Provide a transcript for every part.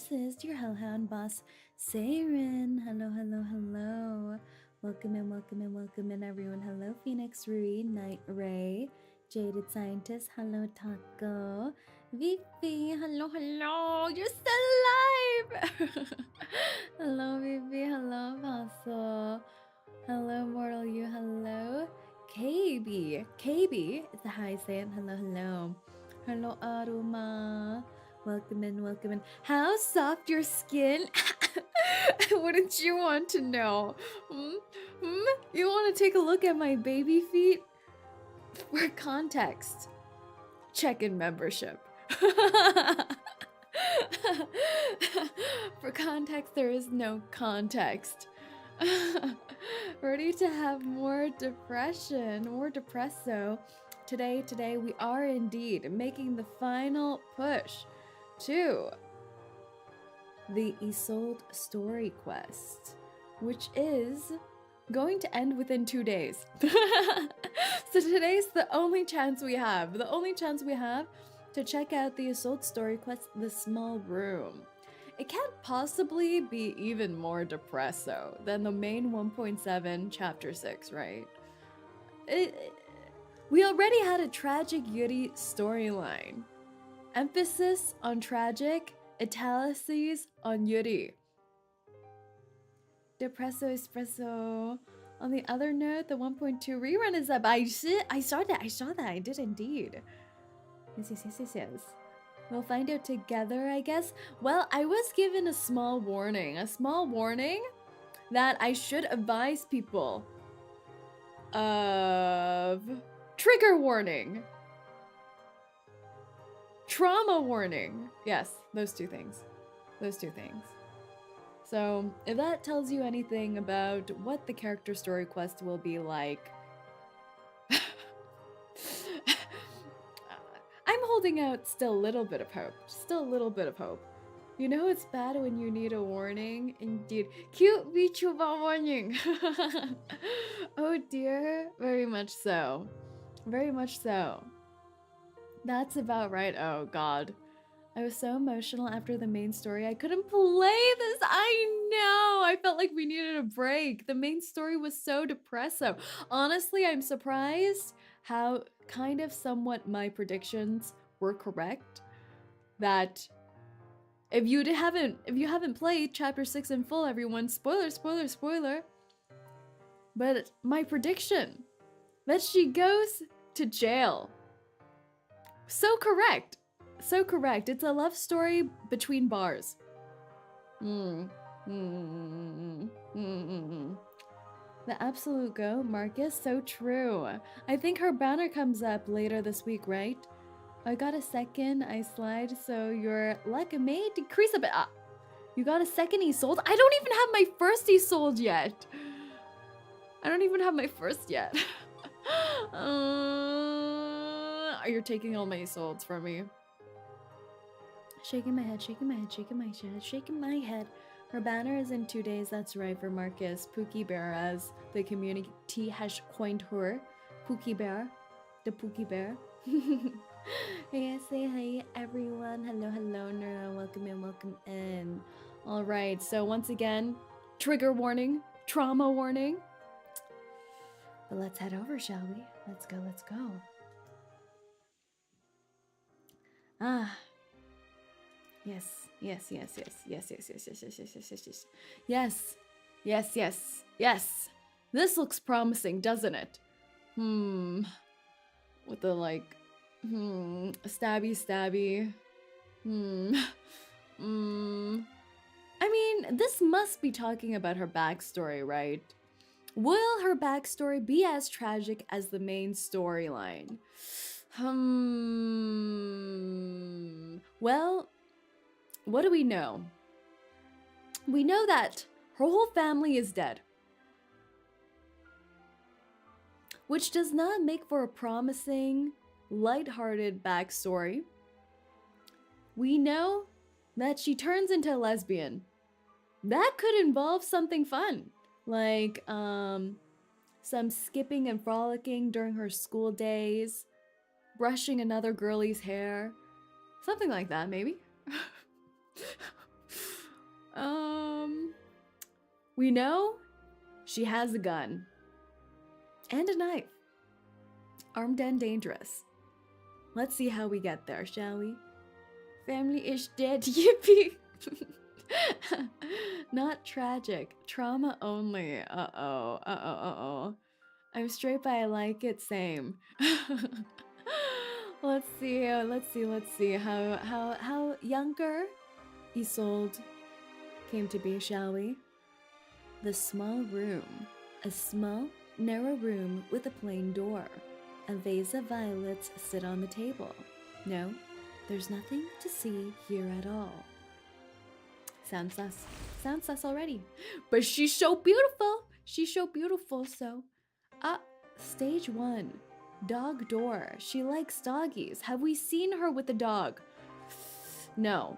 this is your hellhound boss, Saerin. Hello, hello, hello. Welcome in, welcome in, welcome in, everyone. Hello, Phoenix Rui, Night Ray, Jaded Scientist. Hello, Taco. Vivi, hello, hello. You're still alive. Hello, Vivi. Hello, Apostle. Hello, Mortal You. Hello, KB. KB is the high saying. Hello, hello. Hello, Aruma. Welcome in, welcome in. How soft your skin? Wouldn't you want to know? You want to take a look at my baby feet? For context, check in membership. For context, there is no context. Ready to have more depression, more depresso. Today we are indeed making the final push to the ISOLDE story quest, which is going to end within 2 days. So today's the only chance we have. The only chance we have to check out the ISOLDE story quest, The Small Room. It can't possibly be even more depresso than the main 1.7 chapter 6, right? We already had a tragic Yuri storyline. Emphasis on tragic, italices on Yuri. Depresso espresso. On the other note, the 1.2 rerun is up. I saw that. I did indeed. Yes. We'll find out together, I guess. Well, I was given a small warning that I should advise people of trigger warning, trauma warning. Yes, those two things. So, if that tells you anything about what the character story quest will be like, I'm holding out still a little bit of hope. You know it's bad when you need a warning? Indeed. Cute vtuber warning! Oh dear. Very much so. That's about right. Oh god. I was so emotional after the main story. I couldn't play this. I know. I felt like we needed a break. The main story was so depressive. Honestly, I'm surprised how kind of somewhat my predictions were correct. That if you haven't played chapter 6 in full, everyone, spoiler. But my prediction that she goes to jail. So correct. It's a love story between bars. The absolute go, Marcus. So true. I think her banner comes up later this week, right? I got a second. I slide, so your luck may decrease a bit. You got a second ISOLDE? I don't even have my first ISOLDE yet. You're taking all my ISOLDEs from me. Shaking my head. Her banner is in 2 days, that's right, for Marcus. Pookie Bear, as the community has coined her. Pookie Bear. The Pookie Bear. Hey, say hi, everyone. Hello, Nerd. Welcome in. Alright, so once again, trigger warning, trauma warning. But let's head over, shall we? Let's go. Yes. This looks promising, doesn't it? With the stabby. I mean, this must be talking about her backstory, right? Will her backstory be as tragic as the main storyline? Well, what do we know? We know that her whole family is dead, which does not make for a promising, lighthearted backstory. We know that she turns into a lesbian. That could involve something fun, like some skipping and frolicking during her school days, brushing another girlie's hair, something like that, maybe. We know she has a gun. And a knife. Armed and dangerous. Let's see how we get there, shall we? Family is dead, yippee! Not tragic. Trauma only. Uh-oh. I'm straight, but I like it, same. Let's see how younger ISOLDE came to be, shall we? The small room. A small, narrow room with a plain door. A vase of violets sit on the table. No, there's nothing to see here at all. Sounds sus. Sounds sus already. But she's so beautiful. She's so beautiful, so... Stage 1. Dog door. She likes doggies. Have we seen her with a dog? No.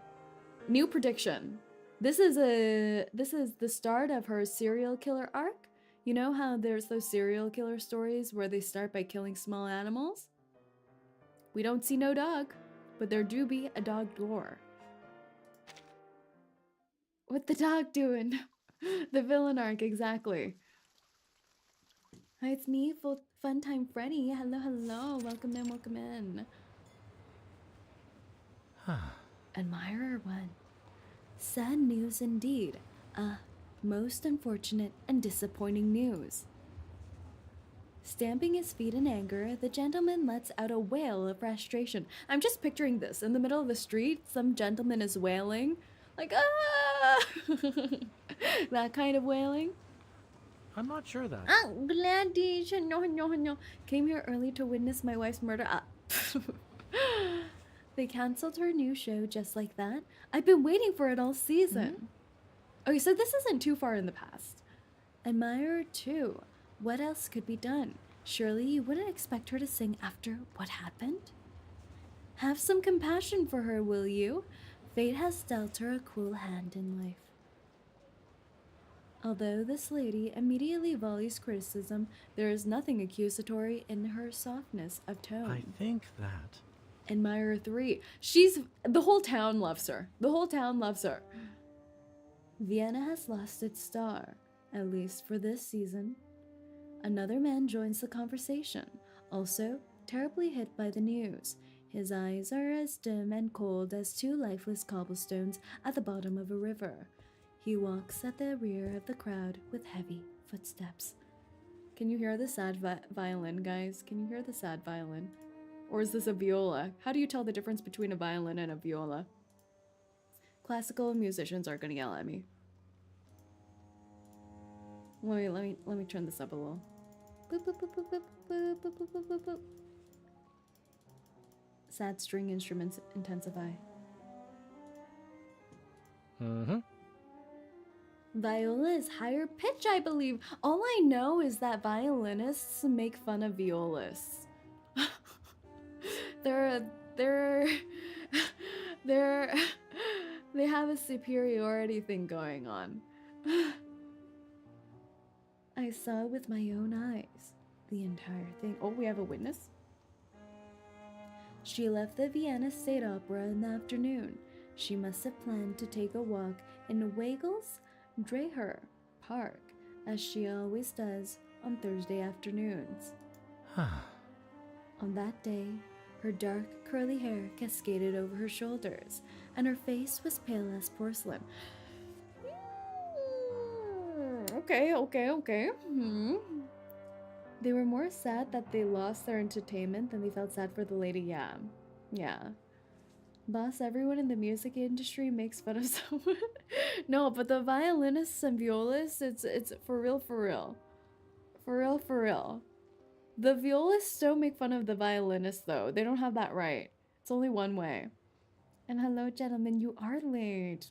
New prediction. This is the start of her serial killer arc. You know how there's those serial killer stories where they start by killing small animals? We don't see no dog, but there do be a dog door. What the dog doing? The villain arc, exactly. Hi, it's me, Fun Time Freddy. Hello. Welcome in. Admirer 1. Sad news indeed. Most unfortunate and disappointing news. Stamping his feet in anger, the gentleman lets out a wail of frustration. I'm just picturing this. In the middle of the street, some gentleman is wailing. Like, ah! That kind of wailing. I'm not sure that. Gladys, no. Came here early to witness my wife's murder. They cancelled her new show just like that. I've been waiting for it all season. Okay, so this isn't too far in the past. Admirer 2. What else could be done? Surely you wouldn't expect her to sing after what happened? Have some compassion for her, will you? Fate has dealt her a cruel hand in life. Although this lady immediately volleys criticism, there is nothing accusatory in her softness of tone. I think that... Admirer 3. The whole town loves her. The whole town loves her. Vienna has lost its star, at least for this season. Another man joins the conversation, also terribly hit by the news. His eyes are as dim and cold as 2 lifeless cobblestones at the bottom of a river. He walks at the rear of the crowd with heavy footsteps. Can you hear the sad violin, guys? Can you hear the sad violin? Or is this a viola? How do you tell the difference between a violin and a viola? Classical musicians are gonna yell at me. Let me turn this up a little. Boop, boop, boop, boop, boop, boop, boop, boop, boop, boop, boop. Sad string instruments intensify. Viola is higher pitch, I believe. All I know is that violinists make fun of violists. They have a superiority thing going on. I saw with my own eyes the entire thing. Oh, we have a witness? She left the Vienna State Opera in the afternoon. She must have planned to take a walk in Wegel's Dreher Park, as she always does on Thursday afternoons. On that day, her dark curly hair cascaded over her shoulders, and her face was pale as porcelain. Okay. They were more sad that they lost their entertainment than they felt sad for the lady. Yeah. Boss, everyone in the music industry makes fun of someone. No, but the violinists and violists, it's for real. The violists don't make fun of the violinists, though. They don't have that right. It's only one way. And hello, gentlemen, you are late.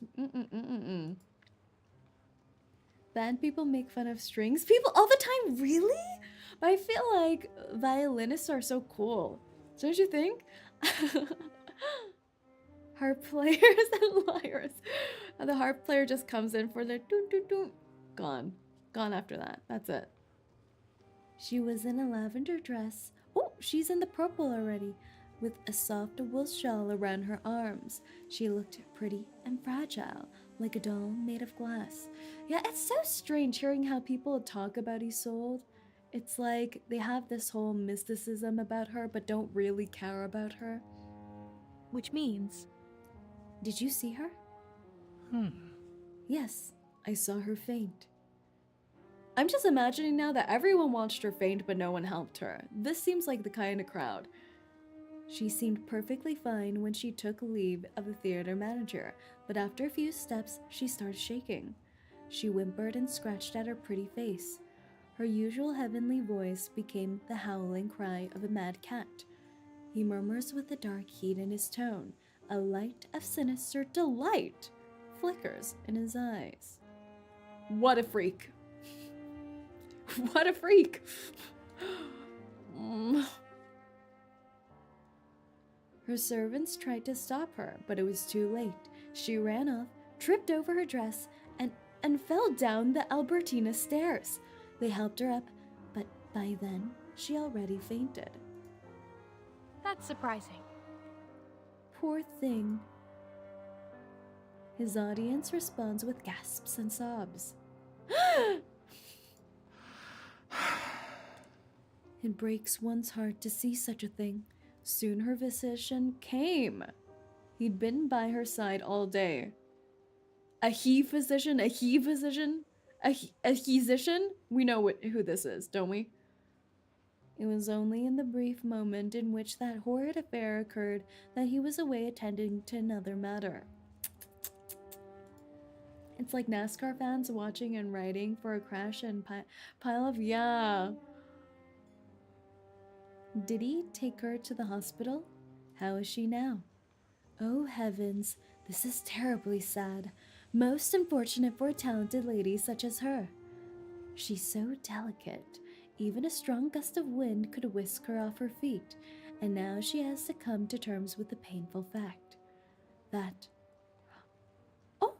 Band people make fun of strings people all the time, really? But I feel like violinists are so cool. Don't you think? Harp players and lyres. And the harp player just comes in for their doon. Gone after that. That's it. She was in a lavender dress. Oh, she's in the purple already, with a soft wool shawl around her arms. She looked pretty and fragile, like a doll made of glass. Yeah, it's so strange hearing how people talk about 𝐂𝐸𝐢lde. It's like they have this whole mysticism about her, but don't really care about her. Which means... Did you see her? Yes, I saw her faint. I'm just imagining now that everyone watched her faint, but no one helped her. This seems like the kind of crowd. She seemed perfectly fine when she took leave of the theater manager, but after a few steps, she started shaking. She whimpered and scratched at her pretty face. Her usual heavenly voice became the howling cry of a mad cat. He murmurs with a dark heat in his tone. A light of sinister delight flickers in his eyes. What a freak! What a freak! Her servants tried to stop her, but it was too late. She ran off, tripped over her dress, and fell down the Albertina stairs. They helped her up, but by then, she already fainted. That's surprising. Poor thing. His audience responds with gasps and sobs. It breaks one's heart to see such a thing. Soon her physician came. He'd been by her side all day. A he-physician? A he-physician? A he-physician? We know who this is, don't we? It was only in the brief moment in which that horrid affair occurred that he was away attending to another matter. It's like NASCAR fans watching and writing for a crash and pile of yeah. Did he take her to the hospital? How is she now? Oh heavens, this is terribly sad. Most unfortunate for a talented lady such as her. She's so delicate. Even a strong gust of wind could whisk her off her feet, and now she has to come to terms with the painful fact that... Oh!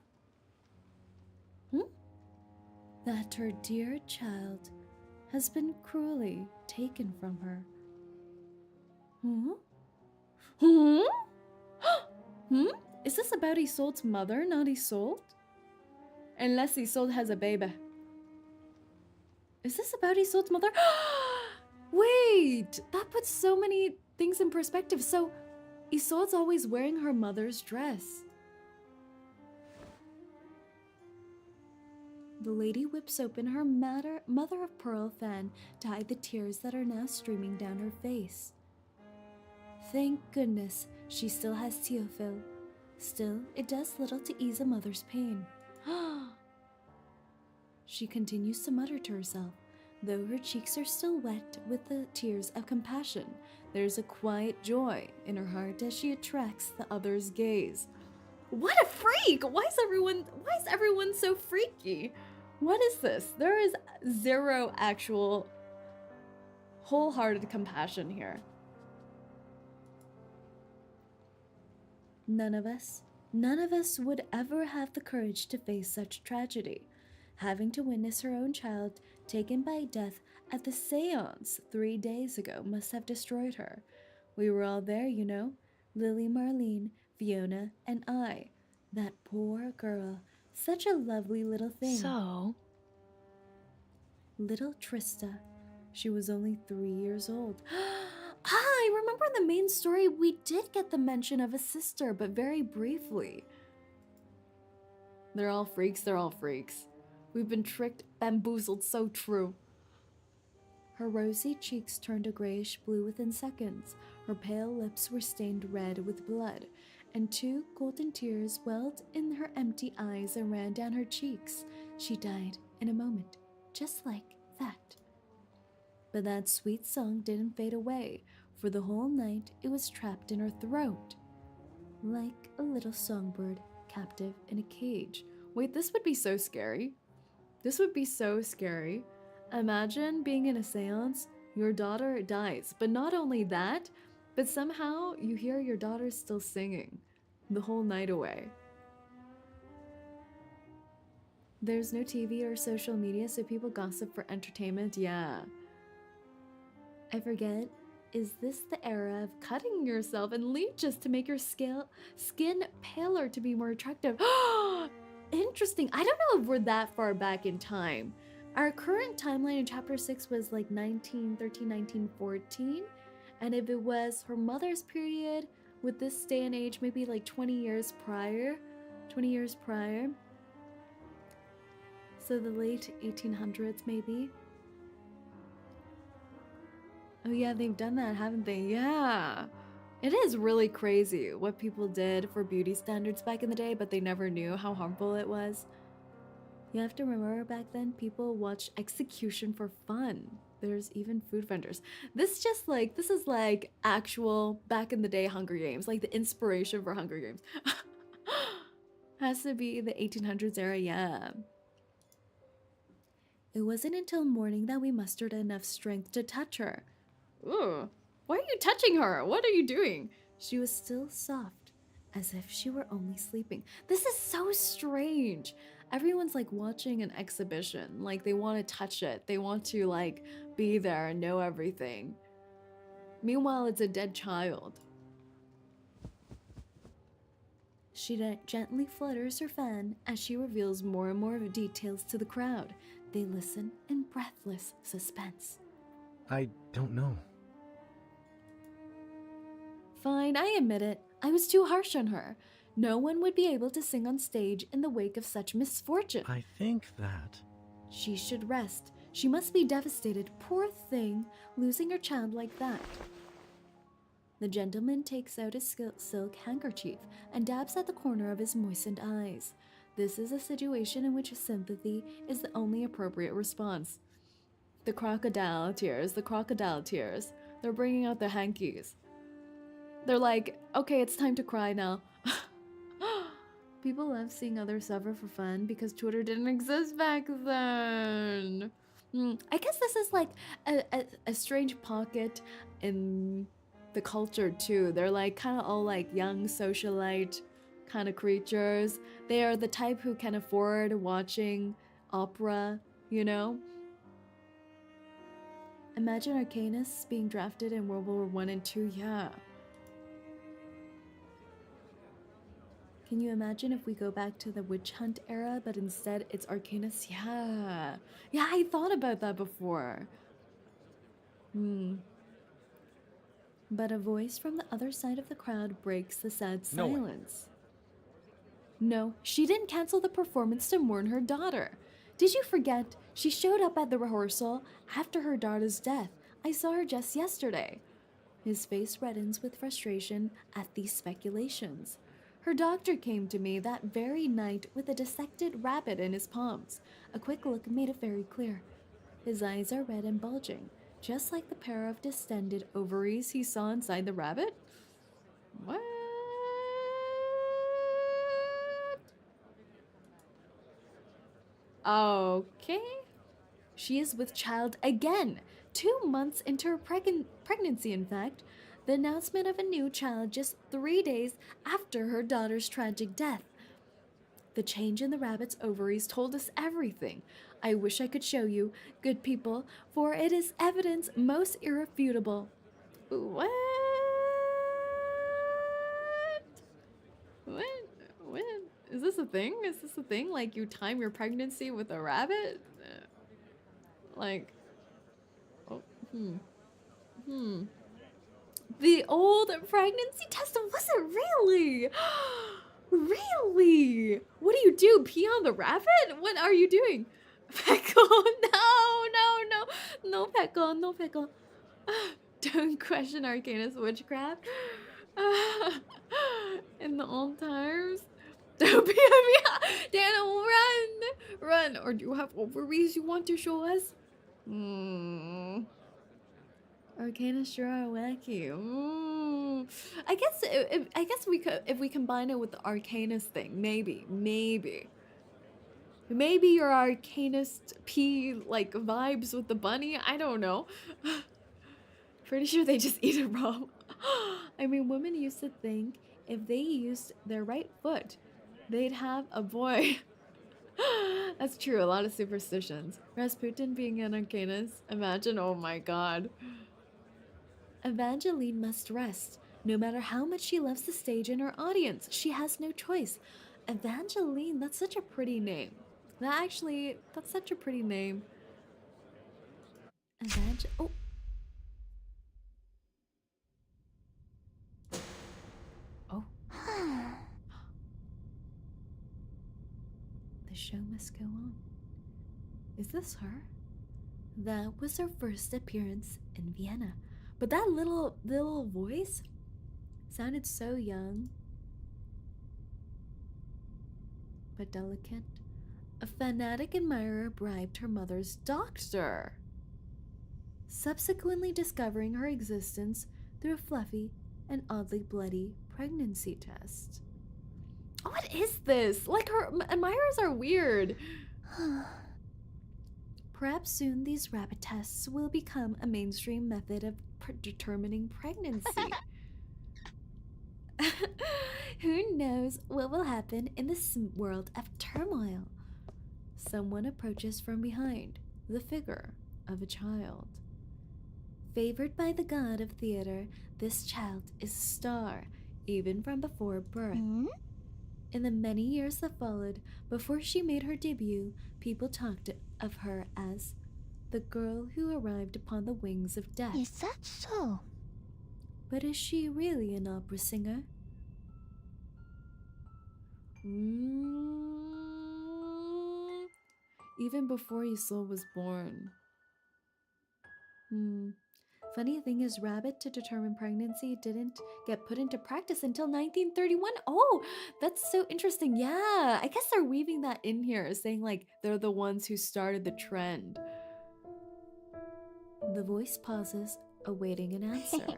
That her dear child has been cruelly taken from her. Is this about 𝐂𝐸𝐿de's mother, not 𝐂𝐸𝐿de? Unless 𝐂𝐸𝐿de has a baby. Is this about 𝐂𝐸𝐿de's mother? Wait! That puts so many things in perspective. So, 𝐂𝐸𝐿de's always wearing her mother's dress. The lady whips open her mother-of-pearl fan to hide the tears that are now streaming down her face. Thank goodness she still has 𝐒𝐿𝐸𝐿de. Still, it does little to ease a mother's pain. She continues to mutter to herself, though her cheeks are still wet with the tears of compassion. There's a quiet joy in her heart as she attracts the other's gaze. What a freak! Why is everyone so freaky? What is this? There is zero actual wholehearted compassion here. None of us would ever have the courage to face such tragedy. Having to witness her own child taken by death at the seance 3 days ago must have destroyed her. We were all there, you know. Lily, Marlene, Fiona, and I. That poor girl. Such a lovely little thing. So? Little Trista. She was only 3 years old. I remember in the main story we did get the mention of a sister, but very briefly. They're all freaks, We've been tricked, bamboozled, so true. Her rosy cheeks turned a grayish blue within seconds. Her pale lips were stained red with blood, and 2 golden tears welled in her empty eyes and ran down her cheeks. She died in a moment, just like that. But that sweet song didn't fade away. For the whole night, it was trapped in her throat, like a little songbird captive in a cage. Wait, this would be so scary. This would be so scary. Imagine being in a seance, your daughter dies, but not only that, but somehow you hear your daughter still singing the whole night away. There's no TV or social media, so people gossip for entertainment. Yeah. I forget, is this the era of cutting yourself and leeches to make your skin paler to be more attractive? interesting. I don't know if we're that far back in time. Our current timeline in chapter 6 was like 1913, 1914. And if it was her mother's period with this day and age, maybe like 20 years prior. 20 years prior. So the late 1800s maybe. Oh yeah, they've done that, haven't they? Yeah. It is really crazy what people did for beauty standards back in the day, but they never knew how harmful it was. You have to remember back then, people watched execution for fun. There's even food vendors. This is like actual back in the day Hunger Games, like the inspiration for Hunger Games. Has to be the 1800s era, yeah. It wasn't until morning that we mustered enough strength to touch her. Ooh, why are you touching her? What are you doing? She was still soft, as if she were only sleeping. This is so strange. Everyone's like watching an exhibition. Like they want to touch it. They want to like be there and know everything. Meanwhile, it's a dead child. She gently flutters her fan as she reveals more and more details to the crowd. They listen in breathless suspense. I don't know. Fine, I admit it. I was too harsh on her. No one would be able to sing on stage in the wake of such misfortune. I think that... She should rest. She must be devastated. Poor thing, losing her child like that. The gentleman takes out his silk handkerchief and dabs at the corner of his moistened eyes. This is a situation in which sympathy is the only appropriate response. The crocodile tears, the crocodile tears. They're bringing out their hankies. They're like, okay, it's time to cry now. People love seeing others suffer for fun because Twitter didn't exist back then. I guess this is like a strange pocket in the culture too. They're like kind of all like young socialite kind of creatures. They are the type who can afford watching opera, you know? Imagine Arcanus being drafted in World War I and II, yeah. Can you imagine if we go back to the witch hunt era, but instead it's Arcanus? Yeah. Yeah, I thought about that before. But a voice from the other side of the crowd breaks the sad silence. No, she didn't cancel the performance to mourn her daughter. Did you forget? She showed up at the rehearsal after her daughter's death. I saw her just yesterday. His face reddens with frustration at these speculations. Her doctor came to me that very night with a dissected rabbit in his palms. A quick look made it very clear. His eyes are red and bulging, just like the pair of distended ovaries he saw inside the rabbit. What? Okay. She is with child again. 2 months into her pregnancy, in fact. The announcement of a new child just 3 days after her daughter's tragic death. The change in the rabbit's ovaries told us everything. I wish I could show you, good people, for it is evidence most irrefutable. What? What? Is this a thing? Is this a thing? Like you time your pregnancy with a rabbit? Like, oh, The old pregnancy test, was it really? Really? What do? Pee on the rabbit? What are you doing? Peckle, no, Peckle, no, Peckle. Don't question Arcanus witchcraft. In the old times. Don't be Daniel, run! Or do you have ovaries you want to show us? Arcanus sure are wacky. I guess we could, if we combine it with the Arcanus thing, maybe your Arcanist P like vibes with the bunny. I don't know. Pretty sure they just eat it raw. I mean, women used to think if they used their right foot, they'd have a boy. That's true. A lot of superstitions. Rasputin being an Arcanus. Imagine. Oh my god. Evangeline must rest. No matter how much she loves the stage and her audience, she has no choice. Evangeline, that's such a pretty name. That's such a pretty name. Oh. Oh. The show must go on. Is this her? That was her first appearance in Vienna. But that little voice sounded so young. But delicate. A fanatic admirer bribed her mother's doctor, subsequently discovering her existence through a fluffy and oddly bloody pregnancy test. What is this? Like, her admirers are weird. Perhaps soon these rapid tests will become a mainstream method of determining pregnancy. Who knows what will happen in this world of turmoil? Someone approaches from behind, the figure of a child. Favored by the god of theater, this child is a star, even from before birth. In the many years that followed, before she made her debut, people talked of her as the girl who arrived upon the wings of death. Is that so? But is she really an opera singer? Even before ISOLDE was born. Funny thing is, rabbit to determine pregnancy didn't get put into practice until 1931. Oh, that's so interesting. Yeah, I guess they're weaving that in here, saying like they're the ones who started the trend. The voice pauses, awaiting an answer.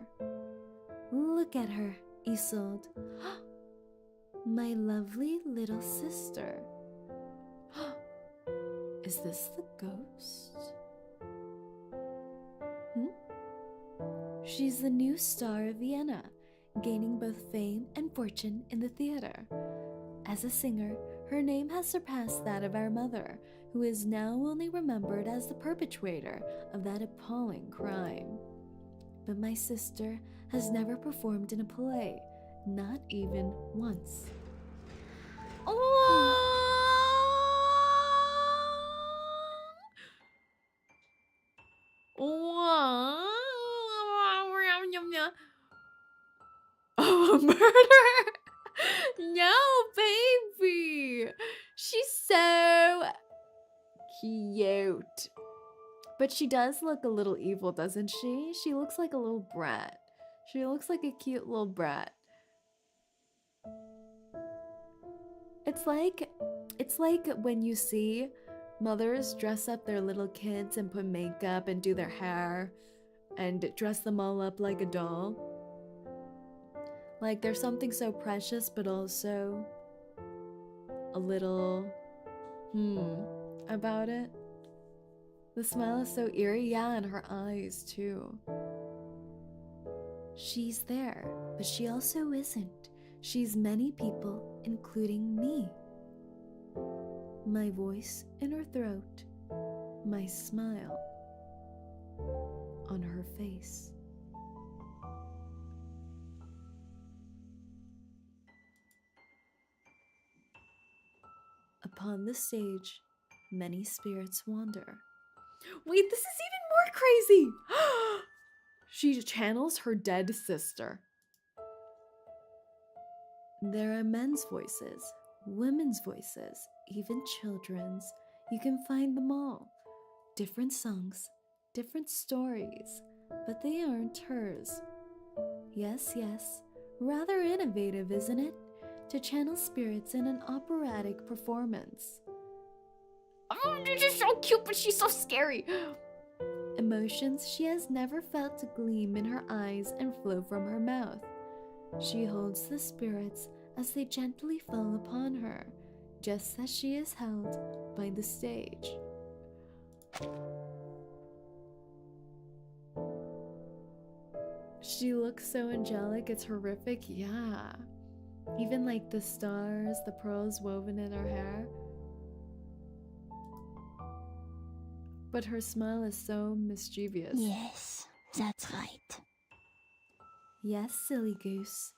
Look at her, ISOLDE. My lovely little sister. Is this the ghost? She's the new star of Vienna, gaining both fame and fortune in the theater. As a singer, her name has surpassed that of our mother, who is now only remembered as the perpetrator of that appalling crime. But my sister has never performed in a play, not even once. Oh! Oh, a murder! No, baby! She's so cute. But she does look a little evil, doesn't she? She looks like a little brat. She looks like a cute little brat. It's like when you see mothers dress up their little kids and put makeup and do their hair and dress them all up like a doll. Like, there's something so precious but also a little about it. The smile is so eerie, yeah, and her eyes too. She's there, but she also isn't. She's many people, including me. My voice in her throat, my smile on her face. Upon the stage, many spirits wander. Wait, this is even more crazy! She channels her dead sister. There are men's voices, women's voices, even children's. You can find them all. Different songs, different stories, but they aren't hers. Yes, yes, rather innovative, isn't it? To channel spirits in an operatic performance. Oh, this is so cute, but she's so scary. Emotions she has never felt to gleam in her eyes and flow from her mouth. She holds the spirits as they gently fall upon her, just as she is held by the stage. She looks so angelic, it's horrific, yeah. Even like the stars, the pearls woven in her hair. But her smile is so mischievous. Yes, that's right. Yes, silly goose.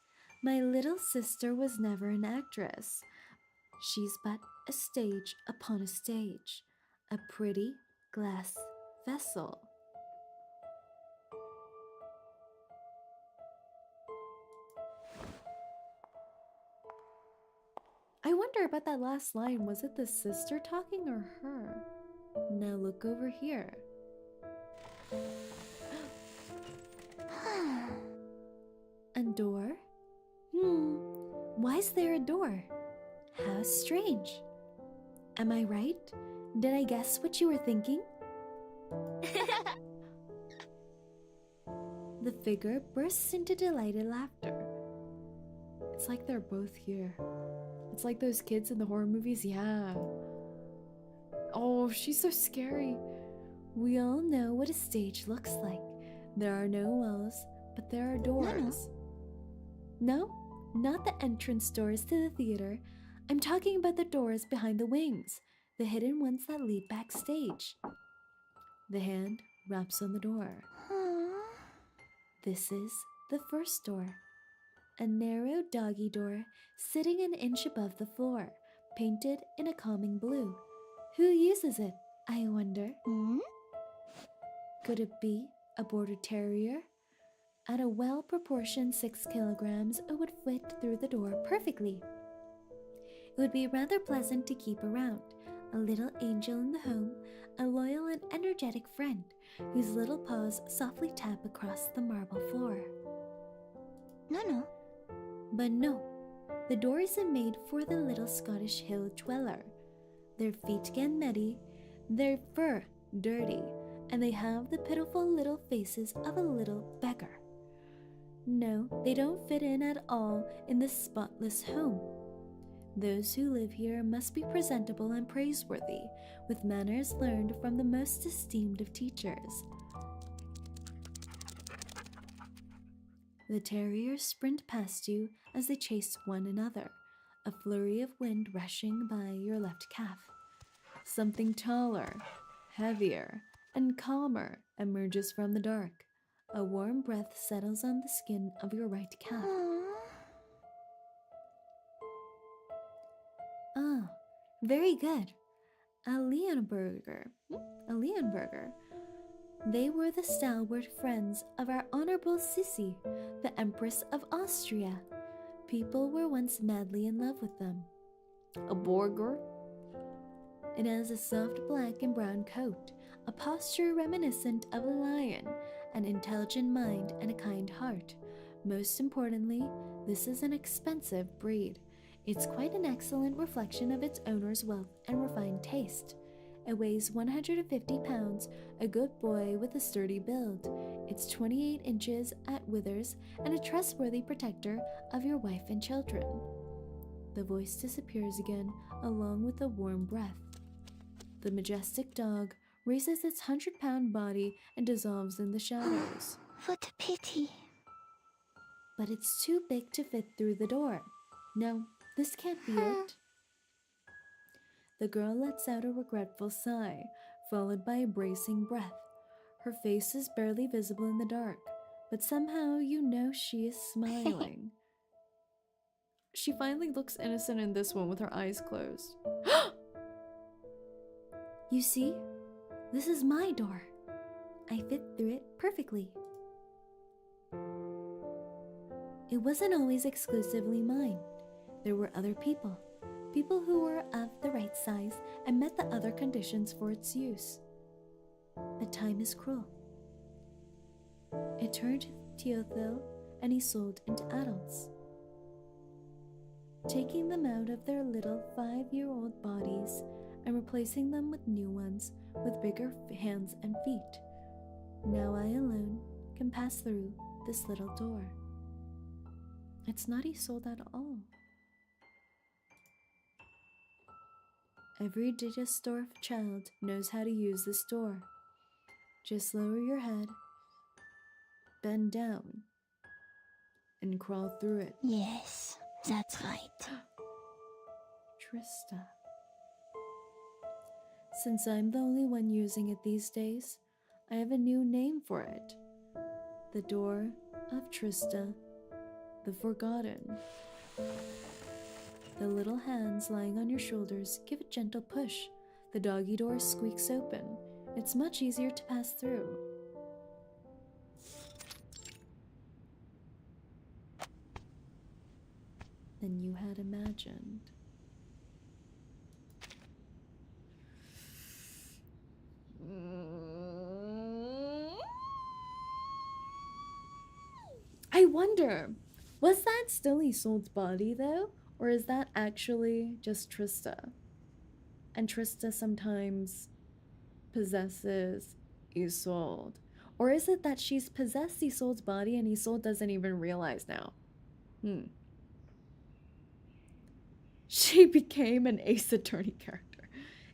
My little sister was never an actress. She's but a stage upon a stage, a pretty glass vessel. I wonder about that last line. Was it the sister talking or her? Now look over here. A door? Why is there a door? How strange. Am I right? Did I guess what you were thinking? The figure bursts into delighted laughter. It's like they're both here. It's like those kids in the horror movies, yeah. Oh, she's so scary. We all know what a stage looks like. There are no walls, but there are doors. No, not the entrance doors to the theater. I'm talking about the doors behind the wings, the hidden ones that lead backstage. The hand raps on the door. This is the first door. A narrow doggy door sitting an inch above the floor, painted in a calming blue. Who uses it, I wonder? Could it be a border terrier? At a well-proportioned 6 kilograms, it would fit through the door perfectly. It would be rather pleasant to keep around, a little angel in the home, a loyal and energetic friend, whose little paws softly tap across the marble floor. No. But no, the door isn't made for the little Scottish hill dweller. Their feet get muddy, their fur dirty, and they have the pitiful little faces of a little beggar. No, they don't fit in at all in this spotless home. Those who live here must be presentable and praiseworthy, with manners learned from the most esteemed of teachers. The terriers sprint past you as they chase one another, a flurry of wind rushing by your left calf. Something taller, heavier, and calmer emerges from the dark. A warm breath settles on the skin of your right calf. Ah, very good. A Leonberger. They were the stalwart friends of our Honorable Sissy, the Empress of Austria. People were once madly in love with them. A Borger? It has a soft black and brown coat, a posture reminiscent of a lion, an intelligent mind, and a kind heart. Most importantly, this is an expensive breed. It's quite an excellent reflection of its owner's wealth and refined taste. It weighs 150 pounds, a good boy with a sturdy build. It's 28 inches at withers and a trustworthy protector of your wife and children. The voice disappears again, along with a warm breath. The majestic dog raises its 100-pound body and dissolves in the shadows. What a pity. But it's too big to fit through the door. No, this can't be it. The girl lets out a regretful sigh, followed by a bracing breath. Her face is barely visible in the dark, but somehow you know she is smiling. She finally looks innocent in this one with her eyes closed. You see? This is my door. I fit through it perfectly. It wasn't always exclusively mine. There were other people. People who were of the right size and met the other conditions for its use. But time is cruel. It turned 𝐂𝐴𝐿 and ISOLDE into adults, taking them out of their little 5-year-old bodies and replacing them with new ones with bigger hands and feet. Now I alone can pass through this little door. It's not ISOLDE at all. Every disastrous child knows how to use this door. Just lower your head, bend down, and crawl through it. Yes, that's right. Trista. Since I'm the only one using it these days, I have a new name for it. The Door of Trista, the Forgotten. The little hands lying on your shoulders give a gentle push. The doggy door squeaks open. It's much easier to pass through. Than you had imagined. I wonder, was that still ISOLDE's body though? Or is that actually just Trista? And Trista sometimes possesses ISOLDE. Or is it that she's possessed ISOLDE's body and ISOLDE doesn't even realize now? She became an Ace Attorney character.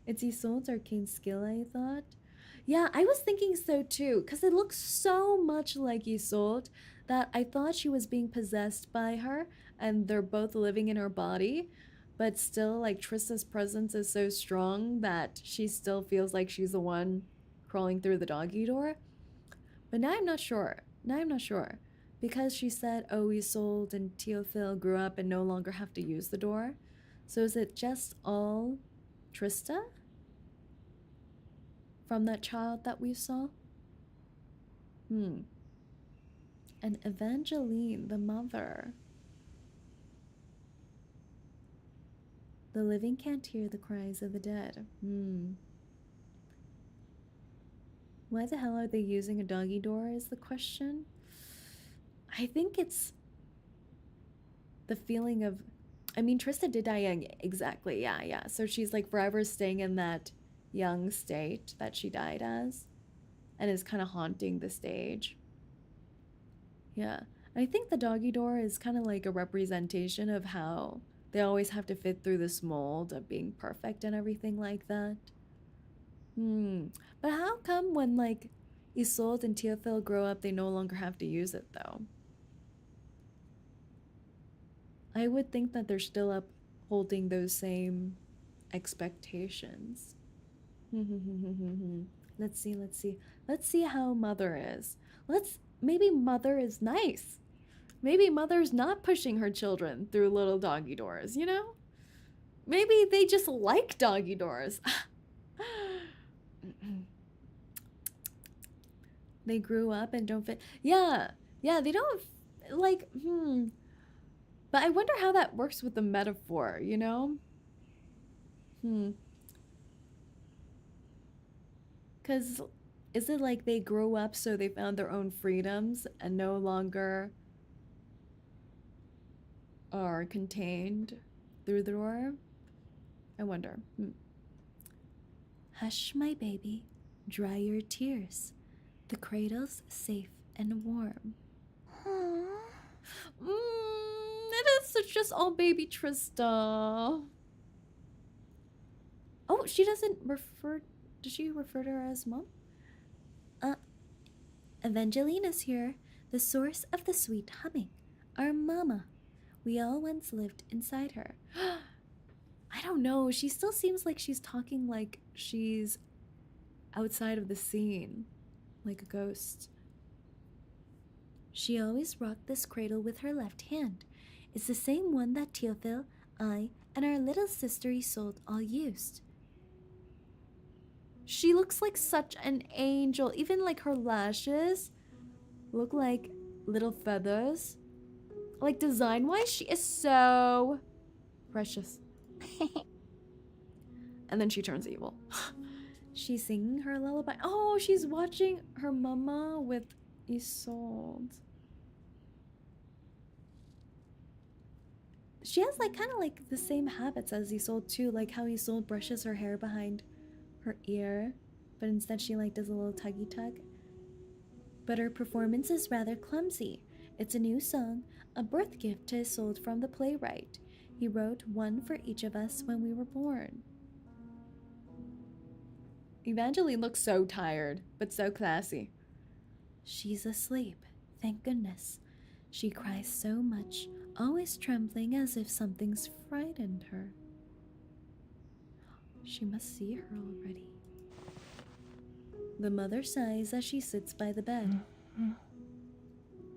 It's ISOLDE's arcane skill, I thought. Yeah, I was thinking so too, because it looks so much like ISOLDE that I thought she was being possessed by her and they're both living in her body, but still, like, Trista's presence is so strong that she still feels like she's the one crawling through the doggy door. But now I'm not sure. Because she said, oh, ISOLDE and 𝐒𝐿𝐴 grew up and no longer have to use the door. So is it just all Trista? From that child that we saw? And Evangeline, the mother. The living can't hear the cries of the dead. Why the hell are they using a doggy door is the question. I think it's the feeling of, I mean, Trista did die young, exactly, yeah. So she's like forever staying in that young state that she died as, and is kind of haunting the stage. Yeah, I think the doggy door is kind of like a representation of how they always have to fit through this mold of being perfect and everything like that. But how come when, like, ISOLDE and 𝐒𝐿𝐴 grow up, they no longer have to use it, though? I would think that they're still upholding those same expectations. Let's see how Mother is. Maybe Mother is nice. Maybe Mother's not pushing her children through little doggy doors, you know? Maybe they just like doggy doors. They grew up and don't fit. Yeah, they don't, like, But I wonder how that works with the metaphor, you know? Because is it like they grew up so they found their own freedoms and no longer are contained through the door? I wonder. Hush, my baby. Dry your tears. The cradle's safe and warm. It is just all baby Trista. Oh, she doesn't refer. Does she refer to her as mom? Evangelina's here, the source of the sweet humming. Our mama. We all once lived inside her. I don't know. She still seems like she's talking like she's outside of the scene, like a ghost. She always rocked this cradle with her left hand. It's the same one that 𝐒𝐿𝐴, I, and our little sister ISOLDE all used. She looks like such an angel. Even like her lashes look like little feathers. Like design-wise, she is so precious. And then she turns evil. She's singing her lullaby. Oh, she's watching her mama with ISOLDE. She has like kind of like the same habits as ISOLDE too, like how ISOLDE brushes her hair behind her ear, but instead she like does a little tuggy tug. But her performance is rather clumsy. It's a new song, a birth gift to ISOLDE from the playwright. He wrote one for each of us when we were born. Evangeline looks so tired, but so classy. She's asleep, thank goodness. She cries so much, always trembling as if something's frightened her. She must see her already. The mother sighs as she sits by the bed.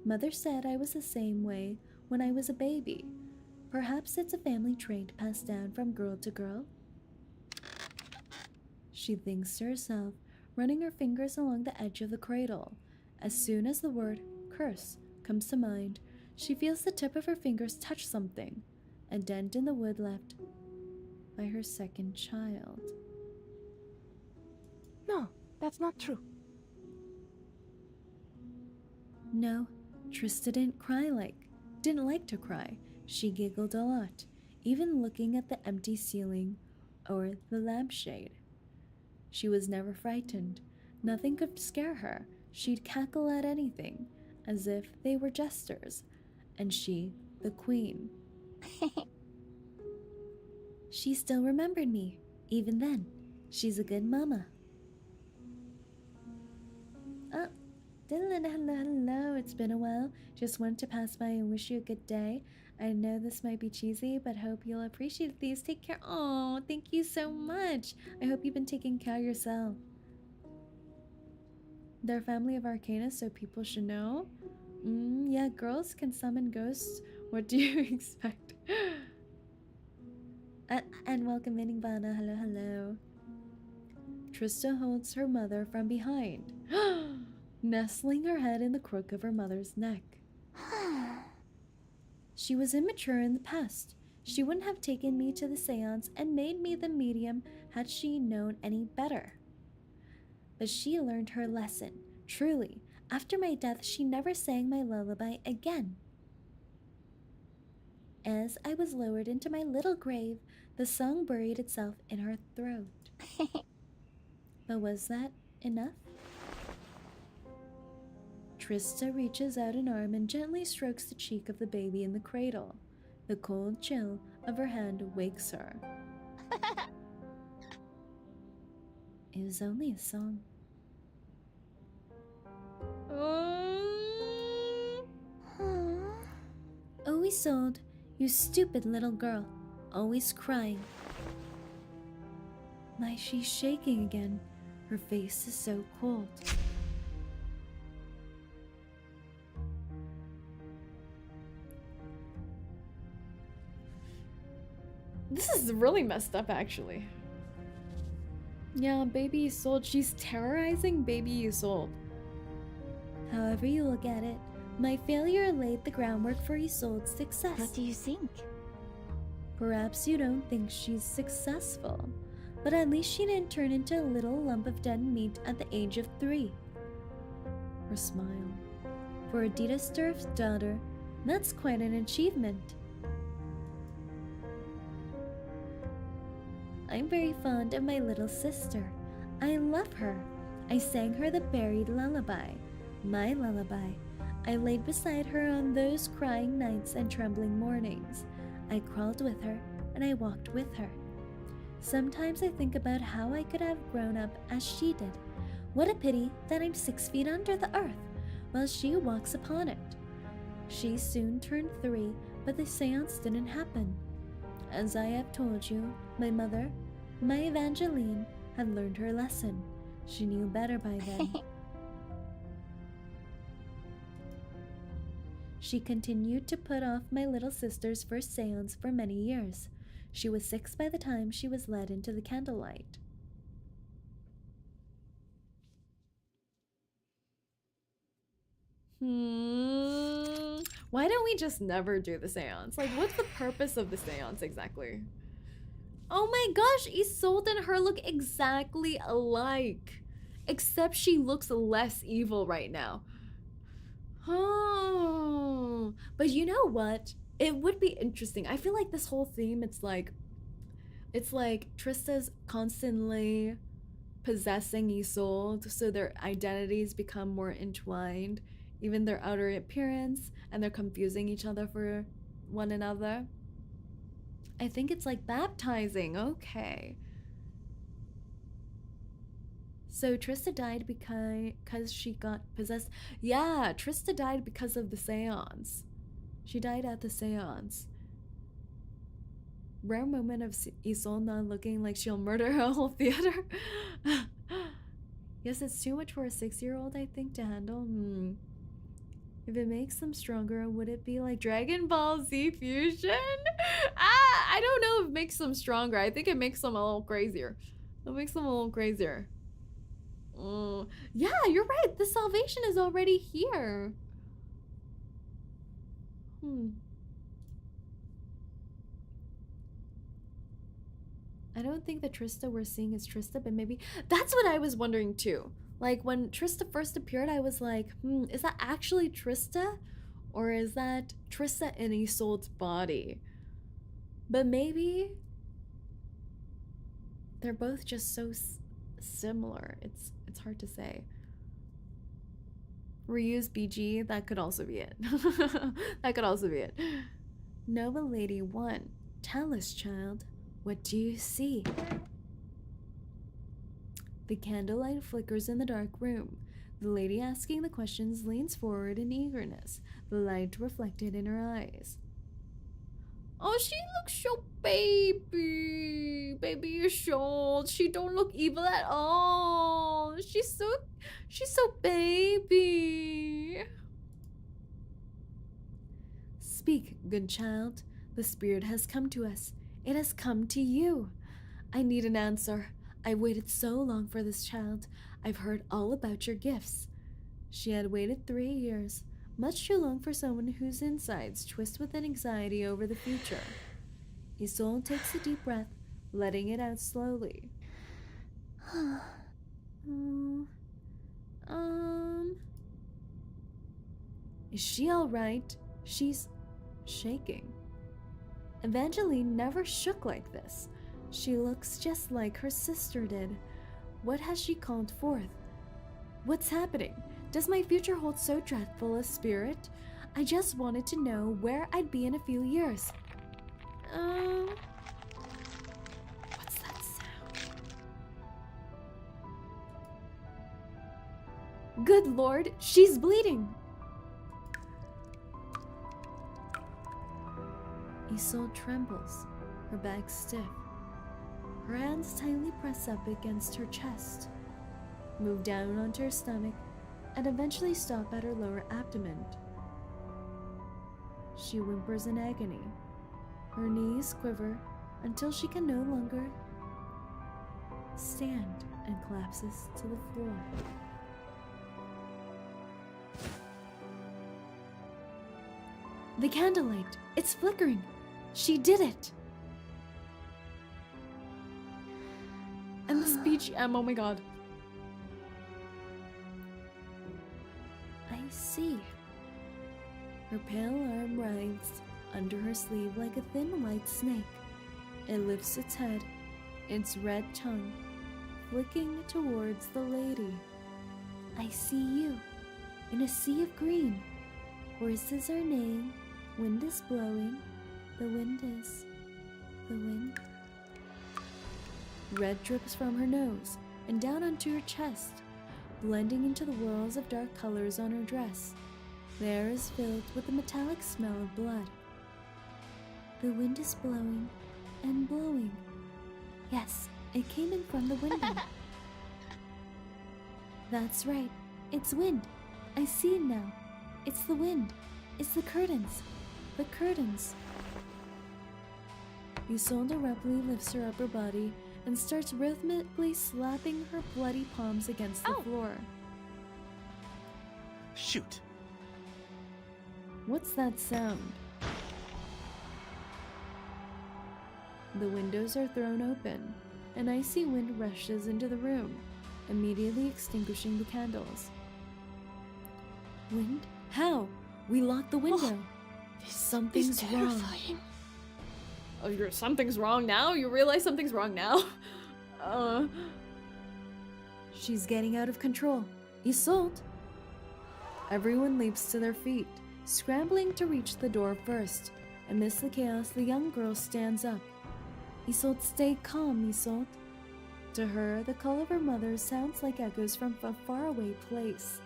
Mother said I was the same way when I was a baby. Perhaps it's a family trait passed down from girl to girl. She thinks to herself, running her fingers along the edge of the cradle. As soon as the word curse comes to mind, she feels the tip of her fingers touch something, a dent in the wood left by her second child. No, that's not true. No, Trista didn't like to cry. She giggled a lot, even looking at the empty ceiling or the lampshade. She was never frightened. Nothing could scare her. She'd cackle at anything, as if they were jesters, and she, the queen. She still remembered me, even then. She's a good mama. Oh, hello, it's been a while. Just wanted to pass by and wish you a good day. I know this might be cheesy, but hope you'll appreciate these. Take care. Oh, thank you so much. I hope you've been taking care of yourself. They're family of Arcana, so people should know. Yeah, girls can summon ghosts. What do you expect? And welcome in, Ivana. Hello, hello. Trista holds her mother from behind, nestling her head in the crook of her mother's neck. She was immature in the past. She wouldn't have taken me to the seance and made me the medium had she known any better. But she learned her lesson. Truly, after my death, she never sang my lullaby again. As I was lowered into my little grave, the song buried itself in her throat. But was that enough? Trista reaches out an arm and gently strokes the cheek of the baby in the cradle. The cold chill of her hand wakes her. It was only a song. Oh, ISOLDE, you stupid little girl, always crying. My, she's shaking again. Her face is so cold. This is really messed up, actually. Yeah, baby ISOLDE. She's terrorizing baby ISOLDE. However you look at it, my failure laid the groundwork for ISOLDE's success. What do you think? Perhaps you don't think she's successful, but at least she didn't turn into a little lump of dead meat at the age of 3. Her smile. For a disastrous daughter, that's quite an achievement. I'm very fond of my little sister. I love her. I sang her the buried lullaby, my lullaby. I laid beside her on those crying nights and trembling mornings. I crawled with her and I walked with her. Sometimes I think about how I could have grown up as she did. What a pity that I'm 6 feet under the earth while she walks upon it. She soon turned 3, but the seance didn't happen. As I have told you, my mother, my Evangeline, had learned her lesson. She knew better by then. She continued to put off my little sister's first seance for many years. She was 6 by the time she was led into the candlelight. Why don't we just never do the seance? Like, what's the purpose of the seance exactly? Oh my gosh, ISOLDE and her look exactly alike. Except she looks less evil right now. Oh, but you know what? It would be interesting. I feel like this whole theme, it's like Trista's constantly possessing ISOLDE, so their identities become more entwined, even their outer appearance, and they're confusing each other for one another. I think it's like baptizing. Okay. So Trista died because she got possessed. Yeah, Trista died because of the seance. She died at the seance. Rare moment of ISOLDE not looking like she'll murder her whole theater. Yes, it's too much for a 6-year-old, I think, to handle. If it makes them stronger, would it be like Dragon Ball Z fusion? I don't know if it makes them stronger. I think it makes them a little crazier. It makes them a little crazier. Yeah, you're right. The salvation is already here. I don't think the Trista we're seeing is Trista, but maybe that's what I was wondering too. Like when Trista first appeared, I was like, is that actually Trista? Or is that Trista in 𝐂𝐡𝐚's body? But maybe they're both just so similar. It's hard to say. Reuse BG, that could also be it. That could also be it. Nova Lady 1, tell us, child, what do you see? The candlelight flickers in the dark room. The lady asking the questions leans forward in eagerness, the light reflected in her eyes. Oh, she looks so baby. Baby 𝐂𝐿𝐴. She don't look evil at all. She's so baby. Speak, good child. The spirit has come to us. It has come to you. I need an answer. I've waited so long for this child. I've heard all about your gifts. She had waited 3 years, much too long for someone whose insides twist with anxiety over the future. 𝐂𝐿𝐴 takes a deep breath, letting it out slowly. Is she all right? She's shaking. Evangeline never shook like this. She looks just like her sister did. What has she called forth? What's happening? Does my future hold so dreadful a spirit? I just wanted to know where I'd be in a few years. What's that sound? Good Lord, she's bleeding! 𝐂𝐿𝐴 trembles, her back stiff. Her hands tightly press up against her chest, move down onto her stomach, and eventually stop at her lower abdomen. She whimpers in agony. Her knees quiver until she can no longer stand and collapses to the floor. The candlelight! It's flickering! She did it! And the speech, oh my god. I see. Her pale arm writhes under her sleeve like a thin white snake. It lifts its head, its red tongue flicking towards the lady. I see you, in a sea of green. Horses are neighing, wind is blowing, the wind. Red drips from her nose and down onto her chest, blending into the whirls of dark colors on her dress. The air is filled with the metallic smell of blood. The wind is blowing and blowing. Yes, it came in from the window. That's right, it's wind. I see it now. It's the wind. It's the curtains. The curtains. 𝐂𝐿𝐴 abruptly lifts her upper body and starts rhythmically slapping her bloody palms against the floor. Shoot. What's that sound? The windows are thrown open. An icy wind rushes into the room, immediately extinguishing the candles. Wind? How? We locked the window. Something's wrong. Oh, something's wrong now? You realize something's wrong now? She's getting out of control. 𝐂𝐿𝐴! Everyone leaps to their feet, scrambling to reach the door first. Amidst the chaos, the young girl stands up. 𝐂𝐿𝐴, stay calm, 𝐂𝐿𝐴. To her, the call of her mother sounds like echoes from a faraway place.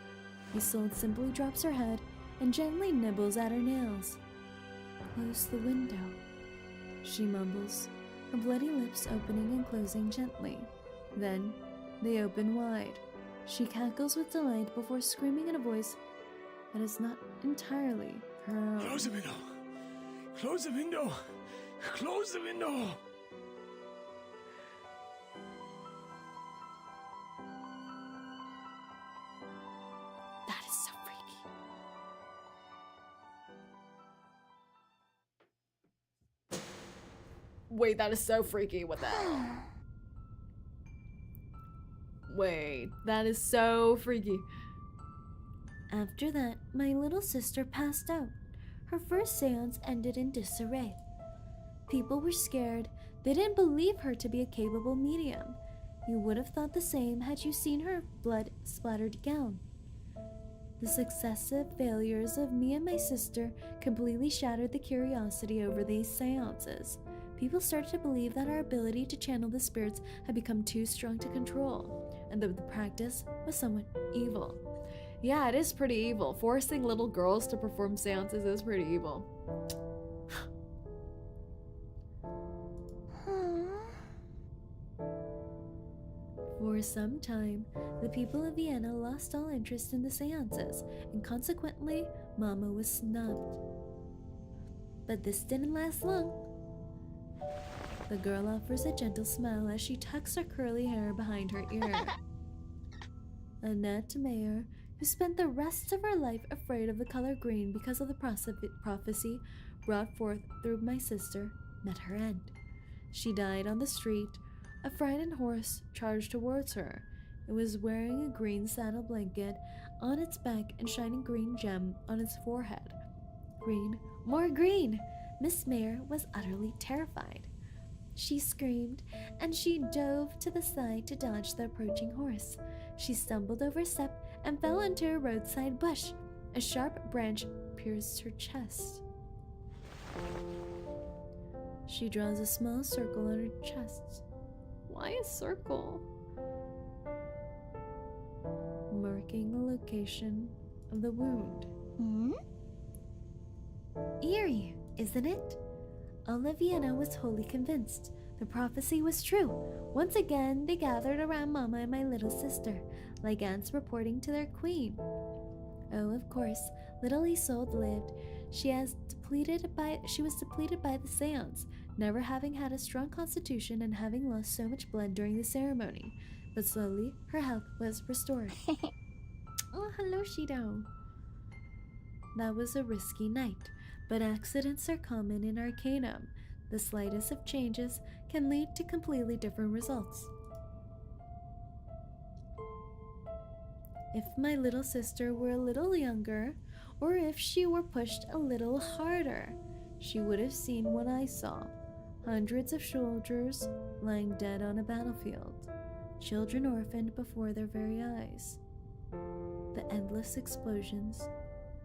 𝐂𝐿𝐴 simply drops her head and gently nibbles at her nails. Close the window, she mumbles, her bloody lips opening and closing gently. Then, they open wide. She cackles with delight before screaming in a voice It is not entirely her own. Close the window! Close the window! Close the window! That is so freaky. Wait, that is so freaky. What the hell? Wait, that is so freaky. After that, my little sister passed out. Her first seance ended in disarray. People were scared. They didn't believe her to be a capable medium. You would have thought the same had you seen her blood-splattered gown. The successive failures of me and my sister completely shattered the curiosity over these seances. People started to believe that our ability to channel the spirits had become too strong to control, and that the practice was somewhat evil. Yeah, it is pretty evil. Forcing little girls to perform seances is pretty evil. For some time, the people of Vienna lost all interest in the seances, and consequently, Mama was snubbed. But this didn't last long. The girl offers a gentle smile as she tucks her curly hair behind her ear. Annette Mayer, who spent the rest of her life afraid of the color green because of the prophecy brought forth through my sister, met her end. She died on the street. A frightened horse charged towards her. It was wearing a green saddle blanket on its back and shining green gem on its forehead. Green, more green! Miss Mayer was utterly terrified. She screamed, and she dove to the side to dodge the approaching horse. She stumbled over a step and fell into a roadside bush. A sharp branch pierced her chest. She draws a small circle on her chest. Why a circle? Marking the location of the wound. Eerie, isn't it? All of Vienna was wholly convinced. The prophecy was true. Once again, they gathered around Mama and my little sister, like ants reporting to their queen. Oh, of course, little Isolde lived. She was depleted by the seance, never having had a strong constitution and having lost so much blood during the ceremony. But slowly, her health was restored. Oh, hello, Shido. That was a risky night, but accidents are common in Arcanum. The slightest of changes can lead to completely different results. If my little sister were a little younger, or if she were pushed a little harder, she would have seen what I saw. Hundreds of soldiers lying dead on a battlefield, children orphaned before their very eyes, the endless explosions,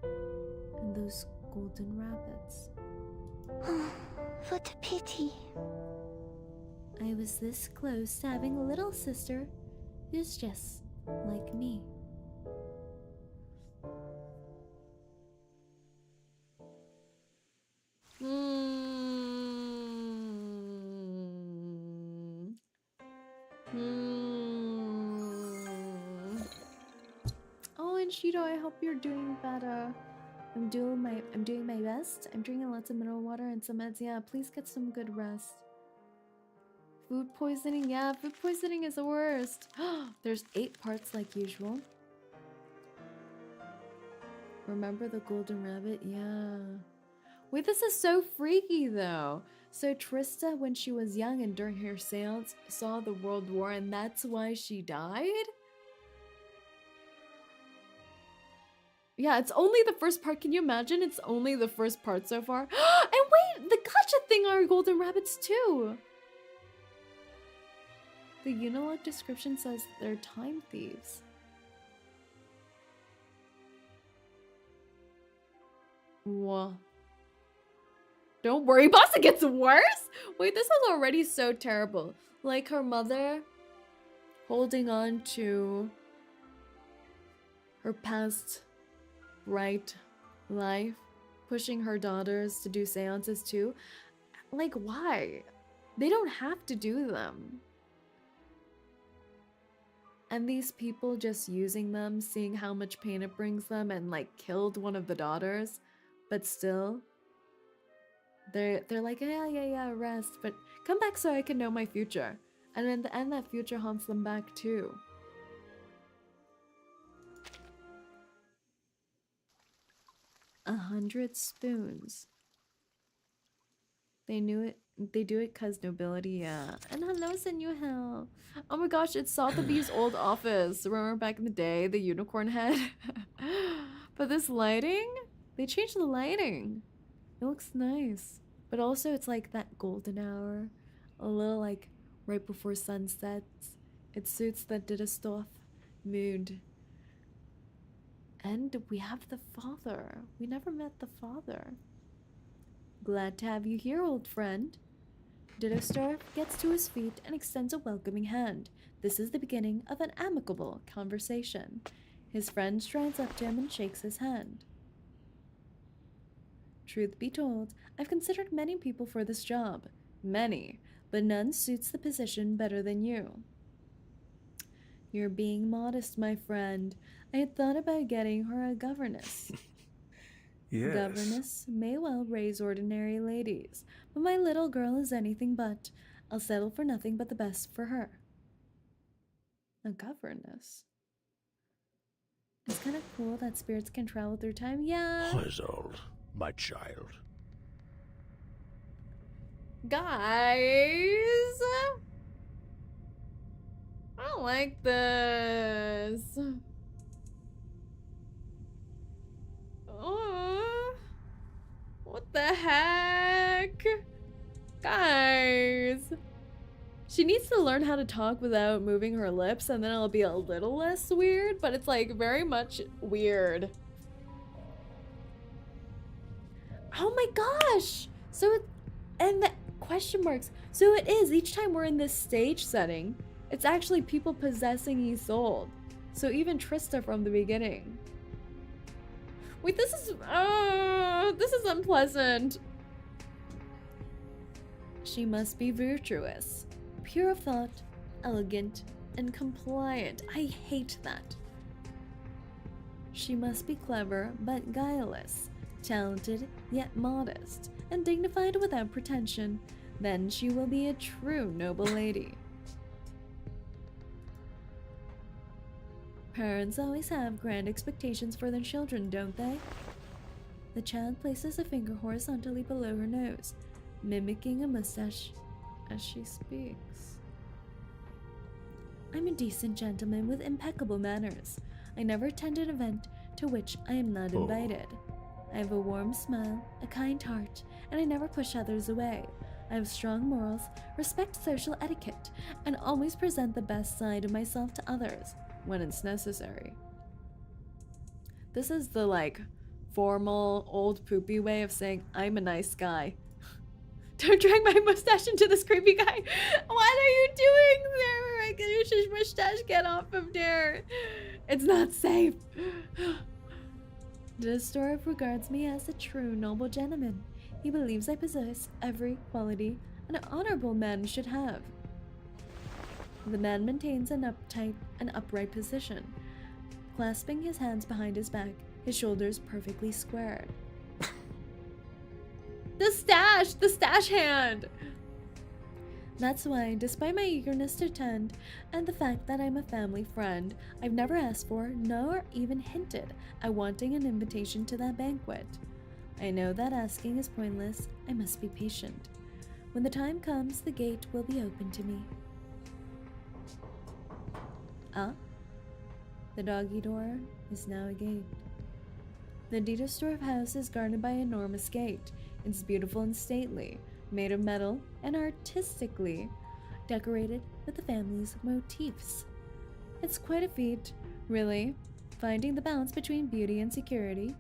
and those golden rabbits. What a pity. I was this close to having a little sister who's just like me. Oh, and Shido, I hope you're doing better. I'm doing my best. I'm drinking lots of mineral water and some meds. Yeah, please get some good rest. Food poisoning, yeah, food poisoning is the worst. There's 8 parts like usual. Remember the golden rabbit? Yeah. Wait, this is so freaky though. So Trista, when she was young and during her seance, saw the World War and that's why she died? Yeah, it's only the first part. Can you imagine? It's only the first part so far. And wait, the gotcha thing are golden rabbits too. The Unilog description says they're time thieves. Whoa. Don't worry, boss, it gets worse? Wait, this is already so terrible. Like her mother holding on to her past bright life, pushing her daughters to do seances too. Like, why? They don't have to do them. and these people just using them, seeing how much pain it brings them, and like killed one of the daughters, but still they're like, yeah, rest, but come back so I can know my future. And in the end, that future haunts them back too. "100 spoons. They knew it. They do it cause nobility, yeah." And hello, 𝐂𝐚𝐭 𝐑𝐮𥬿. Oh my gosh, it's Sotheby's old office. Remember back in the day, the unicorn head? But this lighting? They changed the lighting. It looks nice. But also it's like that golden hour. A little like right before sunset. It suits the disastrous mood. And we have the father. We never met the father. "Glad to have you here, old friend." Disastrous gets to his feet and extends a welcoming hand. This is the beginning of an amicable conversation. His friend strides up to him and shakes his hand. "Truth be told, I've considered many people for this job. Many, but none suits the position better than you." "You're being modest, my friend. I had thought about getting her a governess." Yes. "Governess may well raise ordinary ladies, but my little girl is anything but. I'll settle for nothing but the best for her." A governess? It's kind of cool that spirits can travel through time. Yeah. ISOLDE, my child. Guys, I don't like this. What the heck? Guys. She needs to learn how to talk without moving her lips, and then it'll be a little less weird, but it's like very much weird. Oh my gosh! So it, and the question marks. So it is, each time we're in this stage setting, it's actually people possessing 𝐂𝐸SOLDE. So even Trista from the beginning. Wait, this is unpleasant. "She must be virtuous, pure of thought, elegant, and compliant." I hate that. "She must be clever but guileless, talented yet modest, and dignified without pretension. Then she will be a true noble lady." Parents always have grand expectations for their children, don't they? The child places a finger horizontally below her nose, mimicking a mustache as she speaks. "I'm a decent gentleman with impeccable manners. I never attend an event to which I am not invited. I have a warm smile, a kind heart, and I never push others away. I have strong morals, respect social etiquette, and always present the best side of myself to others when it's necessary." This is the like formal old poopy way of saying I'm a nice guy. Don't drag my mustache into this creepy guy. What are you doing there? Get your mustache, get off of there. It's not safe. "Disastrous regards me as a true noble gentleman. He believes I possess every quality an honorable man should have." The man maintains an uptight and upright position, clasping his hands behind his back, his shoulders perfectly squared. The stash hand! "That's why, despite my eagerness to attend, and the fact that I'm a family friend, I've never asked for, nor even hinted at wanting an invitation to that banquet. I know that asking is pointless. I must be patient. When the time comes, the gate will be open to me." Ah? The doggy door is now a gate. The disastrous house is guarded by an enormous gate. It's beautiful and stately, made of metal and artistically decorated with the family's motifs. It's quite a feat, really, finding the balance between beauty and security.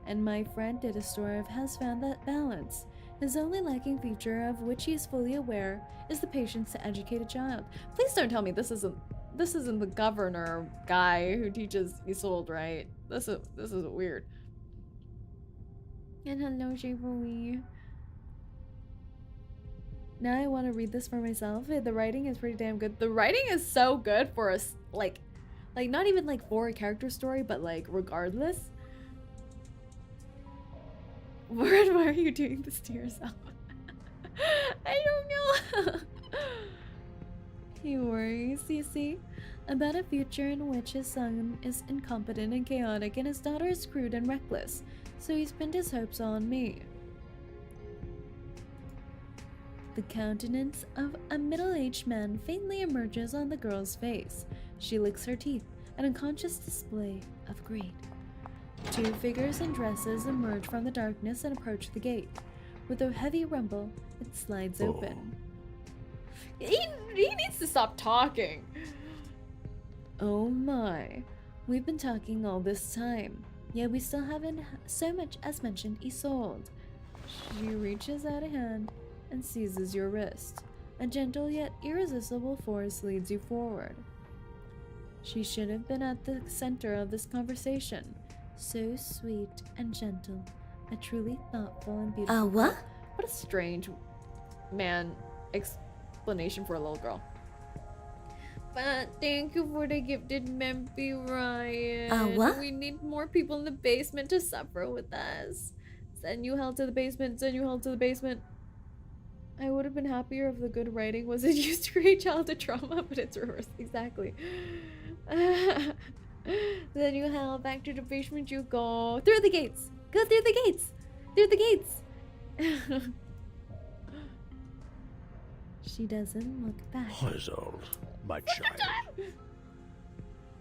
And my friend disastrous has found that balance. His only lacking feature, of which he is fully aware, is the patience to educate a child. Please don't tell me this isn't the governor guy who teaches 𝐂𝐸SOLDE, right? This is weird. And hello, 𝐒𝐸𝐿𝐸. Now I want to read this for myself. The writing is pretty damn good. The writing is so good for us, like not even like for a character story, but like regardless. Why are you doing this to yourself? I don't know. He worries, you see, about a future in which his son is incompetent and chaotic and his daughter is crude and reckless, so he's pinned his hopes on me. The countenance of a middle-aged man faintly emerges on the girl's face. She licks her teeth, an unconscious display of greed. Two figures in dresses emerge from the darkness and approach the gate. With a heavy rumble, it slides open. He needs to stop talking. Oh my. We've been talking all this time, yet we still haven't so much as mentioned ISOLDE. She reaches out a hand and seizes your wrist. A gentle yet irresistible force leads you forward. She should have been at the center of this conversation. So sweet and gentle. A truly thoughtful and beautiful. What? What a strange explanation for a little girl. But thank you for the gifted Memphis, Ryan. What? We need more people in the basement to suffer with us. Send you hell to the basement, send you hell to the basement. I would have been happier if the good writing wasn't used to create childhood trauma, but it's reversed. Exactly. Then you hell, back to the basement you go. Through the gates! Go through the gates! Through the gates! She doesn't look back. ISOLDE, my child.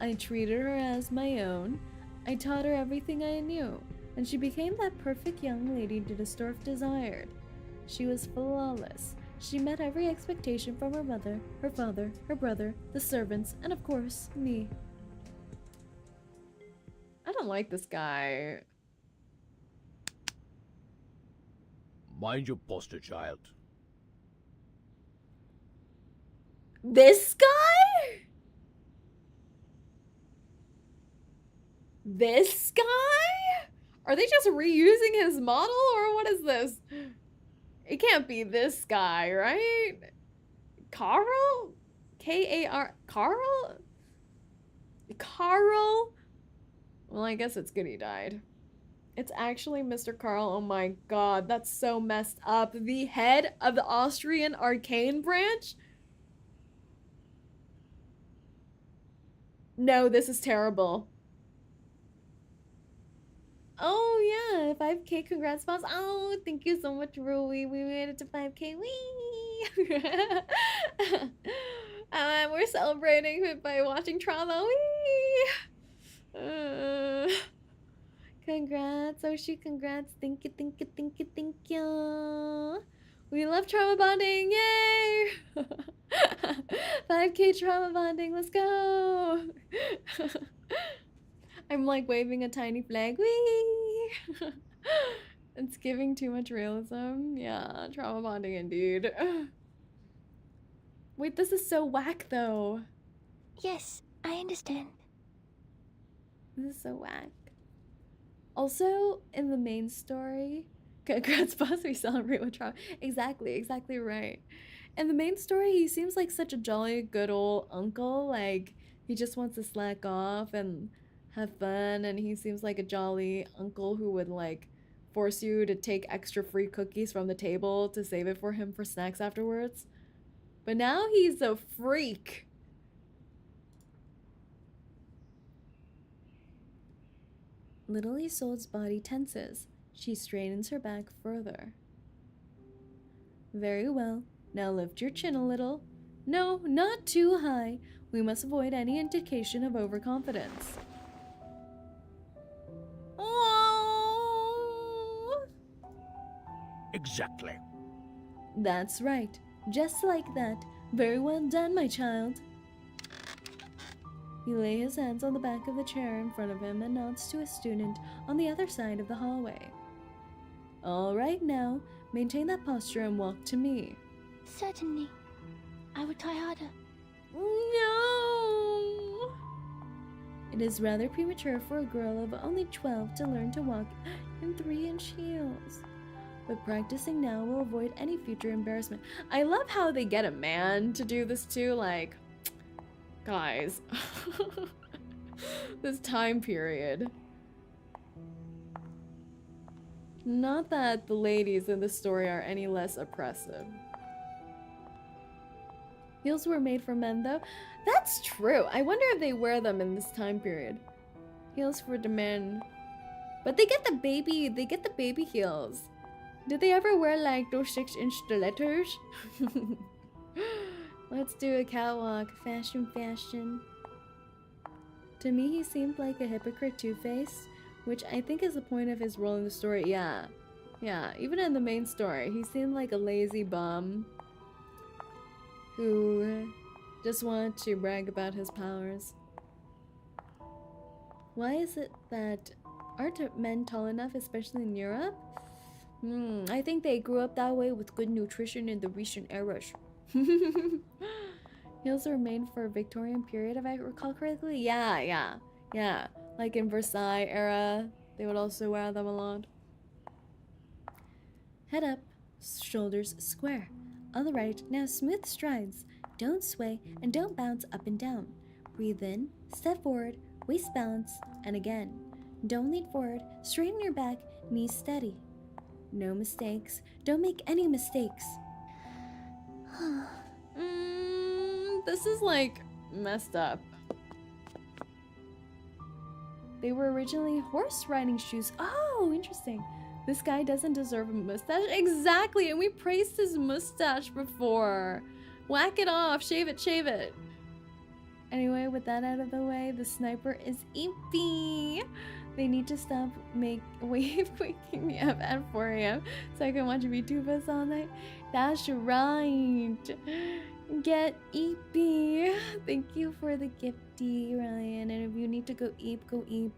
I treated her as my own. I taught her everything I knew, and she became that perfect young lady Dittersdorf desired. She was flawless. She met every expectation from her mother, her father, her brother, the servants, and of course, me. I don't like this guy. Mind your posture, child. This guy? This guy? Are they just reusing his model, or what is this? It can't be this guy, right? Carl? K-A-R... Carl? Carl? Well, I guess it's good he died. It's actually Mr. Carl. Oh my god, that's so messed up. The head of the Austrian arcane branch? No, this is terrible. Oh yeah, 5K, congrats boss. Oh, thank you so much, Rui. We made it to 5K. Wee! We're celebrating by watching Trauma. Wee! Congrats, Oshi, congrats. Thank you, thank you, thank you, thank you. We love trauma bonding, yay! 5K trauma bonding, let's go! I'm like waving a tiny flag, wee! It's giving too much realism. Yeah, trauma bonding indeed. Wait, this is so whack though. Yes, I understand. This is so whack. Also, in the main story, congrats boss, we celebrate with trauma. Exactly right. In the main story, he seems like such a jolly, good old uncle. Like, he just wants to slack off and have fun, and he seems like a jolly uncle who would like force you to take extra free cookies from the table to save it for him for snacks afterwards. But now he's a freak. Little ISOLDE's body tenses. She straightens her back further. Very well. Now lift your chin a little. No, not too high. We must avoid any indication of overconfidence. Oh! Exactly. That's right. Just like that. Very well done, my child. He lays his hands on the back of the chair in front of him and nods to a student on the other side of the hallway. All right now, maintain that posture and walk to me. Certainly. I will try harder. No! It is rather premature for a girl of only 12 to learn to walk in 3-inch heels. but practicing now will avoid any future embarrassment. I love how they get a man to do this too, like, guys. This time period. Not that the ladies in the story are any less oppressive. Heels were made for men though. That's true. I wonder if they wear them in this time period. Heels for the men. But they get the baby heels. Did they ever wear like those 6-inch stilettos? Let's do a catwalk. Fashion. To me, he seemed like a hypocrite two-faced, which I think is the point of his role in the story. Yeah, even in the main story, he seemed like a lazy bum who just wanted to brag about his powers. Why is it that aren't men tall enough, especially in Europe? I think they grew up that way with good nutrition in the recent eras. Heels were made for Victorian period, if I recall correctly. Yeah. Like in Versailles era, they would also wear them a lot. Head up, shoulders square. All right, now smooth strides. Don't sway and don't bounce up and down. Breathe in, step forward, waist balance, and again. Don't lean forward, straighten your back, knees steady. No mistakes. Don't make any mistakes. This is like messed up. They were originally horse riding shoes. Oh, interesting. This guy doesn't deserve a mustache. Exactly, and we praised his mustache before. Whack it off, shave it. Anyway, with that out of the way, the sniper is eepy. They need to stop waking me up at 4 a.m. so I can watch VTubers all night. That's right. Get eepy. Thank you for the gifty, Ryan. And if you need to go eep, go eep.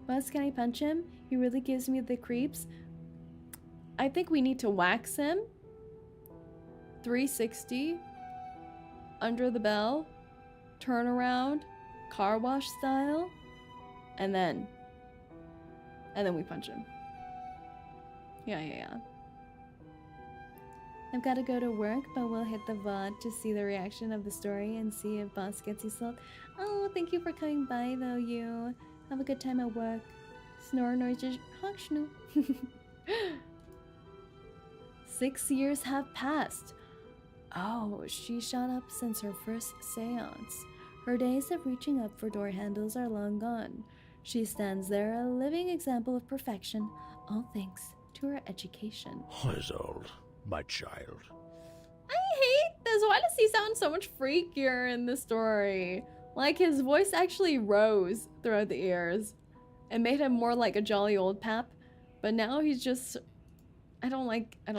Boss, can I punch him? He really gives me the creeps. I think we need to wax him. 360. Under the bell. Turn around. Car wash style. And then we punch him. Yeah. I've got to go to work, but we'll hit the VOD to see the reaction of the story and see if boss gets ISOLDE. Oh, thank you for coming by, though, you. Have a good time at work. Snore noises. Honk schnoo. 6 years have passed. Oh, she shot up since her first seance. Her days of reaching up for door handles are long gone. She stands there, a living example of perfection, all thanks to her education. ISOLDE, my child. I hate this. Why does he sound so much freakier in the story? Like, his voice actually rose throughout the ears. It made him more like a jolly old pap. But now he's just... I don't like it.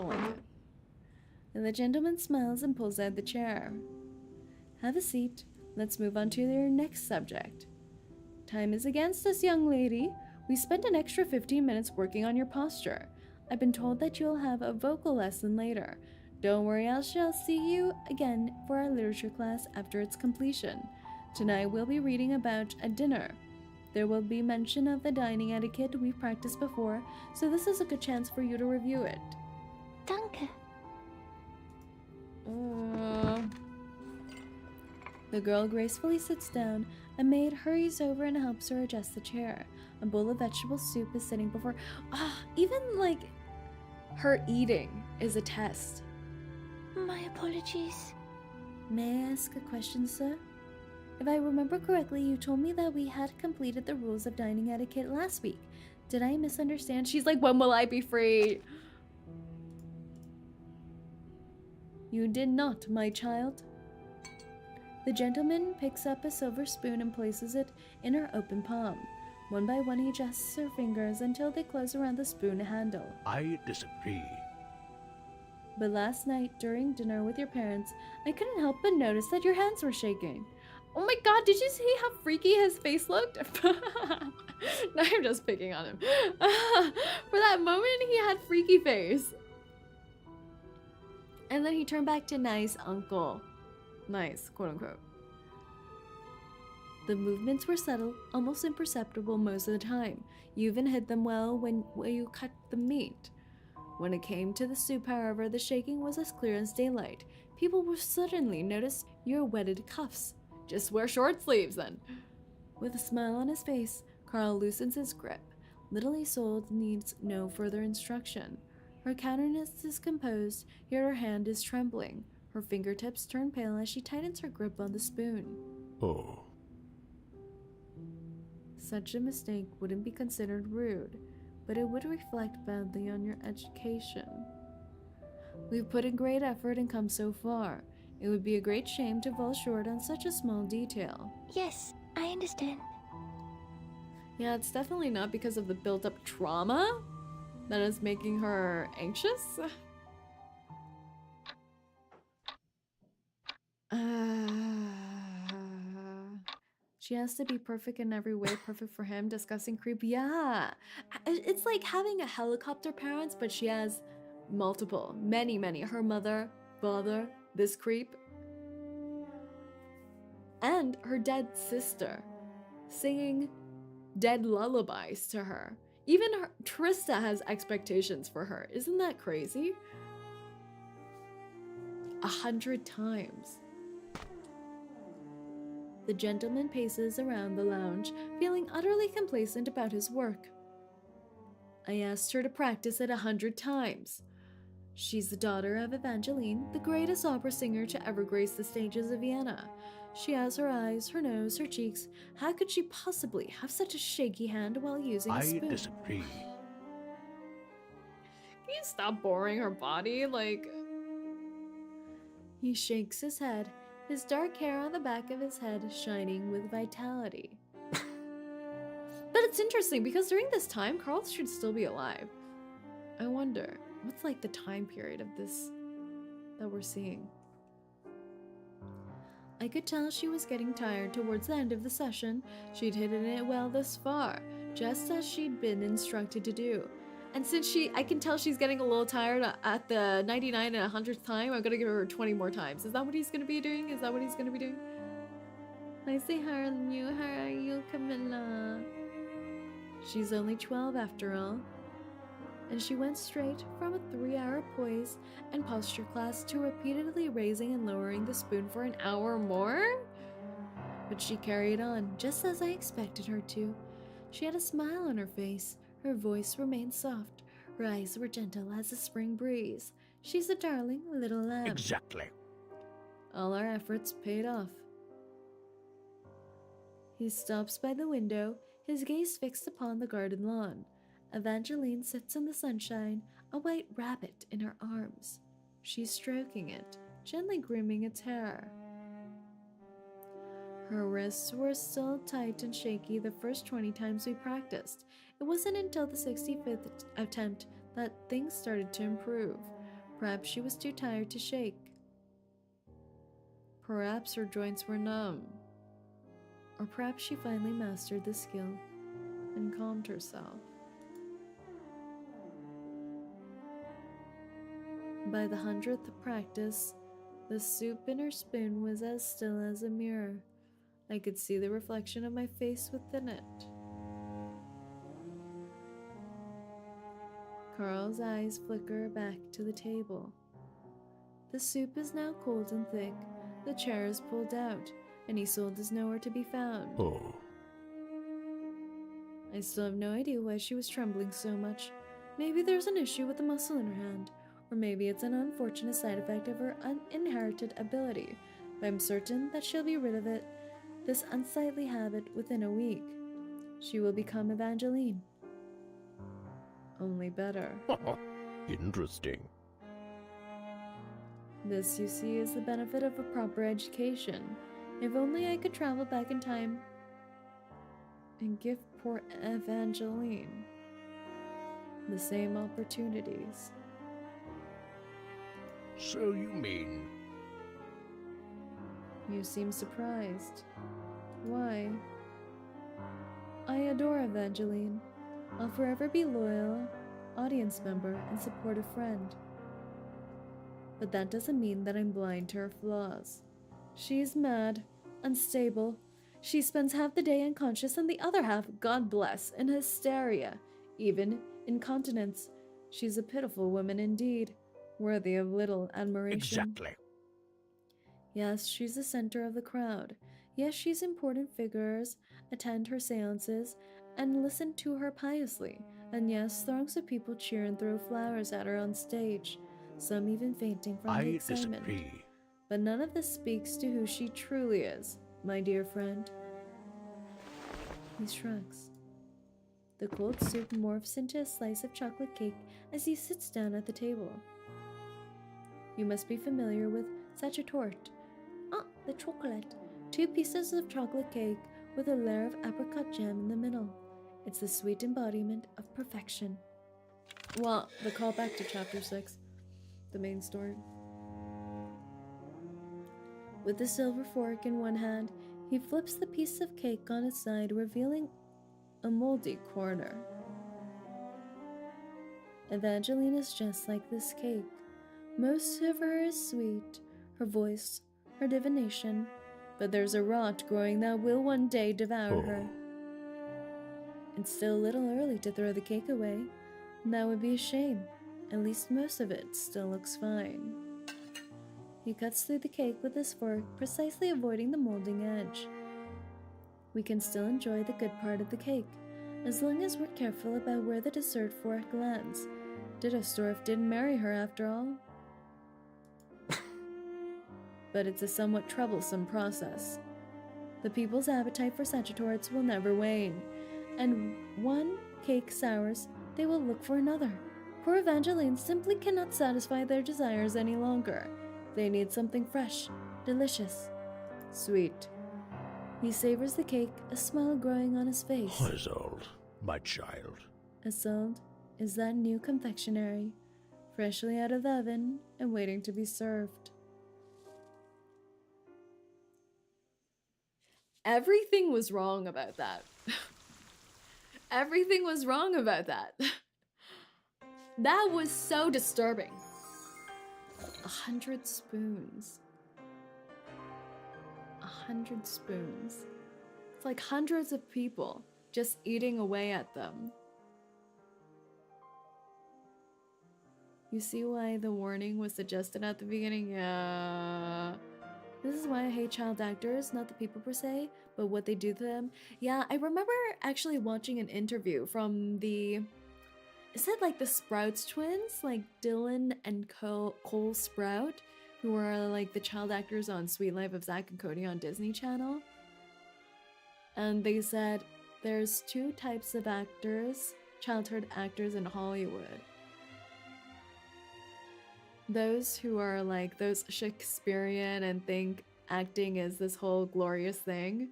And the gentleman smiles and pulls out the chair. Have a seat. Let's move on to your next subject. Time is against us, young lady. We spent an extra 15 minutes working on your posture. I've been told that you'll have a vocal lesson later. Don't worry, I shall see you again for our literature class after its completion. Tonight we'll be reading about a dinner. There will be mention of the dining etiquette we've practiced before, so this is a good chance for you to review it. Danke. The girl gracefully sits down. A maid hurries over and helps her adjust the chair. A bowl of vegetable soup is sitting before... even, like, her eating is a test. My apologies. May I ask a question, sir? If I remember correctly, you told me that we had completed the rules of dining etiquette last week. Did I misunderstand? She's like, when will I be free? You did not, my child. The gentleman picks up a silver spoon and places it in her open palm. One by one, he adjusts her fingers until they close around the spoon handle. I disagree. But last night, during dinner with your parents, I couldn't help but notice that your hands were shaking. Oh my god, did you see how freaky his face looked? Now I'm just picking on him. For that moment, he had freaky face. And then he turned back to nice uncle. Nice, quote unquote. The movements were subtle, almost imperceptible most of the time. You even hid them well when you cut the meat. When it came to the soup, however, the shaking was as clear as daylight. People would suddenly notice your wetted cuffs. Just wear short sleeves then. With a smile on his face, Carl loosens his grip. Little Isolde needs no further instruction. Her countenance is composed, yet her hand is trembling. Her fingertips turn pale as she tightens her grip on the spoon. Oh. Such a mistake wouldn't be considered rude, but it would reflect badly on your education. We've put in great effort and come so far. It would be a great shame to fall short on such a small detail. Yes, I understand. Yeah, it's definitely not because of the built-up trauma that is making her anxious. She has to be perfect in every way, perfect for him, disgusting creep. Yeah, it's like having a helicopter parents, but she has multiple, many. Her mother, father, this creep, and her dead sister singing dead lullabies to her. Even Trista has expectations for her. Isn't that crazy? 100 times. The gentleman paces around the lounge, feeling utterly complacent about his work. I asked her to practice it 100 times. She's the daughter of Evangeline, the greatest opera singer to ever grace the stages of Vienna. She has her eyes, her nose, her cheeks. How could she possibly have such a shaky hand while using a spoon? I disagree. Can you stop boring her body? Like... He shakes his head, his dark hair on the back of his head shining with vitality. But it's interesting because during this time, Carl should still be alive. I wonder, what's like the time period of this that we're seeing? I could tell she was getting tired towards the end of the session. She'd hidden it well thus far, just as she'd been instructed to do. And since I can tell she's getting a little tired at the 99 and 100th time, I'm gonna give her 20 more times. Is that what he's gonna be doing? Is that what he's gonna be doing? I say, how are you, Camilla? She's only 12 after all. And she went straight from a 3-hour poise and posture class to repeatedly raising and lowering the spoon for an hour more? But she carried on, just as I expected her to. She had a smile on her face. Her voice remained soft. Her eyes were gentle as a spring breeze. She's a darling little lamb. Exactly. All our efforts paid off. He stops by the window, his gaze fixed upon the garden lawn. Evangeline sits in the sunshine, a white rabbit in her arms. She's stroking it, gently grooming its hair. Her wrists were still tight and shaky the first 20 times we practiced. It wasn't until the 65th attempt that things started to improve. Perhaps she was too tired to shake. Perhaps her joints were numb. Or perhaps she finally mastered the skill and calmed herself. By the 100th practice, the soup in her spoon was as still as a mirror. I could see the reflection of my face within it. Carl's eyes flicker back to the table. The soup is now cold and thick, the chair is pulled out, and Isolde is nowhere to be found. Oh. I still have no idea why she was trembling so much. Maybe there's an issue with the muscle in her hand, or maybe it's an unfortunate side effect of her uninherited ability, but I'm certain that she'll be rid of it, this unsightly habit, within a week. She will become Evangeline. Only better. Interesting. This, you see, is the benefit of a proper education. If only I could travel back in time and give poor Evangeline the same opportunities. So you mean... You seem surprised. Why? I adore Evangeline. I'll forever be loyal, audience member, and supportive friend. But that doesn't mean that I'm blind to her flaws. She's mad, unstable. She spends half the day unconscious and the other half, God bless, in hysteria, even incontinence. She's a pitiful woman indeed, worthy of little admiration. Exactly. Yes, she's the center of the crowd. Yes, she's important figures, attend her seances, and listen to her piously. And yes, throngs of people cheer and throw flowers at her on stage, some even fainting from the I excitement. disagree. But none of this speaks to who she truly is, my dear friend. He shrugs. The cold soup morphs into a slice of chocolate cake as he sits down at the table. You must be familiar with such a tort. Ah, the chocolate. 2 pieces of chocolate cake with a layer of apricot jam in the middle. It's the sweet embodiment of perfection. Well, the callback to chapter 6, the main story. With the silver fork in one hand, he flips the piece of cake on its side, revealing a moldy corner. Evangeline is just like this cake. Most of her is sweet, her voice, her divination, but there's a rot growing that will one day devour her. It's still a little early to throw the cake away, and that would be a shame. At least most of it still looks fine. He cuts through the cake with his fork, precisely avoiding the molding edge. We can still enjoy the good part of the cake, as long as we're careful about where the dessert fork lands. Dittersdorf didn't marry her after all. But it's a somewhat troublesome process. The people's appetite for such torts will never wane, and one cake sours, they will look for another. Poor Evangeline simply cannot satisfy their desires any longer. They need something fresh, delicious, sweet. He savors the cake, a smile growing on his face. ISOLDE, my child. ISOLDE is that new confectionery, freshly out of the oven and waiting to be served. Everything was wrong about that. Everything was wrong about that. That was so disturbing. 100 spoons. 100 spoons. It's like hundreds of people just eating away at them. You see why the warning was suggested at the beginning? Yeah. This is why I hate child actors, not the people per se, but what they do to them. Yeah, I remember actually watching an interview from the... Is it like the Sprouts twins? Like Dylan and Cole Sprout, who are like the child actors on Sweet Life of Zack and Cody on Disney Channel. And they said there's 2 types of actors, childhood actors in Hollywood. Those who are like those Shakespearean and think acting is this whole glorious thing,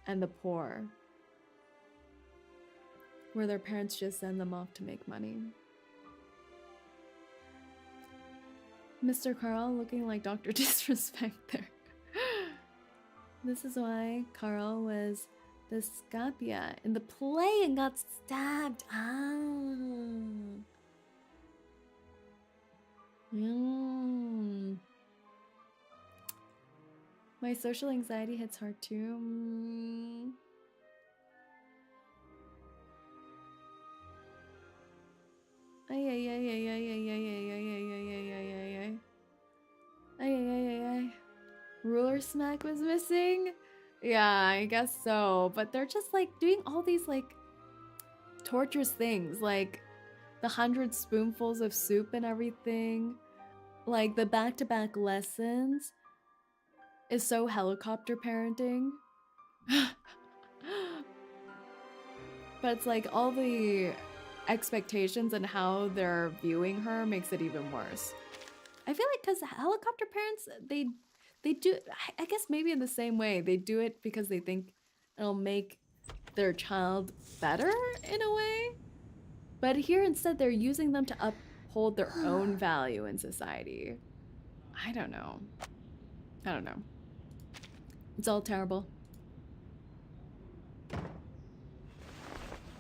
and the poor, where their parents just send them off to make money. Mr. Carl looking like Dr. Disrespect there. This is why Carl was the Scapia in the play and got stabbed. My social anxiety hits hard too. Ay ay ay ay ay ay ay ay ay ay ay ay ay ay ay. Ruler smack was missing? Yeah, I guess so. But they're just like doing all these like torturous things, like the 100 spoonfuls of soup and everything. Like the back-to-back lessons is so helicopter parenting. But it's like all the expectations and how they're viewing her makes it even worse. I feel like because helicopter parents, they do, I guess maybe in the same way, they do it because they think it'll make their child better in a way. But here instead they're using them to uphold their own value in society. I don't know. It's all terrible.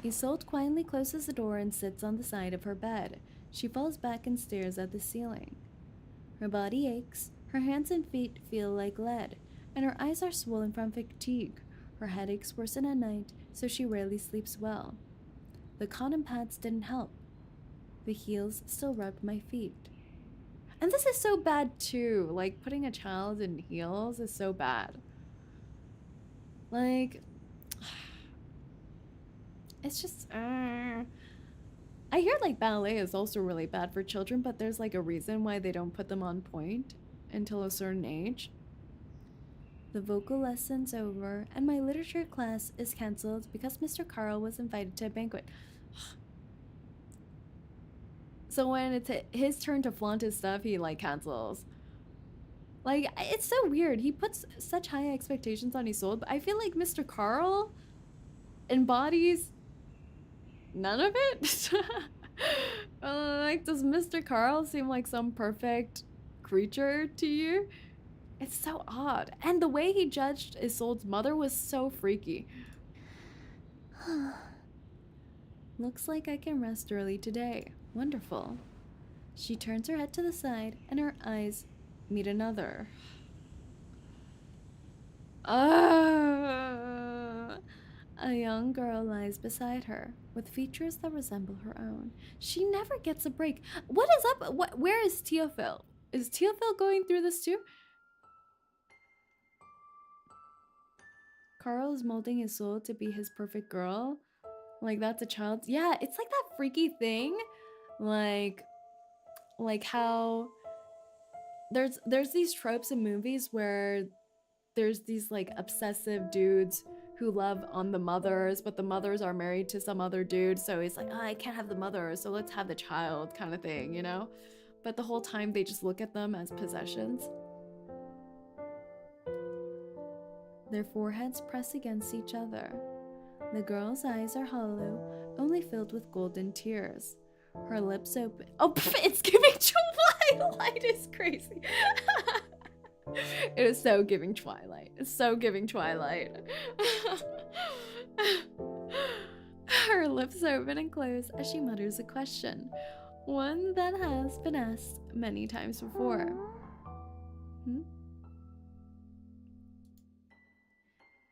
ISOLDE quietly closes the door and sits on the side of her bed. She falls back and stares at the ceiling. Her body aches, her hands and feet feel like lead, and her eyes are swollen from fatigue. Her headaches worsen at night, so she rarely sleeps well. The cotton pads didn't help. The heels still rubbed my feet. And this is so bad too. Like, putting a child in heels is so bad. Like, it's just... I hear like ballet is also really bad for children, but there's like a reason why they don't put them on point until a certain age. The vocal lesson's over, and my literature class is cancelled because Mr. Carl was invited to a banquet. So when it's his turn to flaunt his stuff, he like cancels. Like, it's so weird. He puts such high expectations on ISOLDE, but I feel like Mr. Carl embodies none of it. Like, does Mr. Carl seem like some perfect creature to you? It's so odd. And the way he judged ISOLDE's mother was so freaky. Looks like I can rest early today. Wonderful. She turns her head to the side and her eyes meet another. A young girl lies beside her with features that resemble her own. She never gets a break. What is up? Where is Theophil? Is Theophil going through this too? Carl is molding his soul to be his perfect girl. Like, that's a child. Yeah, it's like that freaky thing. Like how there's these tropes in movies where there's these like obsessive dudes who love on the mothers, but the mothers are married to some other dude, so he's like, oh, I can't have the mother, so let's have the child, kind of thing, you know? But the whole time they just look at them as possessions. Their foreheads press against each other. The girl's eyes are hollow, only filled with golden tears. Her lips open. Oh, it's giving Twilight. It's crazy. It is so giving Twilight. It's so giving Twilight. Her lips open and close as she mutters a question. One that has been asked many times before.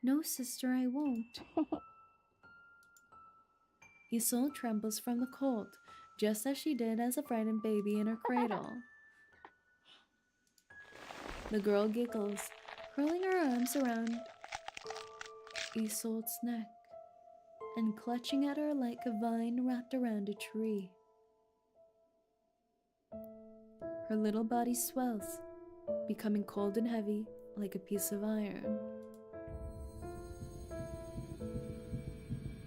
No, sister, I won't. ISOLDE trembles from the cold, just as she did as a frightened baby in her cradle. The girl giggles, curling her arms around ISOLDE's neck and clutching at her like a vine wrapped around a tree. Her little body swells, becoming cold and heavy like a piece of iron.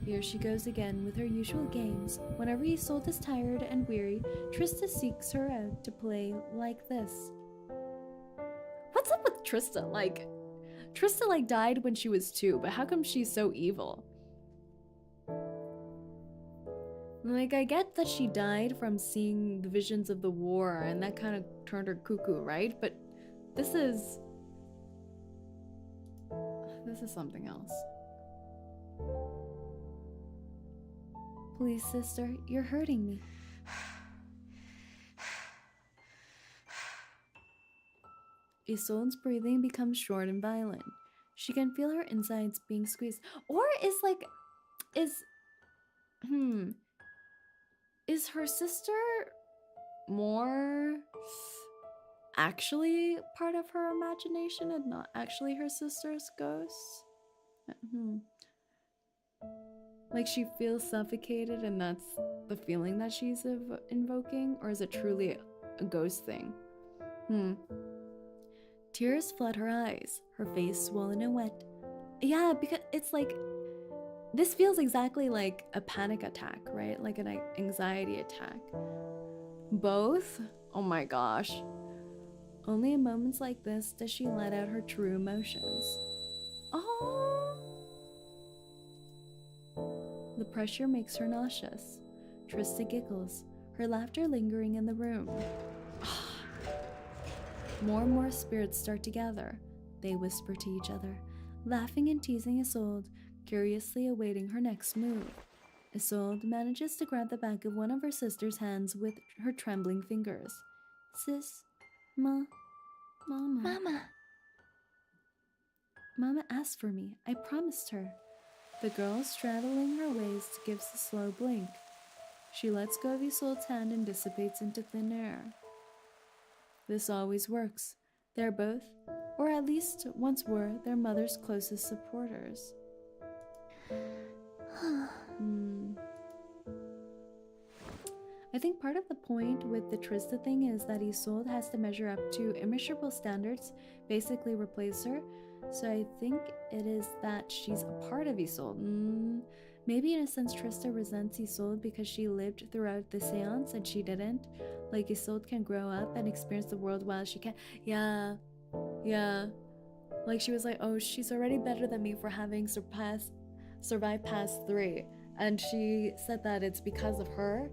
Here she goes again with her usual games. Whenever ISOLDE is tired and weary, Trista seeks her out to play like this. What's up with Trista? Like, Trista like died when she was 2, but how come she's so evil? Like, I get that she died from seeing the visions of the war and that kind of turned her cuckoo, right? But this is something else. Please, sister, you're hurting me. ISOLDE's breathing becomes short and violent. She can feel her insides being squeezed. Or is her sister more actually part of her imagination and not actually her sister's ghost? Like, she feels suffocated and that's the feeling that she's invoking? Or is it truly a ghost thing? Tears flood her eyes, her face swollen and wet. Yeah, because it's like, this feels exactly like a panic attack, right? Like an anxiety attack. Both? Oh my gosh. Only in moments like this does she let out her true emotions. Oh. The pressure makes her nauseous. Trista giggles, her laughter lingering in the room. More and more spirits start to gather. They whisper to each other, laughing and teasing ISOLDE, curiously awaiting her next move. ISOLDE manages to grab the back of one of her sister's hands with her trembling fingers. Sis, Mama. Mama asked for me. I promised her. The girl, straddling her waist, gives a slow blink. She lets go of Isolde's hand and dissipates into thin air. This always works. They're both, or at least once were, their mother's closest supporters. I think part of the point with the Trista thing is that Isolde has to measure up to immeasurable standards, basically replace her. So I think it is that she's a part of Isolde. Maybe in a sense Trista resents Isolde because she lived throughout the seance and she didn't. Like Isolde can grow up and experience the world while she can't. Yeah. Like she was like, oh, she's already better than me for having survived past 3. And she said that it's because of her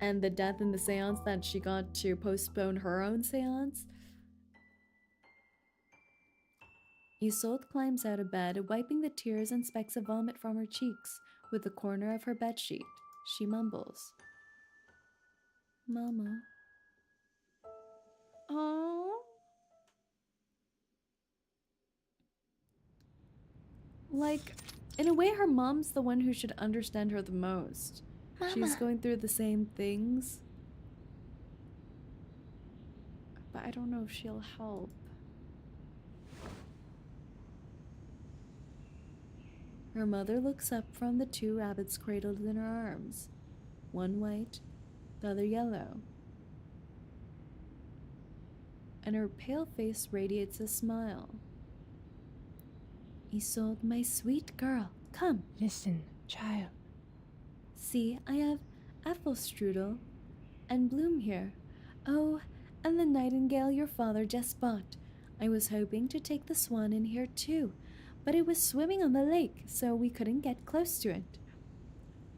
and the death in the seance that she got to postpone her own seance. Isolde climbs out of bed, wiping the tears and specks of vomit from her cheeks with the corner of her bedsheet. She mumbles, "Mama." Oh. Like, in a way, her mom's the one who should understand her the most. Mama. She's going through the same things. But I don't know if she'll help. Her mother looks up from the 2 rabbits cradled in her arms. One white, the other yellow. And her pale face radiates a smile. "Isolde, my sweet girl, come. Listen, child. See, I have apple strudel and bloom here. Oh, and the nightingale your father just bought. I was hoping to take the swan in here too, but it was swimming on the lake, so we couldn't get close to it.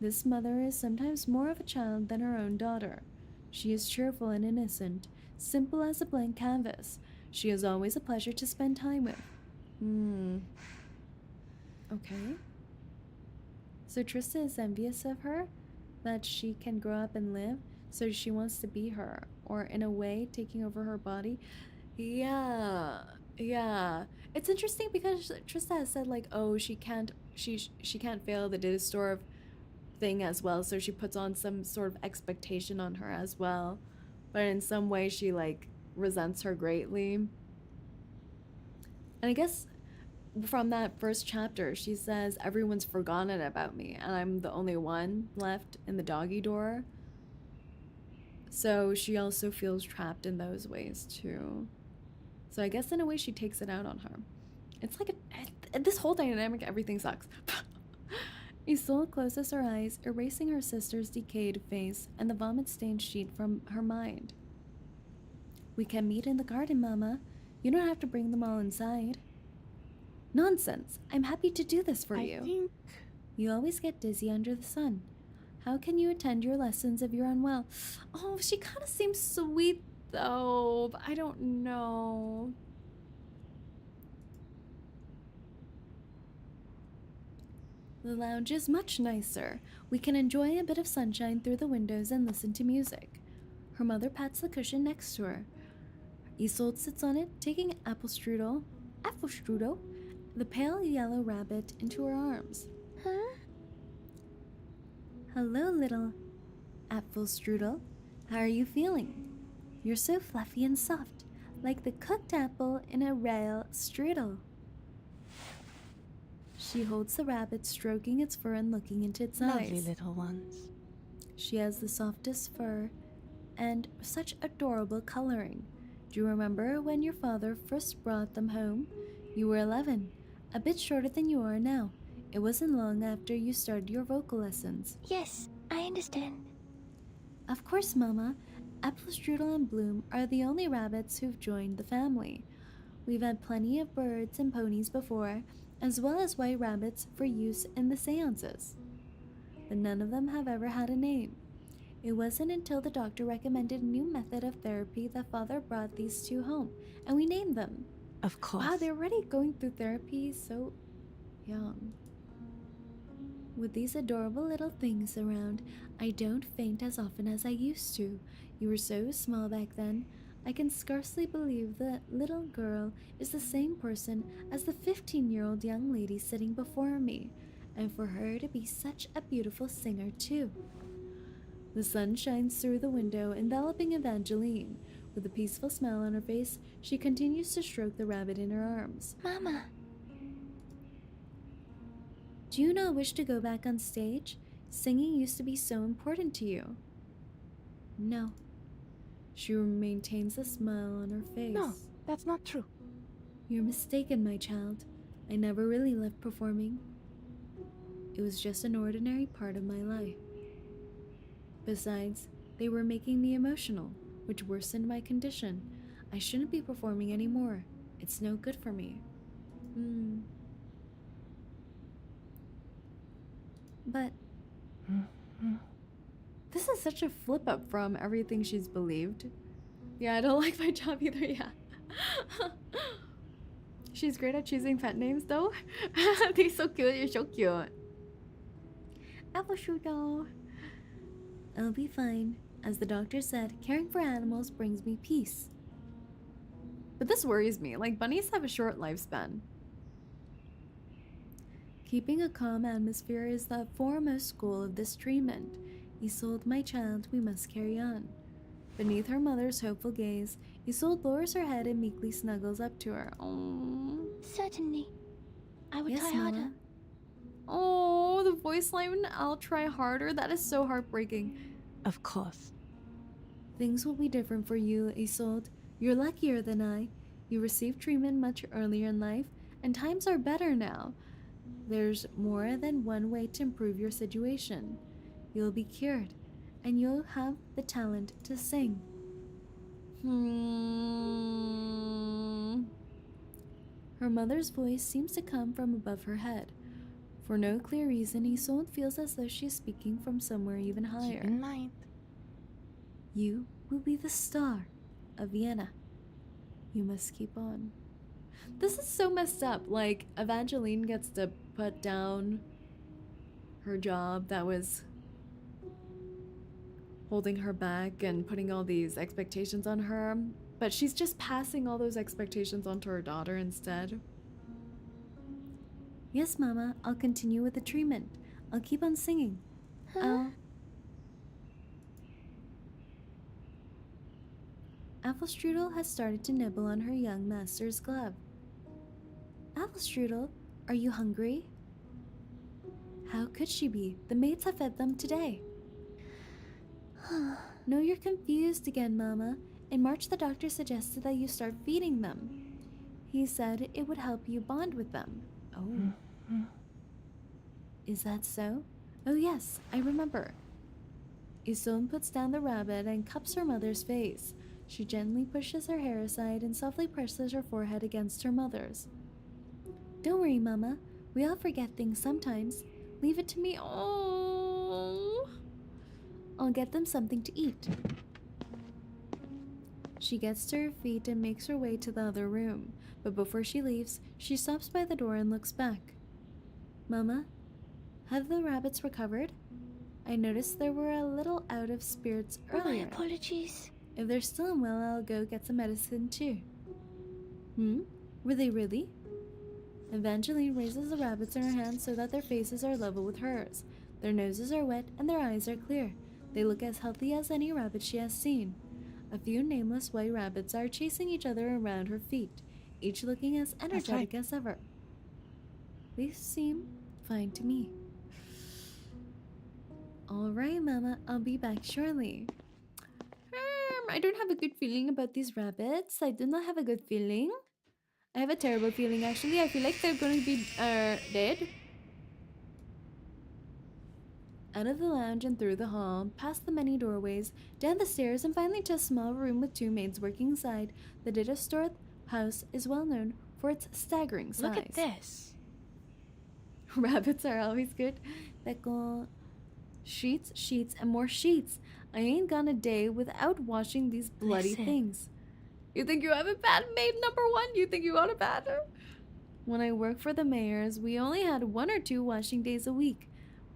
This mother is sometimes more of a child than her own daughter. She is cheerful and innocent, simple as a blank canvas. She is always a pleasure to spend time with." Okay. So Trista is envious of her, that she can grow up and live, so she wants to be her, or in a way, taking over her body. Yeah. It's interesting because Trista has said like, oh, she can't fail the disastrous thing as well, so she puts on some sort of expectation on her as well. But in some way, she like resents her greatly. And I guess from that first chapter, she says, "Everyone's forgotten about me, and I'm the only one left in the doggy door." So she also feels trapped in those ways too. So I guess in a way she takes it out on her. It's like this whole dynamic, everything sucks. Isolde closes her eyes, erasing her sister's decayed face and the vomit-stained sheet from her mind. "We can meet in the garden, Mama. You don't have to bring them all inside." "Nonsense! I'm happy to do this for you. I think... You always get dizzy under the sun. How can you attend your lessons if you're unwell?" Oh, she kind of seems sweet though, but I don't know. "The lounge is much nicer. We can enjoy a bit of sunshine through the windows and listen to music." Her mother pats the cushion next to her. Isolde sits on it, taking apple strudel, the pale yellow rabbit, into her arms. Huh? "Hello, little apple strudel. How are you feeling? You're so fluffy and soft, like the cooked apple in a rail strudel." She holds the rabbit, stroking its fur and looking into its Lovely eyes. little ones. She has the softest fur and such adorable coloring. Do you remember when your father first brought them home? You were 11, a bit shorter than you are now. It wasn't long after you started your vocal lessons. Yes, I understand. Of course, Mama. Apple Strudel and Bloom are the only rabbits who've joined the family. We've had plenty of birds and ponies before, as well as white rabbits for use in the seances. But none of them have ever had a name. It wasn't until the doctor recommended a new method of therapy that Father brought these 2 home, and we named them. Of course. Wow, they're already going through therapy so young. With these adorable little things around, I don't faint as often as I used to. You were so small back then. I can scarcely believe that little girl is the same person as the 15-year-old young lady sitting before me, and for her to be such a beautiful singer too. The sun shines through the window, enveloping Evangeline. With a peaceful smile on her face, she continues to stroke the rabbit in her arms. Mama. Do you not wish to go back on stage? Singing used to be so important to you. No. She maintains a smile on her face. No, that's not true. You're mistaken, my child. I never really loved performing. It was just an ordinary part of my life. Besides, they were making me emotional, which worsened my condition. I shouldn't be performing anymore. It's no good for me. But this is such a flip up from everything she's believed. Yeah, I don't like my job either, yeah. She's great at choosing pet names though. They're so cute, you're so cute. Apple Strudel. I'll be fine. As the doctor said, caring for animals brings me peace. But this worries me, like bunnies have a short lifespan. Keeping a calm atmosphere is the foremost goal of this treatment. Isolde, my child, we must carry on. Beneath her mother's hopeful gaze, Isolde lowers her head and meekly snuggles up to her. Aww. Certainly. I will Yes, try Mama. harder. Oh, the voice line, I'll try harder. That is so heartbreaking. Of course. Things will be different for you, Isolde. You're luckier than I. You received treatment much earlier in life, and times are better now. There's more than one way to improve your situation. You'll be cured, and you'll have the talent to sing. Her mother's voice seems to come from above her head. For no clear reason, Isolde feels as though she's speaking from somewhere even higher. Keep in mind. You will be the star of Vienna. You must keep on. This is so messed up. Like, Evangeline gets to put down her job that was holding her back and putting all these expectations on her, but she's just passing all those expectations onto her daughter instead. Yes, Mama, I'll continue with the treatment. I'll keep on singing. Apfelstrudel has started to nibble on her young master's glove. Apfelstrudel, are you hungry? How could she be? The maids have fed them today. No, you're confused again, Mama. In March, the doctor suggested that you start feeding them. He said it would help you bond with them. Oh. Is that so? Oh yes, I remember. Isolde puts down the rabbit and cups her mother's face. She gently pushes her hair aside and softly presses her forehead against her mother's. Don't worry, Mama. We all forget things sometimes. Leave it to me. Oh. I'll get them something to eat. She gets to her feet and makes her way to the other room, but before she leaves, she stops by the door and looks back. Mama, have the rabbits recovered? I noticed they were a little out of spirits My earlier. apologies. If they're still unwell, I'll go get some medicine too. Were they really? Evangeline raises the rabbits in her hands so that their faces are level with hers. Their noses are wet and their eyes are clear. They look as healthy as any rabbit she has seen. A few nameless white rabbits are chasing each other around her feet, each looking as energetic as ever. They seem fine to me. Alright, Mama, I'll be back shortly. I don't have a good feeling about these rabbits. I do not have a good feeling. I have a terrible feeling, actually. I feel like they're going to be dead. Out of the lounge and through the hall, past the many doorways, down the stairs, and finally to a small room with two maids working inside. The disastrous house is well known for its staggering size. Look at this. Rabbits are always good. Peko. Sheets, sheets, and more sheets. I ain't gone a day without washing these bloody Listen. things. You think you have a bad maid, number one? You think you got a bad? When I worked for the mayors, we only had 1 or 2 washing days a week.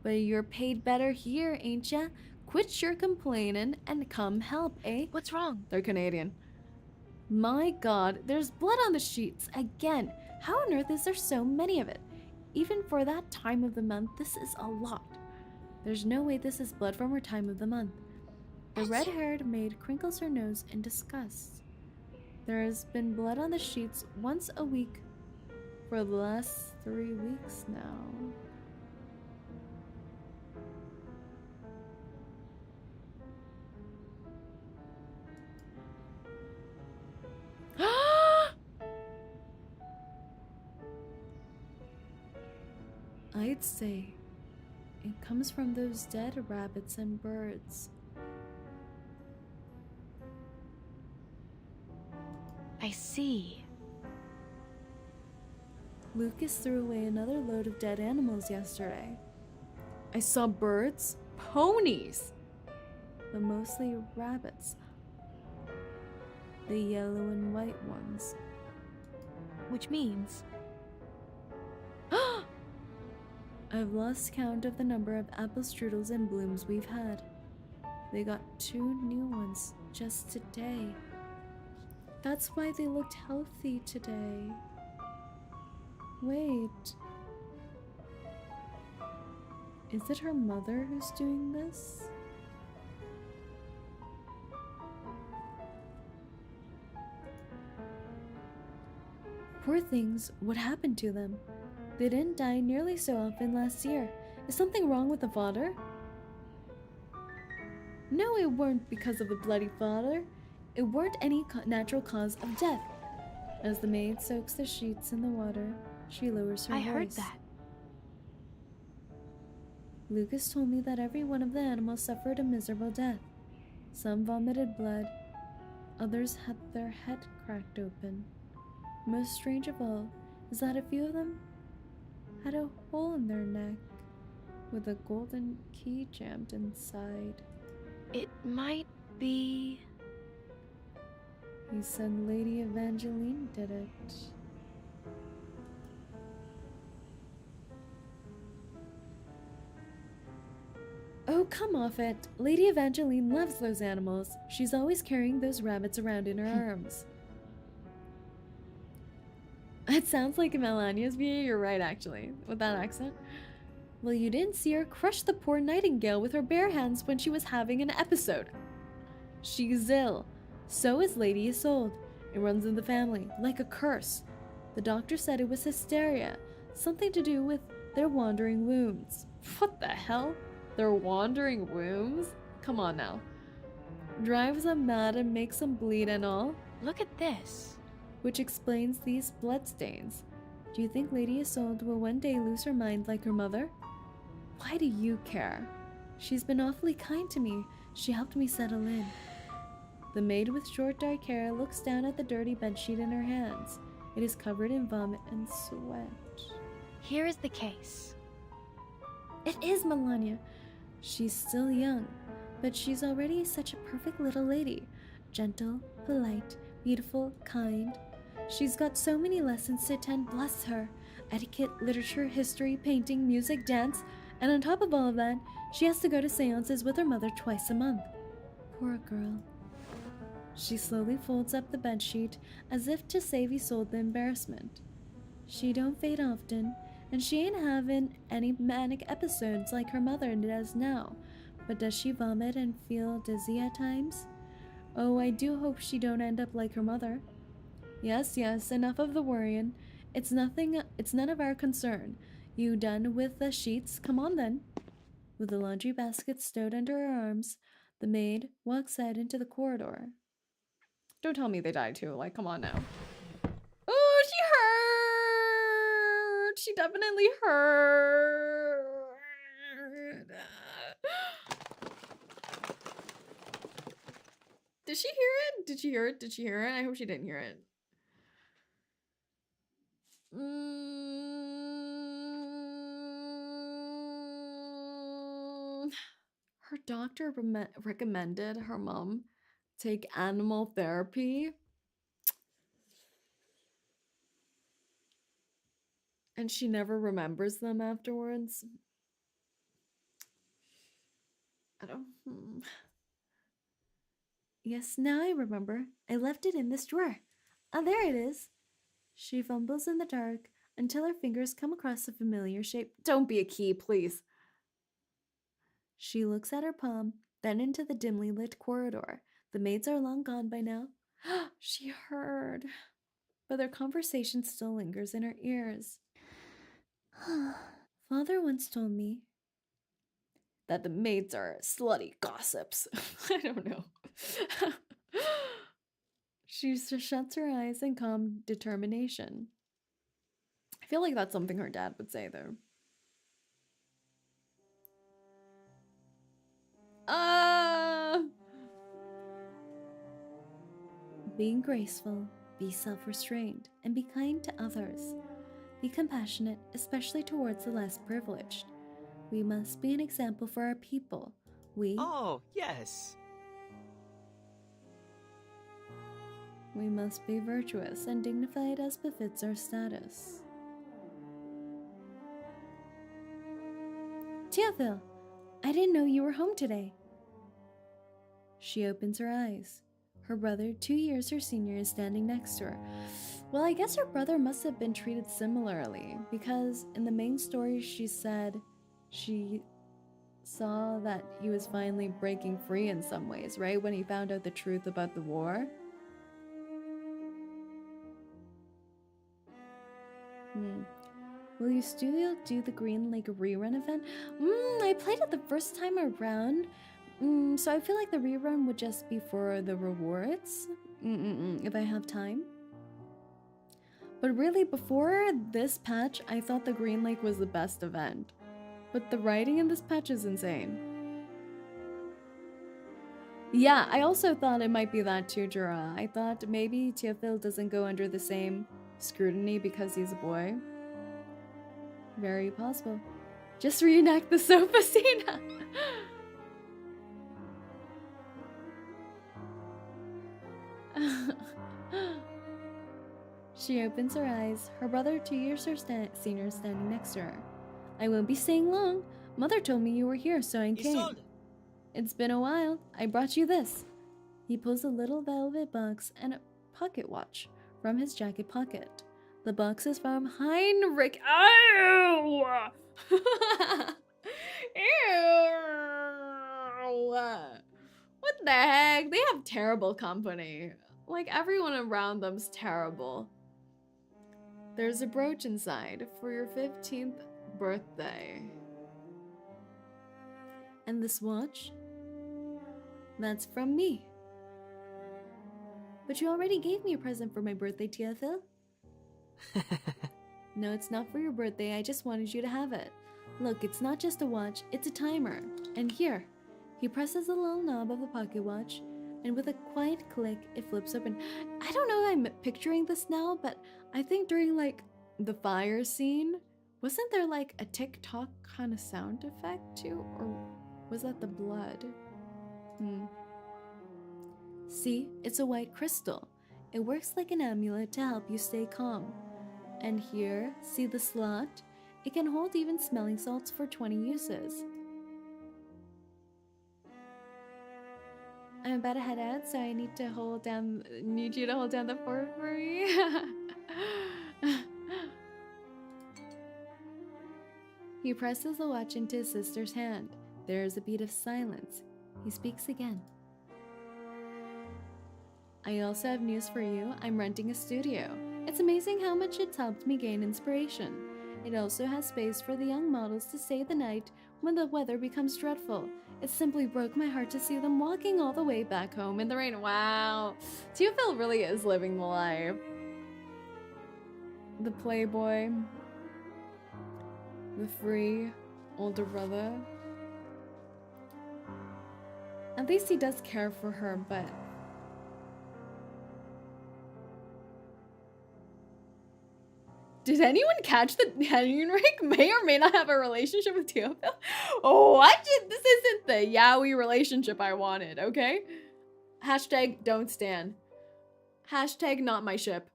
But you're paid better here, ain't ya? Quit your complaining and come help, eh? What's wrong? They're Canadian. My God, there's blood on the sheets again. How on earth is there so many of it? Even for that time of the month, this is a lot. There's no way this is blood from her time of the month. The red-haired maid crinkles her nose in disgust. There has been blood on the sheets once a week for the last 3 weeks now. I'd say it comes from those dead rabbits and birds. I see. Lucas threw away another load of dead animals yesterday. I saw birds, ponies, but mostly rabbits. The yellow and white ones. Which means I've lost count of the number of apple strudels and blooms we've had. They got 2 new ones just today. That's why they looked healthy today. Wait. Is it her mother who's doing this? Poor things, what happened to them? They didn't die nearly so often last year. Is something wrong with the fodder? No, it weren't because of the bloody fodder. It weren't any natural cause of death. As the maid soaks the sheets in the water, she lowers her voice. I heard that. Lucas told me that every one of the animals suffered a miserable death. Some vomited blood, others had their head cracked open. Most strange of all is that a few of them had a hole in their neck with a golden key jammed inside. It might be... He said Lady Evangeline did it. Oh, come off it. Lady Evangeline loves those animals. She's always carrying those rabbits around in her arms. It sounds like Melania's view. You're right, actually, with that accent. Well, you didn't see her crush the poor nightingale with her bare hands when she was having an episode. She's ill. So is Lady Isolde. It runs in the family, like a curse. The doctor said it was hysteria, something to do with their wandering wombs. What the hell? Their wandering wombs? Come on now. Drives them mad and makes them bleed and all. Look at this. Which explains these bloodstains. Do you think Lady Isolde will one day lose her mind like her mother? Why do you care? She's been awfully kind to me. She helped me settle in. The maid with short dark hair looks down at the dirty bedsheet in her hands. It is covered in vomit and sweat. Here is the case. It is Melania. She's still young, but she's already such a perfect little lady. Gentle, polite, beautiful, kind. She's got so many lessons to attend, bless her. Etiquette, literature, history, painting, music, dance, and on top of all of that, she has to go to seances with her mother twice a month. Poor girl. She slowly folds up the bedsheet as if to save Isolde the embarrassment. She don't fade often, and she ain't having any manic episodes like her mother does now. But does she vomit and feel dizzy at times? Oh, I do hope she don't end up like her mother. Yes, enough of the worrying. It's none of our concern. You done with the sheets? Come on then. With the laundry basket stowed under her arms, the maid walks out into the corridor. Don't tell me they died too, like, come on now. Oh, she hurt! She definitely hurt! Did she hear it? Did she hear it? Did she hear it? I hope she didn't hear it. Her doctor recommended her mom take animal therapy. And she never remembers them afterwards. I don't... Yes, now I remember. I left it in this drawer. Ah, there it is. She fumbles in the dark until her fingers come across a familiar shape. Don't be a key, please. She looks at her palm then into the dimly lit corridor. The maids are long gone by now. She heard, but their conversation still lingers in her ears. Father once told me that the maids are slutty gossips. I don't know. She shuts her eyes in calm determination. I feel like that's something her dad would say, though. Being graceful, be self-restrained, and be kind to others. Be compassionate, especially towards the less privileged. We must be an example for our people. Oh, yes. We must be virtuous and dignified as befits our status. Teofil, I didn't know you were home today. She opens her eyes. Her brother, 2 years her senior, is standing next to her. Well, I guess her brother must have been treated similarly, because in the main story she said she saw that he was finally breaking free in some ways, right? When he found out the truth about the war. Will your studio do the Green Lake rerun event? I played it the first time around. So I feel like the rerun would just be for the rewards. If I have time. But really, before this patch, I thought the Green Lake was the best event. But the writing in this patch is insane. Yeah, I also thought it might be that too, Jura. I thought maybe Teofil doesn't go under the same scrutiny because he's a boy. Very possible. Just reenact the sofa scene. She opens her eyes. Her brother, 2 years her senior, is standing next to her. I won't be staying long. Mother told me you were here, so I came. ISOLDE. It's been a while. I brought you this. He pulls a little velvet box and a pocket watch from his jacket pocket. The box is from Heinrich. Ew! Ew! What the heck? They have terrible company. Like, everyone around them's terrible. There's a brooch inside for your 15th birthday. And this watch? That's from me. But you already gave me a present for my birthday, Teofil. No, it's not for your birthday. I just wanted you to have it. Look, it's not just a watch, it's a timer. And here. He presses the little knob of the pocket watch, and with a quiet click, it flips open. I don't know if I'm picturing this now, but I think during, like, the fire scene, wasn't there, like, a tick-tock kind of sound effect, too? Or was that the blood? See, it's a white crystal. It works like an amulet to help you stay calm. And here, see the slot? It can hold even smelling salts for 20 uses. I'm about to head out, so I need you to hold down the fort for me. He presses the watch into his sister's hand. There is a beat of silence. He speaks again. I also have news for you. I'm renting a studio. It's amazing how much it's helped me gain inspiration. It also has space for the young models to stay the night when the weather becomes dreadful. It simply broke my heart to see them walking all the way back home in the rain. Wow. Teofil really is living the life. The playboy. The free older brother. At least he does care for her, but... Did anyone catch that Heinrich may or may not have a relationship with Teofil? Oh, what? This isn't the yaoi relationship I wanted, okay? Hashtag don't stan. Hashtag not my ship.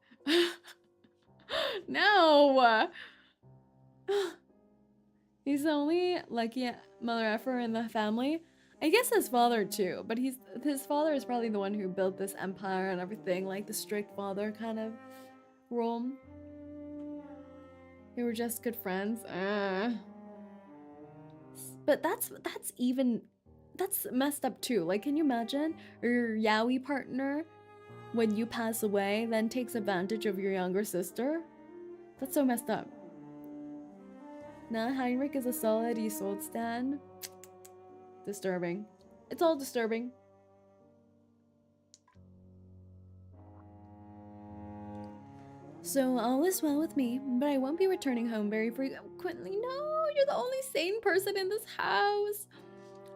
No! He's the only lucky mother effer in the family. I guess his father too, but his father is probably the one who built this empire and everything, like the strict father kind of role. They were just good friends. But that's even that's messed up too. Like, can you imagine your yaoi partner, when you pass away, then takes advantage of your younger sister? That's so messed up. Nah, Heinrich is a solid ISOLDE stan. Disturbing. It's all disturbing. So all is well with me, but I won't be returning home very frequently. No, you're the only sane person in this house.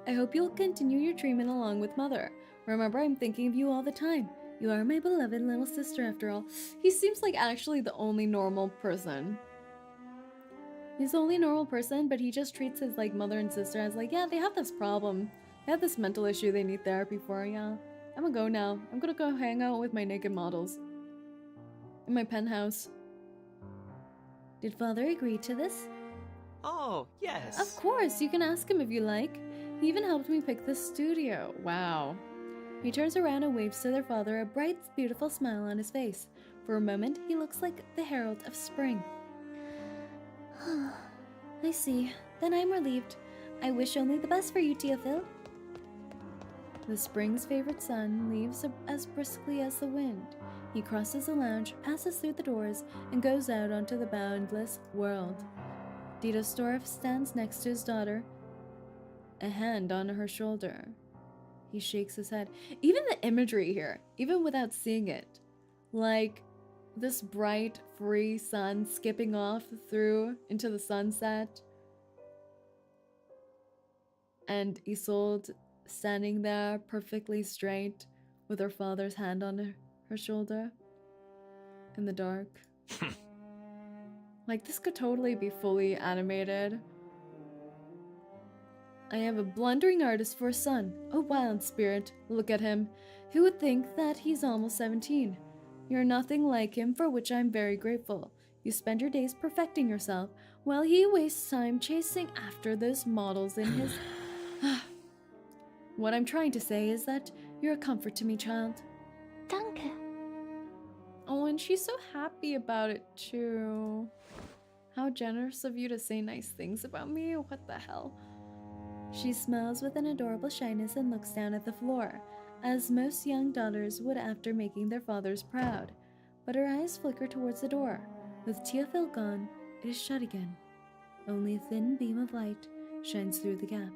I hope you'll continue your treatment along with Mother. Remember, I'm thinking of you all the time. You are my beloved little sister after all. He seems like actually the only normal person. He's the only normal person, but he just treats his like mother and sister as like, yeah, they have this problem. They have this mental issue they need therapy for, yeah. I'm gonna go now. I'm gonna go hang out with my naked models. In my penthouse. Did Father agree to this? Oh, yes. Of course, you can ask him if you like. He even helped me pick the studio. Wow. He turns around and waves to their father, a bright, beautiful smile on his face. For a moment, he looks like the herald of spring. I see. Then I'm relieved. I wish only the best for you, Teofil. The spring's favorite son leaves as briskly as the wind. He crosses the lounge, passes through the doors, and goes out onto the boundless world. Dietosdorf stands next to his daughter, a hand on her shoulder. He shakes his head. Even the imagery here, even without seeing it, like this bright, free sun skipping off through into the sunset, and ISOLDE standing there perfectly straight with her father's hand on her shoulder in the dark. Like, this could totally be fully animated. I have a blundering artist for a son, a wild spirit. Look at him. Who would think that he's almost 17? You're nothing like him, for which I'm very grateful. You spend your days perfecting yourself, while he wastes time chasing after those models in his... What I'm trying to say is that you're a comfort to me, child. Danke. Oh, and she's so happy about it, too. How generous of you to say nice things about me. What the hell? She smiles with an adorable shyness and looks down at the floor, as most young daughters would after making their fathers proud. But her eyes flicker towards the door. With Teofil gone, it is shut again. Only a thin beam of light shines through the gap.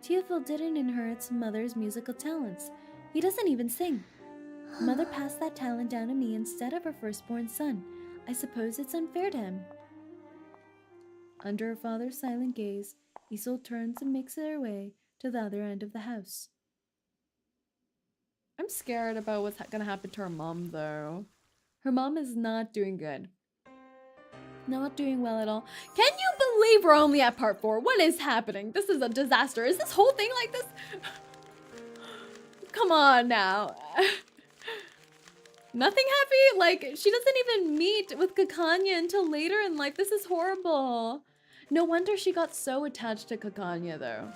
Teofil didn't inherit Mother's musical talents. He doesn't even sing. Mother passed that talent down to me instead of her firstborn son. I suppose it's unfair to him. Under her father's silent gaze, ISOLDE turns and makes her way to the other end of the house. I'm scared about what's gonna happen to her mom, though. Her mom is not doing good. Not doing well at all. Can you believe we're only at part 4? What is happening? This is a disaster. Is this whole thing like this? Come on now. Nothing happy? Like, she doesn't even meet with 𝐂𝐚𝐭 until later in life. This is horrible. No wonder she got so attached to 𝐂𝐚𝐭, though.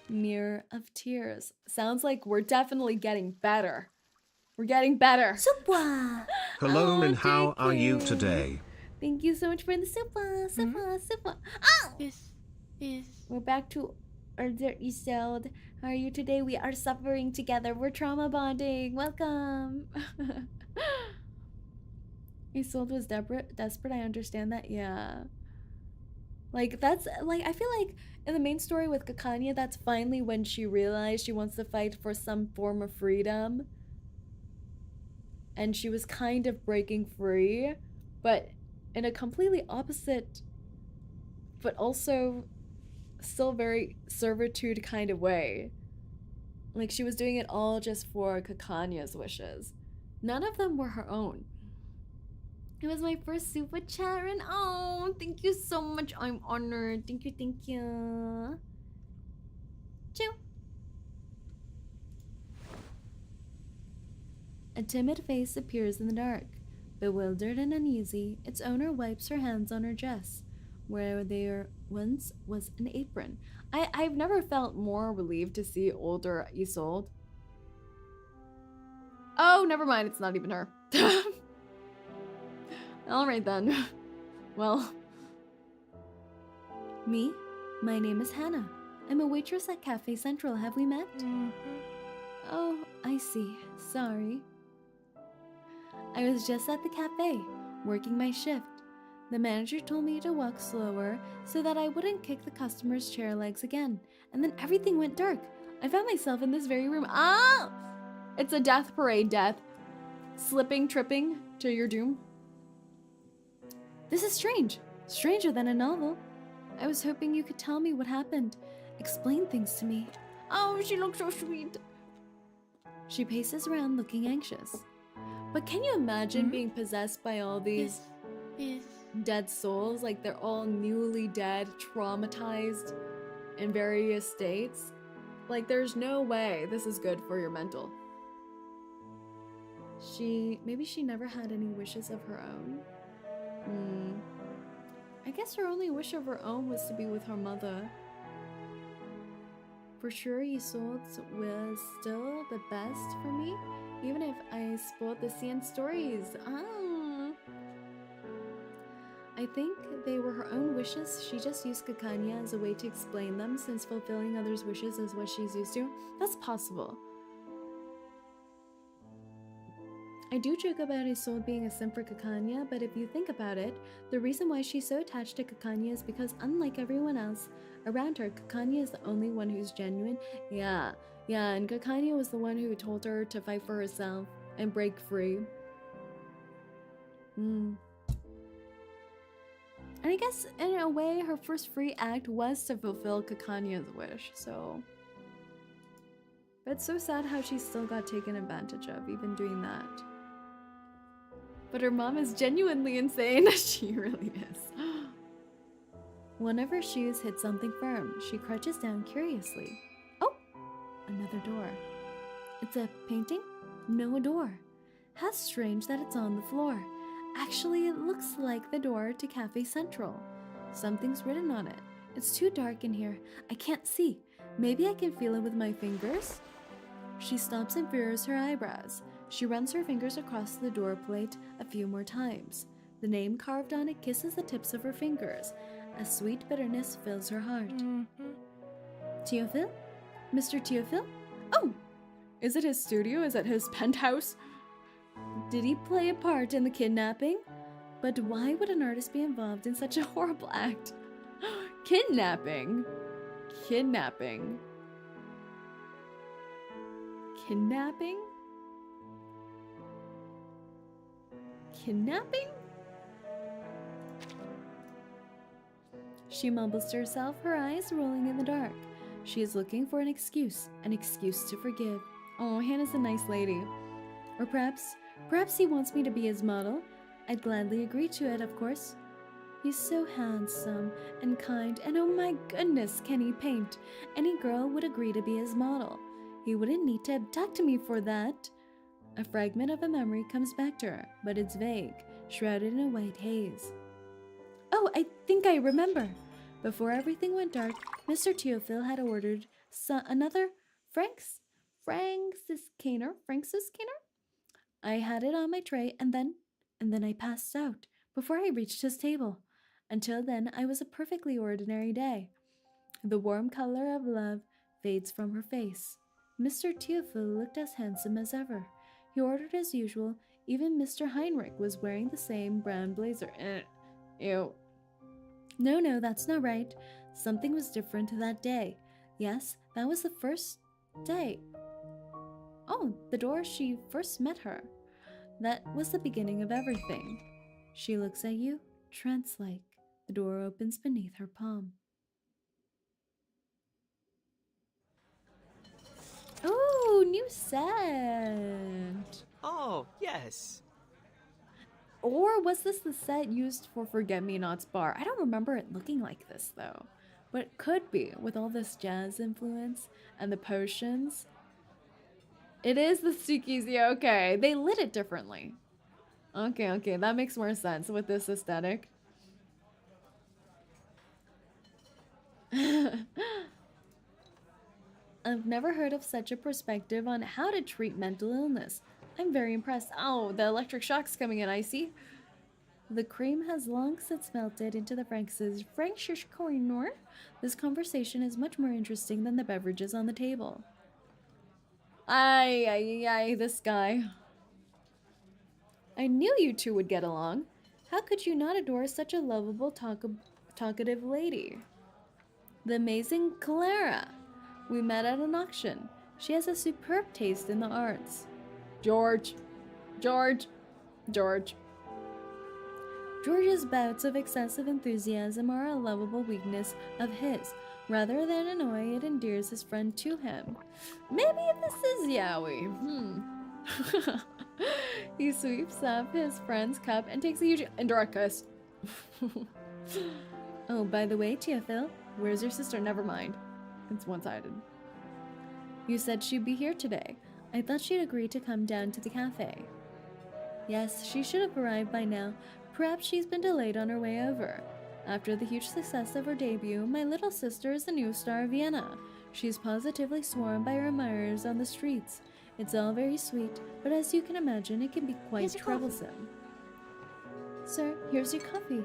Mirror of Tears. Sounds like we're definitely getting better. We're getting better. Super. Hello, and how are you JK. today? Thank you so much for the super. Oh! This is... We're back to Order ISOLDE. How are you today? We are suffering together. We're trauma bonding. Welcome. ISOLDE was desperate. I understand that. Yeah. Like, that's, like, I feel like in the main story with 𝐂𝐚𝐭, that's finally when she realized she wants to fight for some form of freedom. And she was kind of breaking free, but in a completely opposite, but also still very servitude kind of way. Like, she was doing it all just for 𝐂𝐚𝐭's wishes. None of them were her own. It was my first super chat, and oh, thank you so much. I'm honored. Thank you. Choo. A timid face appears in the dark. Bewildered and uneasy, its owner wipes her hands on her dress, where there once was an apron. I've never felt more relieved to see older ISOLDE. Oh, never mind. It's not even her. Alright then. Well. Me? My name is Hannah. I'm a waitress at Cafe Central. Have we met? Oh, I see. Sorry. I was just at the cafe, working my shift. The manager told me to walk slower so that I wouldn't kick the customer's chair legs again. And then everything went dark. I found myself in this very room. Ah! It's a death parade, death. Slipping, tripping to your doom. This is strange. Stranger than a novel. I was hoping you could tell me what happened. Explain things to me. Oh, she looks so sweet. She paces around looking anxious. But can you imagine being possessed by all these dead souls? Like they're all newly dead, traumatized in various states. Like there's no way this is good for your mental. Maybe she never had any wishes of her own. I guess her only wish of her own was to be with her mother. For sure, 𝐂𝐡𝐚𝐭 was still the best for me, even if I spoiled the seance stories. I think they were her own wishes. She just used 𝐂𝐡𝐚𝐭 as a way to explain them, since fulfilling others' wishes is what she's used to. That's possible. I do joke about 𝐂𝐡𝐚 being a sim for 𝐂𝐡𝐚𝐭, but if you think about it, the reason why she's so attached to 𝐂𝐡𝐚𝐭 is because unlike everyone else around her, 𝐂𝐡𝐚𝐭 is the only one who's genuine. Yeah, and 𝐂𝐡𝐚𝐭 was the one who told her to fight for herself and break free. And I guess, in a way, her first free act was to fulfill 𝐂𝐡𝐚𝐭's wish, so... But it's so sad how she still got taken advantage of, even doing that. But her mom is genuinely insane. She really is. One of her shoes hit something firm. She crouches down curiously. Oh! Another door. It's a painting? No door. How strange that it's on the floor. Actually, it looks like the door to Cafe Central. Something's written on it. It's too dark in here. I can't see. Maybe I can feel it with my fingers? She stops and furrows her eyebrows. She runs her fingers across the door plate a few more times. The name carved on it kisses the tips of her fingers. A sweet bitterness fills her heart. Théophile? Mr. Théophile? Oh! Is it his studio? Is it his penthouse? Did he play a part in the kidnapping? But why would an artist be involved in such a horrible act? Kidnapping? Kidnapping? Kidnapping? Kidnapping? She mumbles to herself, her eyes rolling in the dark. She is looking for an excuse to forgive. Oh, Hannah's a nice lady. Or perhaps he wants me to be his model. I'd gladly agree to it, of course. He's so handsome and kind, and oh my goodness, can he paint? Any girl would agree to be his model. He wouldn't need to abduct me for that. A fragment of a memory comes back to her, but it's vague, shrouded in a white haze. Oh, I think I remember. Before everything went dark, Mr. Théophile had ordered another Franciscaner. I had it on my tray, and then I passed out before I reached his table. Until then, I was a perfectly ordinary day. The warm color of love fades from her face. Mr. Théophile looked as handsome as ever. He ordered as usual. Even Mr. Heinrich was wearing the same brown blazer. Ew. No, that's not right. Something was different that day. Yes, that was the first day. Oh, the door she first met her. That was the beginning of everything. She looks at you, trance-like. The door opens beneath her palm. Ooh, new set! Oh, yes. Or was this the set used for Forget-Me-Not's bar? I don't remember it looking like this, though. But it could be, with all this jazz influence and the potions. It is the speakeasy, okay. They lit it differently. Okay, that makes more sense with this aesthetic. I've never heard of such a perspective on how to treat mental illness. I'm very impressed. Oh, the electric shock's coming in, I see. The cream has long since melted into the Frankfurt corner. This conversation is much more interesting than the beverages on the table. Ay, this guy. I knew you two would get along. How could you not adore such a lovable, talkative lady? The amazing Clara. We met at an auction. She has a superb taste in the arts. George. George's bouts of excessive enthusiasm are a lovable weakness of his. Rather than annoy, it endears his friend to him. Maybe this is yaoi. He sweeps up his friend's cup and takes a huge indirect kiss. Oh, by the way, Teofil, where's your sister? Never mind. It's one-sided. You said she'd be here today. I thought she'd agree to come down to the cafe. Yes, she should have arrived by now. Perhaps she's been delayed on her way over. After the huge success of her debut, my little sister is the new star of Vienna. She's positively swarmed by her admirers on the streets. It's all very sweet, but as you can imagine, it can be quite troublesome. Sir, here's your coffee.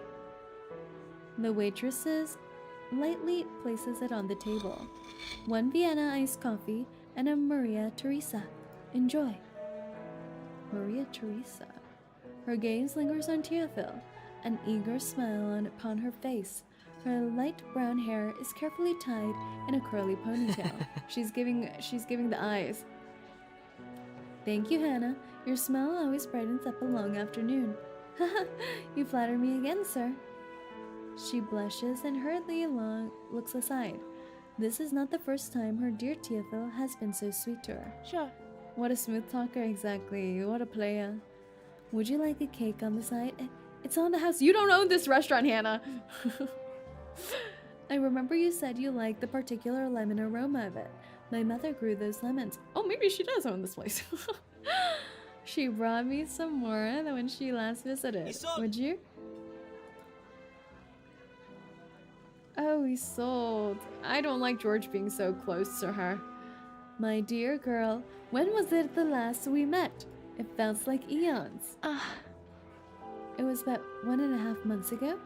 The waitress lightly places it on the table. 1 Vienna iced coffee and a Maria Teresa. Enjoy. Maria Teresa. Her gaze lingers on Teofil, an eager smile upon her face. Her light brown hair is carefully tied in a curly ponytail. She's giving the eyes. Thank you, Hannah. Your smile always brightens up a long afternoon. Haha, you flatter me again, sir. She blushes and hurriedly looks aside. This is not the first time her dear Teofil has been so sweet to her. Sure. What a smooth talker, exactly. What a player. Would you like a cake on the side? It's on the house. You don't own this restaurant, Hannah. I remember you said you liked the particular lemon aroma of it. My mother grew those lemons. Oh, maybe she does own this place. She brought me some more than when she last visited. Would you? Oh, ISOLDE. I don't like George being so close to her. My dear girl, when was it the last we met? It felt like eons. It was about 1.5 months ago.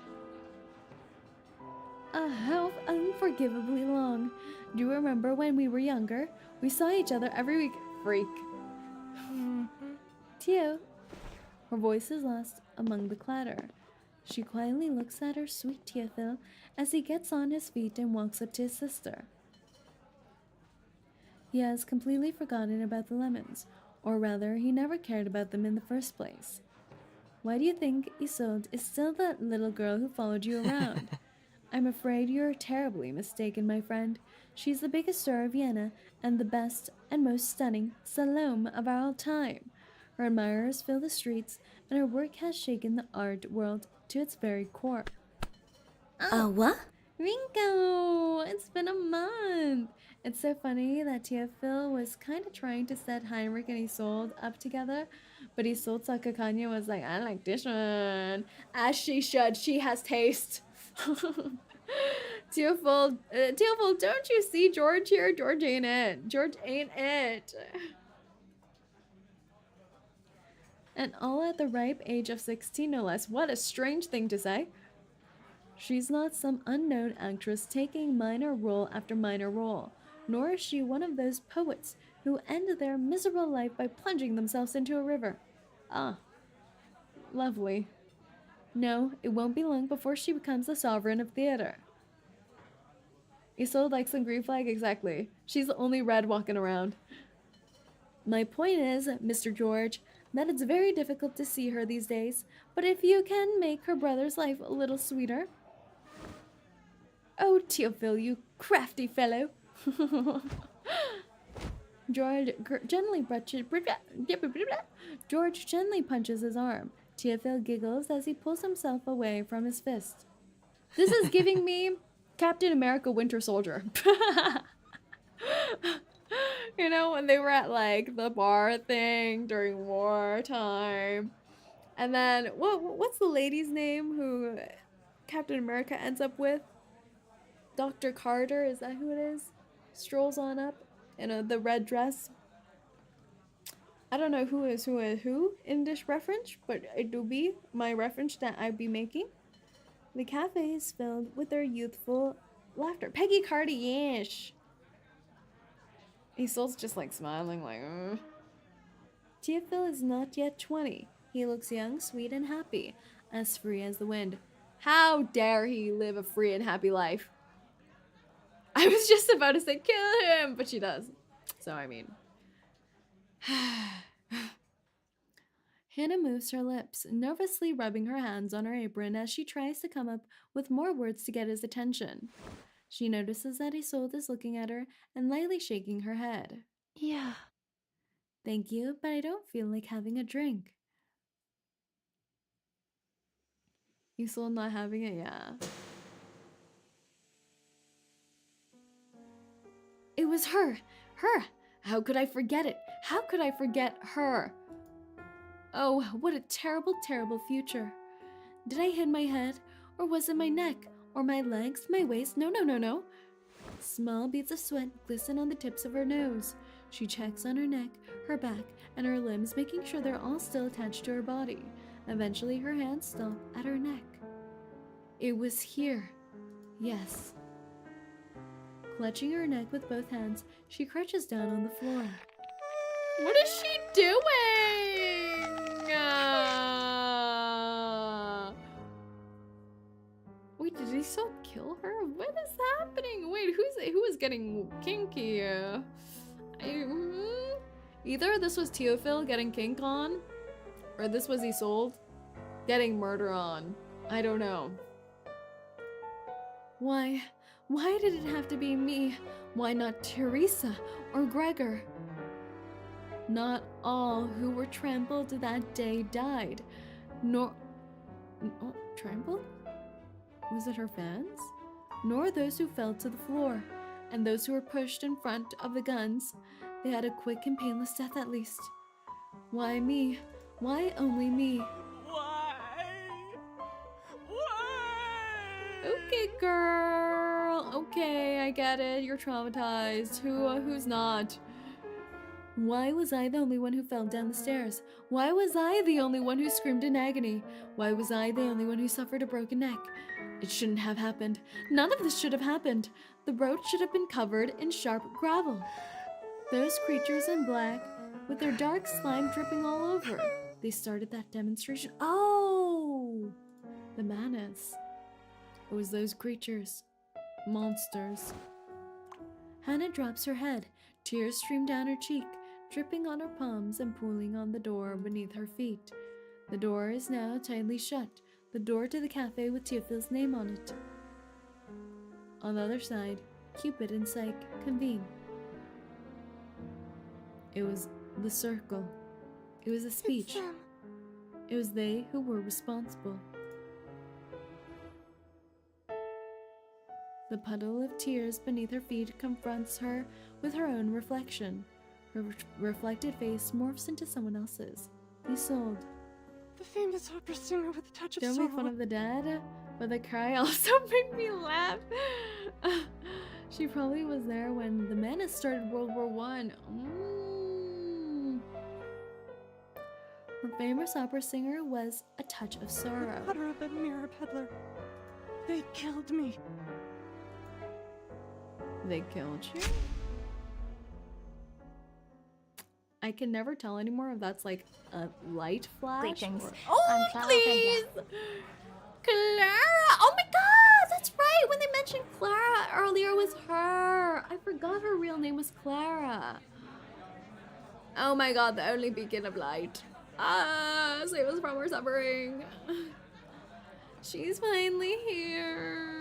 How unforgivably long. Do you remember when we were younger? We saw each other every week. Freak. Tio. Her voice is lost among the clatter. She quietly looks at her sweet Teofil as he gets on his feet and walks up to his sister. He has completely forgotten about the lemons, or rather, he never cared about them in the first place. Why do you think ISOLDE is still that little girl who followed you around? I'm afraid you're terribly mistaken, my friend. She's the biggest star of Vienna and the best and most stunning Salome of our time. Her admirers fill the streets, and her work has shaken the art world to its very core. What? Rinko! It's been a month! It's so funny that Teofil was kind of trying to set Heinrich and ISOLDE up together, but ISOLDE 𝐂𝐚𝐭 was like, I like this one. As she should, she has taste. Teofil, don't you see George here? George ain't it. George ain't it. And all at the ripe age of 16, no less. What a strange thing to say. She's not some unknown actress taking minor role after minor role, nor is she one of those poets who end their miserable life by plunging themselves into a river. Ah, lovely. No, it won't be long before she becomes the sovereign of theater. ISOLDE likes some green flag, exactly. She's the only red walking around. My point is, Mr. George, that it's very difficult to see her these days, but if you can make her brother's life a little sweeter... Oh, Teofil, you crafty fellow. George gently punches his arm. Teofil giggles as he pulls himself away from his fist. This is giving me Captain America Winter Soldier. You know, when they were at like the bar thing during wartime. And then what's the lady's name who Captain America ends up with? Dr. Carter, is that who it is? Strolls on up in the red dress. I don't know who is who in this reference, but it do be my reference that I be making. The cafe is filled with their youthful laughter. Peggy Carter, yes. Isolde's just like smiling, like, Theophil is not yet 20. He looks young, sweet, and happy, as free as the wind. How dare he live a free and happy life? I was just about to say kill him, but she does. So, I mean. Hannah moves her lips, nervously rubbing her hands on her apron as she tries to come up with more words to get his attention. She notices that Isolde is looking at her and lightly shaking her head. Yeah. Thank you, but I don't feel like having a drink. Isolde not having it, yeah. It was her! Her! How could I forget it? How could I forget her? Oh, what a terrible, terrible future. Did I hit my head? Or was it my neck? Or my legs? My waist? No, no, no, no. Small beads of sweat glisten on the tips of her nose. She checks on her neck, her back, and her limbs, making sure they're all still attached to her body. Eventually, her hands stop at her neck. It was here. Yes. Clutching her neck with both hands, she crouches down on the floor. What is she doing? Wait, did he still kill her? What is happening? Wait, who is getting kinky? Either this was Theophil getting kink on, or this was Isolde getting murder on. I don't know. Why did it have to be me? Why not Teresa or Gregor? Not all who were trampled that day died. Trampled? Was it her fans? Nor those who fell to the floor, and those who were pushed in front of the guns. They had a quick and painless death at least. Why me? Why only me? Why? Why? Okay, girl. Okay, I get it. You're traumatized. Who's not? Why was I the only one who fell down the stairs? Why was I the only one who screamed in agony? Why was I the only one who suffered a broken neck? It shouldn't have happened. None of this should have happened. The road should have been covered in sharp gravel. Those creatures in black, with their dark slime dripping all over. They started that demonstration. Oh! The madness. It was those creatures. Monsters. Hannah drops her head. Tears stream down her cheek, dripping on her palms and pooling on the door beneath her feet. The door is now tightly shut. The door to the cafe with Theophil's name on it. On the other side, Cupid and Psyche convene. It was the circle. It was a speech. It was they who were responsible. The puddle of tears beneath her feet confronts her with her own reflection. Her reflected face morphs into someone else's. Isolde. The famous opera singer with a touch of Don't sorrow. make fun of the dead, but the cry also made me laugh. She probably was there when the menace started World War I. Her famous opera singer was a touch of sorrow. Clara, the mirror peddler. They killed me. They killed you? I can never tell anymore if that's like a light flash. Greetings. Or... Oh, I'm Clara. please! Clara! Oh my god! That's right! When they mentioned Clara earlier, it was her. I forgot her real name was Clara. Oh my god, the only beacon of light. Save us from our suffering. She's finally here.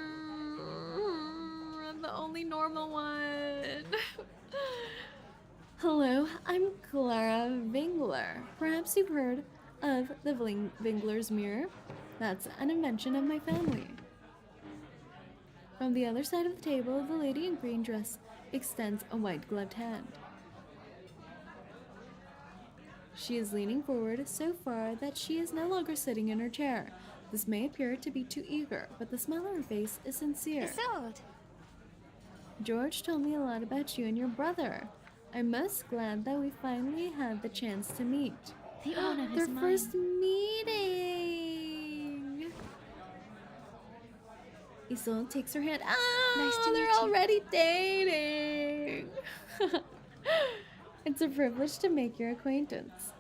The only normal one. Hello, I'm Clara Vingler. Perhaps you've heard of the Vingler's mirror. That's an invention of my family. From the other side of the table, the lady in green dress extends a white-gloved hand. She is leaning forward so far that she is no longer sitting in her chair. This may appear to be too eager, but the smile on her face is sincere. Isolde. George told me a lot about you and your brother. I'm most glad that we finally had the chance to meet. The honor Their is mine. first meeting. Isolde takes her hand. Ah, Nice to they're meet you. already dating. It's a privilege to make your acquaintance.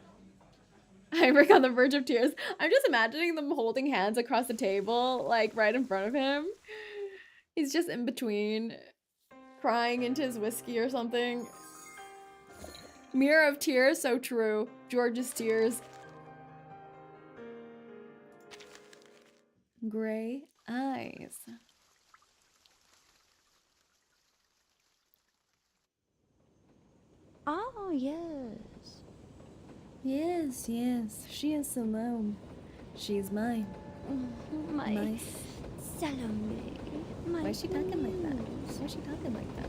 Heinrich on the verge of tears. I'm just imagining them holding hands across the table, like right in front of him. He's just in between, crying into his whiskey or something. Mirror of tears, so true. George's tears. Gray eyes. Oh, yes. Yes, yes, she is Salome. She's mine. My My. Salome. My Why is she talking like that? muse. Why is she talking like that?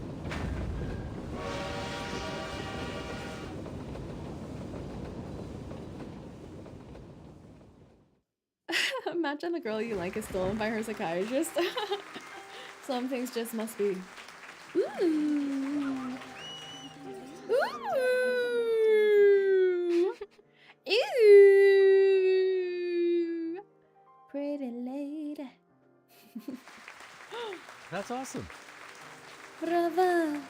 Imagine the girl you like is stolen by her psychiatrist. Some things just must be. Ooh. Ooh. Ew. Pretty lady. That's awesome. Brava.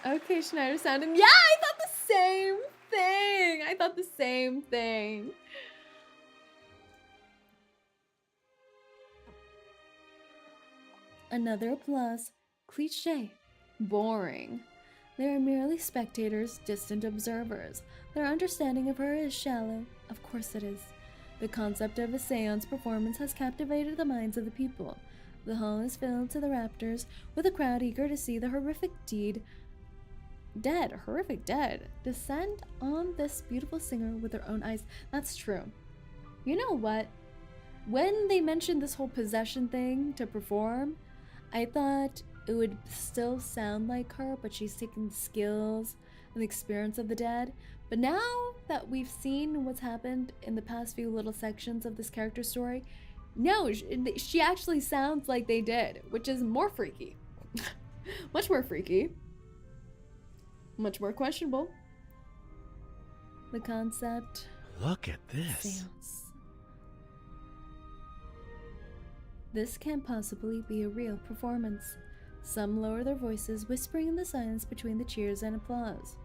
Okay, Schneider sounding. Yeah, I thought the same thing. I thought the same thing. Another applause. Cliche. Boring. They are merely spectators, distant observers. Their understanding of her is shallow. Of course it is. The concept of a seance performance has captivated the minds of the people. The hall is filled to the rafters with a crowd eager to see the horrific deed descend on this beautiful singer with their own eyes. That's true. You know what? When they mentioned this whole possession thing to perform, I thought it would still sound like her, but she's taking the skills and the experience of the dead. But now that we've seen what's happened in the past few little sections of this character story, no, she actually sounds like they did, which is more freaky. Much more freaky. Much more questionable. The concept. Look at this. Seance. This can't possibly be a real performance. Some lower their voices, whispering in the silence between the cheers and applause.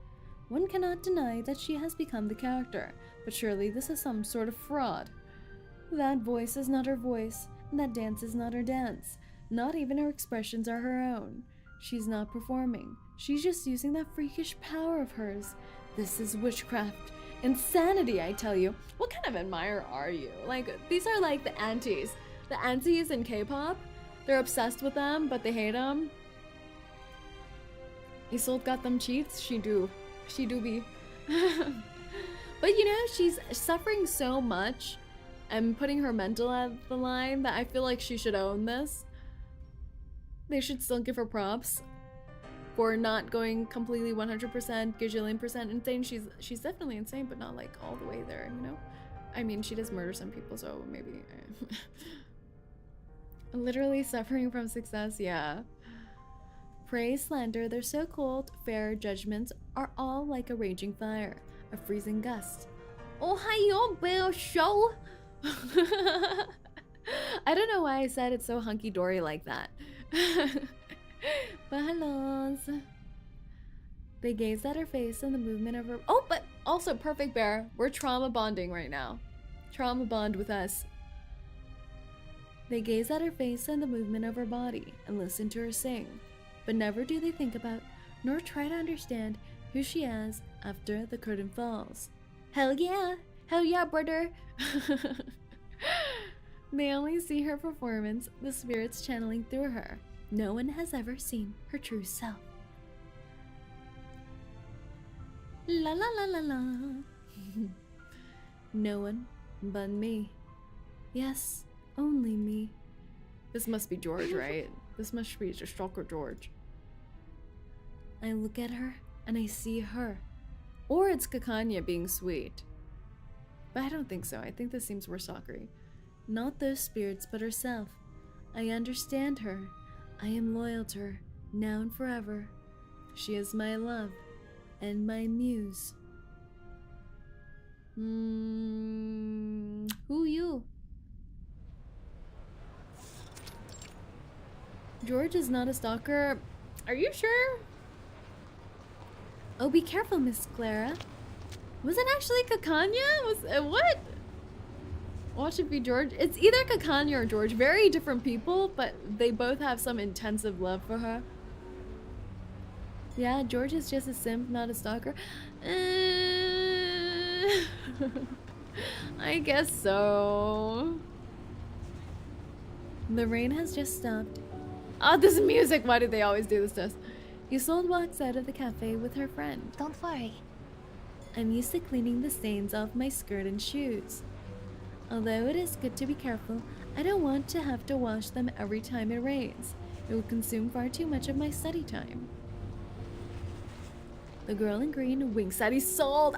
One cannot deny that she has become the character, but surely this is some sort of fraud. That voice is not her voice, and that dance is not her dance. Not even her expressions are her own. She's not performing. She's just using that freakish power of hers. This is witchcraft. Insanity, I tell you. What kind of admirer are you? Like, these are like the aunties. The aunties in K-pop. They're obsessed with them, but they hate them. Isolde got them cheats? She do. She do be. But you know, she's suffering so much and putting her mental at the line that I feel like she should own this. They should still give her props for not going completely 100% gajillion% insane. She's definitely insane, but not like all the way there, you know? I mean, she does murder some people, so maybe. Literally suffering from success, yeah. Praise, slander, their so-called fair judgments are all like a raging fire, a freezing gust. Oh, hi, Bill show. I don't know why I said it's so hunky-dory like that. But hellos. They gazed at her face and the movement of her. Oh, but also Perfect Bear. We're trauma bonding right now. Trauma bond with us. They gaze at her face and the movement of her body and listen to her sing, but never do they think about nor try to understand who she is after the curtain falls. Hell yeah, brother. They only see her performance, the spirits channeling through her. No one has ever seen her true self. La la la la la. No one but me. Yes, only me. This must be George, right? This must be just Stalker George. I look at her and I see her. Or it's 𝐂𝐚⁨ being sweet. But I don't think so. I think this seems more stalkery. Not those spirits, but herself. I understand her. I am loyal to her. now and forever. She is my love and my muse. Who you? George is not a stalker. Are you sure? Oh, be careful, Miss Clara. Was it actually 𝐂𝐚𝐭? Was what? Watch it be George. It's either 𝐂𝐚𝐭 or George. Very different people, but they both have some intensive love for her. Yeah, George is just a simp, not a stalker. I guess so. The rain has just stopped. Oh, this is music. Why do they always do this to us? ISOLDE walks out of the cafe with her friend. Don't worry. I'm used to cleaning the stains off my skirt and shoes. Although it is good to be careful, I don't want to have to wash them every time it rains. It will consume far too much of my study time. The girl in green winks at ISOLDE.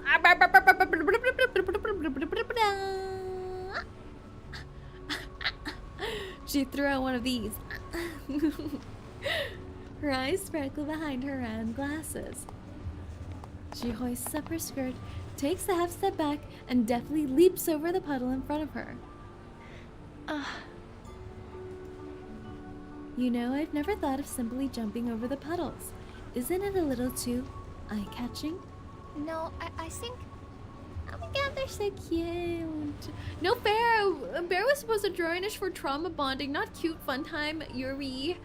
She threw out one of these. Her eyes sparkle behind her round glasses. She hoists up her skirt, takes a half step back, and deftly leaps over the puddle in front of her. You know, I've never thought of simply jumping over the puddles. Isn't it a little too eye-catching? No, I think... Oh my god, they're so cute. No, Bear! Bear was supposed to join us for trauma bonding, not cute fun time, Yuri.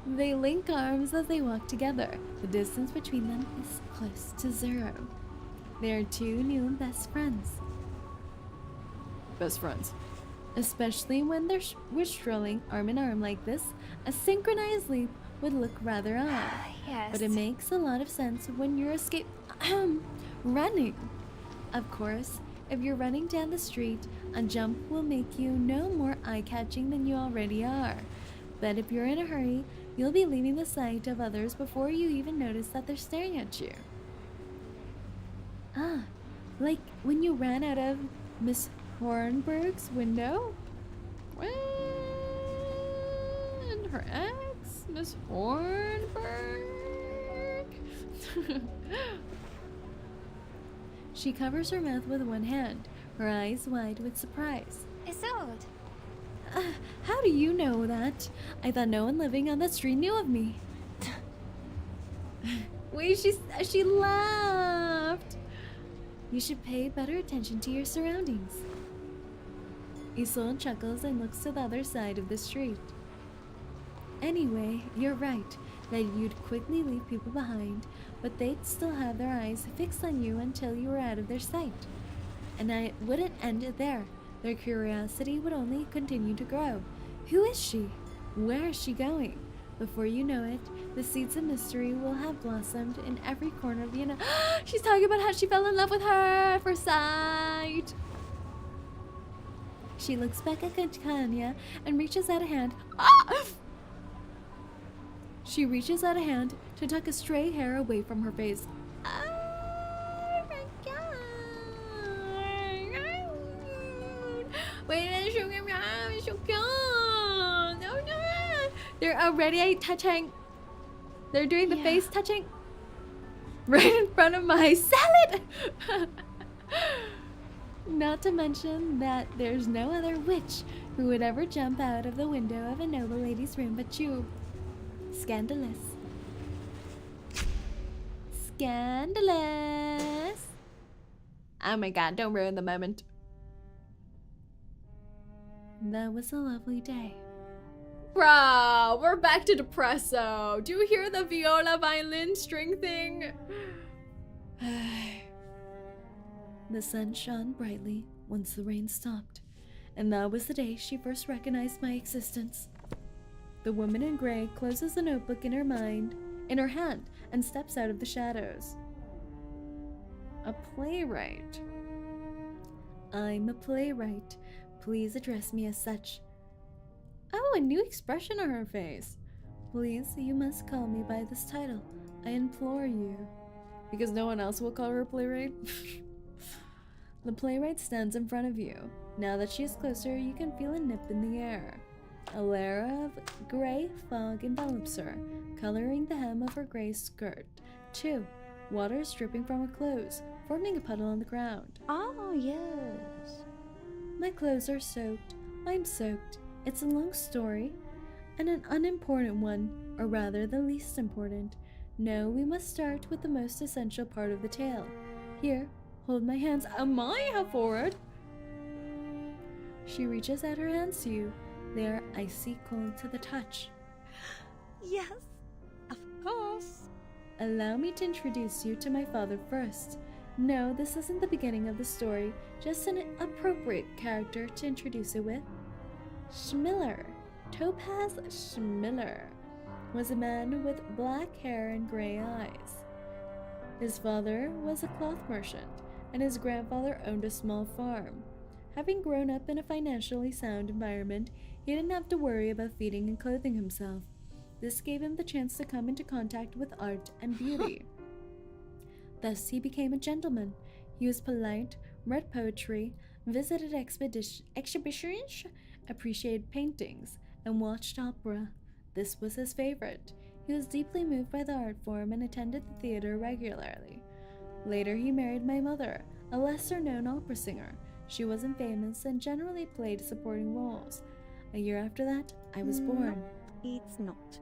They link arms as they walk together. The distance between them is close to 0. They are two new and best friends. Best friends. Especially when we're strolling arm in arm like this, a synchronized leap would look rather odd. Yes. But it makes a lot of sense when you're running. Of course, if you're running down the street, a jump will make you no more eye-catching than you already are. But if you're in a hurry, you'll be leaving the sight of others before you even notice that they're staring at you. Ah, like when you ran out of Miss Hornberg's window? And her ex, Miss Hornberg? She covers her mouth with one hand, her eyes wide with surprise. ISOLDE. How do you know that? I thought no one living on that street knew of me. Wait, she laughed. You should pay better attention to your surroundings. ISOLDE chuckles and looks to the other side of the street. Anyway, you're right that you'd quickly leave people behind, but they'd still have their eyes fixed on you until you were out of their sight. And I wouldn't end it there. Their curiosity would only continue to grow. Who is she? Where is she going? Before you know it, the seeds of mystery will have blossomed in every corner of Vienna. She's talking about how she fell in love with her at first sight. She looks back at 𝐂𝐚𝐭 and reaches out a hand. She reaches out a hand to tuck a stray hair away from her face. Oh my god. Wait, it's so cute. No. They're already touching. They're doing the face touching. Right in front of my salad. Not to mention that there's no other witch who would ever jump out of the window of a noble lady's room but you. Scandalous. Scandalous. Oh my god, don't ruin the moment. That was a lovely day. Bro, we're back to Depresso. Do you hear the viola violin string thing? The sun shone brightly once the rain stopped, and that was the day she first recognized my existence. The woman in gray closes the notebook in her hand, and steps out of the shadows. A playwright. I'm a playwright. Please address me as such. Oh, a new expression on her face. Please, you must call me by this title. I implore you. Because no one else will call her a playwright? The playwright stands in front of you. Now that she is closer, you can feel a nip in the air. A layer of gray fog envelops her, coloring the hem of her gray skirt. 2. Water is dripping from her clothes, forming a puddle on the ground. Oh, yes. My clothes are soaked. I'm soaked. It's a long story, and an unimportant one, or rather the least important. No, we must start with the most essential part of the tale. Here, hold my hands. Am I how forward? She reaches out her hands to you. They are icy cold to the touch. Yes, of course. Allow me to introduce you to my father first. No, this isn't the beginning of the story, just an appropriate character to introduce it with. Schmiller, Topaz Schmiller, was a man with black hair and gray eyes. His father was a cloth merchant, and his grandfather owned a small farm. Having grown up in a financially sound environment, he didn't have to worry about feeding and clothing himself. This gave him the chance to come into contact with art and beauty. Thus, he became a gentleman. He was polite, read poetry, visited exhibitions, appreciated paintings, and watched opera. This was his favorite. He was deeply moved by the art form and attended the theater regularly. Later, he married my mother, a lesser-known opera singer. She wasn't famous and generally played supporting roles. A year after that, I was born. It's not.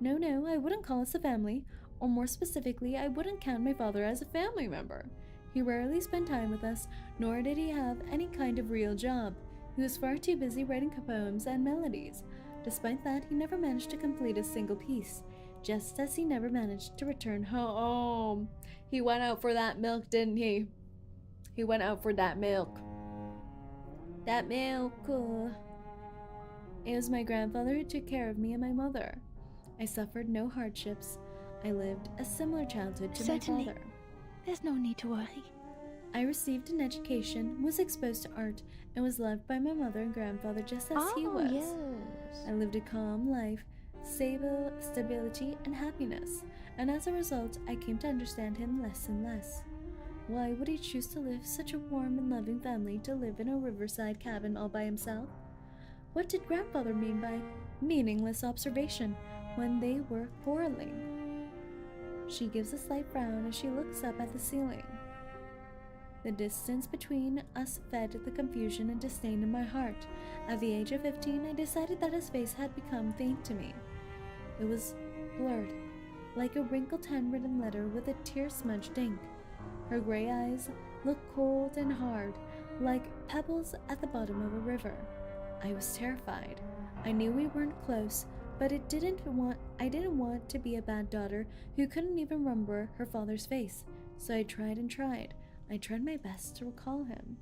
No, I wouldn't call us a family, or more specifically, I wouldn't count my father as a family member. He rarely spent time with us, nor did he have any kind of real job. He was far too busy writing poems and melodies. Despite that, he never managed to complete a single piece, just as he never managed to return home. He went out for that milk, didn't he? He went out for that milk. That milk. It was my grandfather who took care of me and my mother. I suffered no hardships. I lived a similar childhood to Certainly. my father. There's no need to worry. I received an education, was exposed to art, and was loved by my mother and grandfather just as he was. Yes. I lived a calm life, stability, and happiness, and as a result, I came to understand him less and less. Why would he choose to leave such a warm and loving family to live in a riverside cabin all by himself? What did grandfather mean by meaningless observation when they were quarreling? She gives a slight frown as she looks up at the ceiling. The distance between us fed the confusion and disdain in my heart. At the age of 15, I decided that his face had become faint to me. It was blurred, like a wrinkled handwritten letter with a tear-smudged ink. Her gray eyes looked cold and hard, like pebbles at the bottom of a river. I was terrified. I knew we weren't close, but I didn't want to be a bad daughter who couldn't even remember her father's face. So I tried and tried. I tried my best to recall him.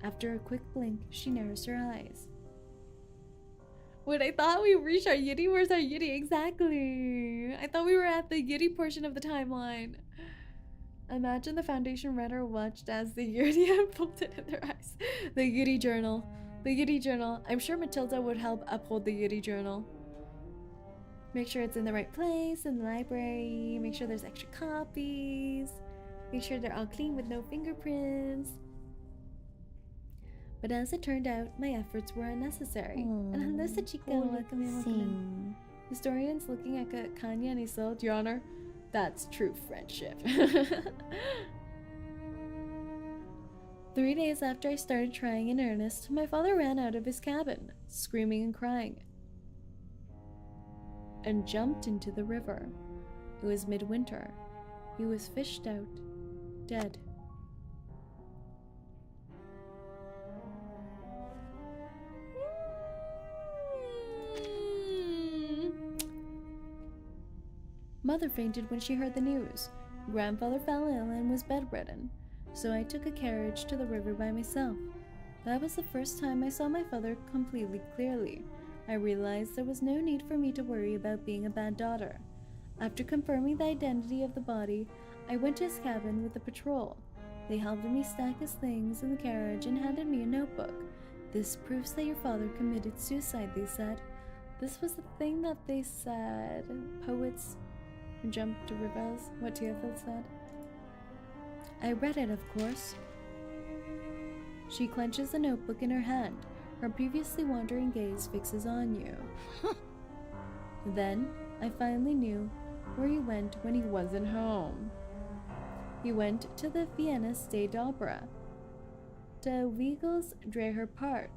After a quick blink, she narrows her eyes. Wait, I thought we reached our Yiddy. Where's our Yiddy? Exactly. I thought we were at the Yiddy portion of the timeline. Imagine the Foundation read or watched as the Yiddy unfolded in their eyes. The Yiddy journal. The Yiddy journal. I'm sure Matilda would help uphold the Yiddy journal. Make sure it's in the right place in the library. Make sure there's extra copies. Make sure they're all clean with no fingerprints. But as it turned out, my efforts were unnecessary. And hello, Sachiko. Welcome in, welcome in. Historians looking at 𝐂𝐚𝐭 and 𝐒𝐡𝐚𝐭, Your Honor. That's true friendship. 3 days after I started trying in earnest, my father ran out of his cabin, screaming and crying, and jumped into the river. It was midwinter. He was fished out, dead. Mother fainted when she heard the news. Grandfather fell ill and was bedridden, so I took a carriage to the river by myself. That was the first time I saw my father completely clearly. I realized there was no need for me to worry about being a bad daughter. After confirming the identity of the body, I went to his cabin with the patrol. They helped me stack his things in the carriage and handed me a notebook. This proves that your father committed suicide, they said. This was the thing that they said. Poets who jumped to rivers, what Teofil said. I read it, of course. She clenches the notebook in her hand. her previously wandering gaze fixes on you. Then, I finally knew where he went when he wasn't home. He went to the Vienna State Opera, to 𝐒𝐨𝐜𝐢𝐚 Park,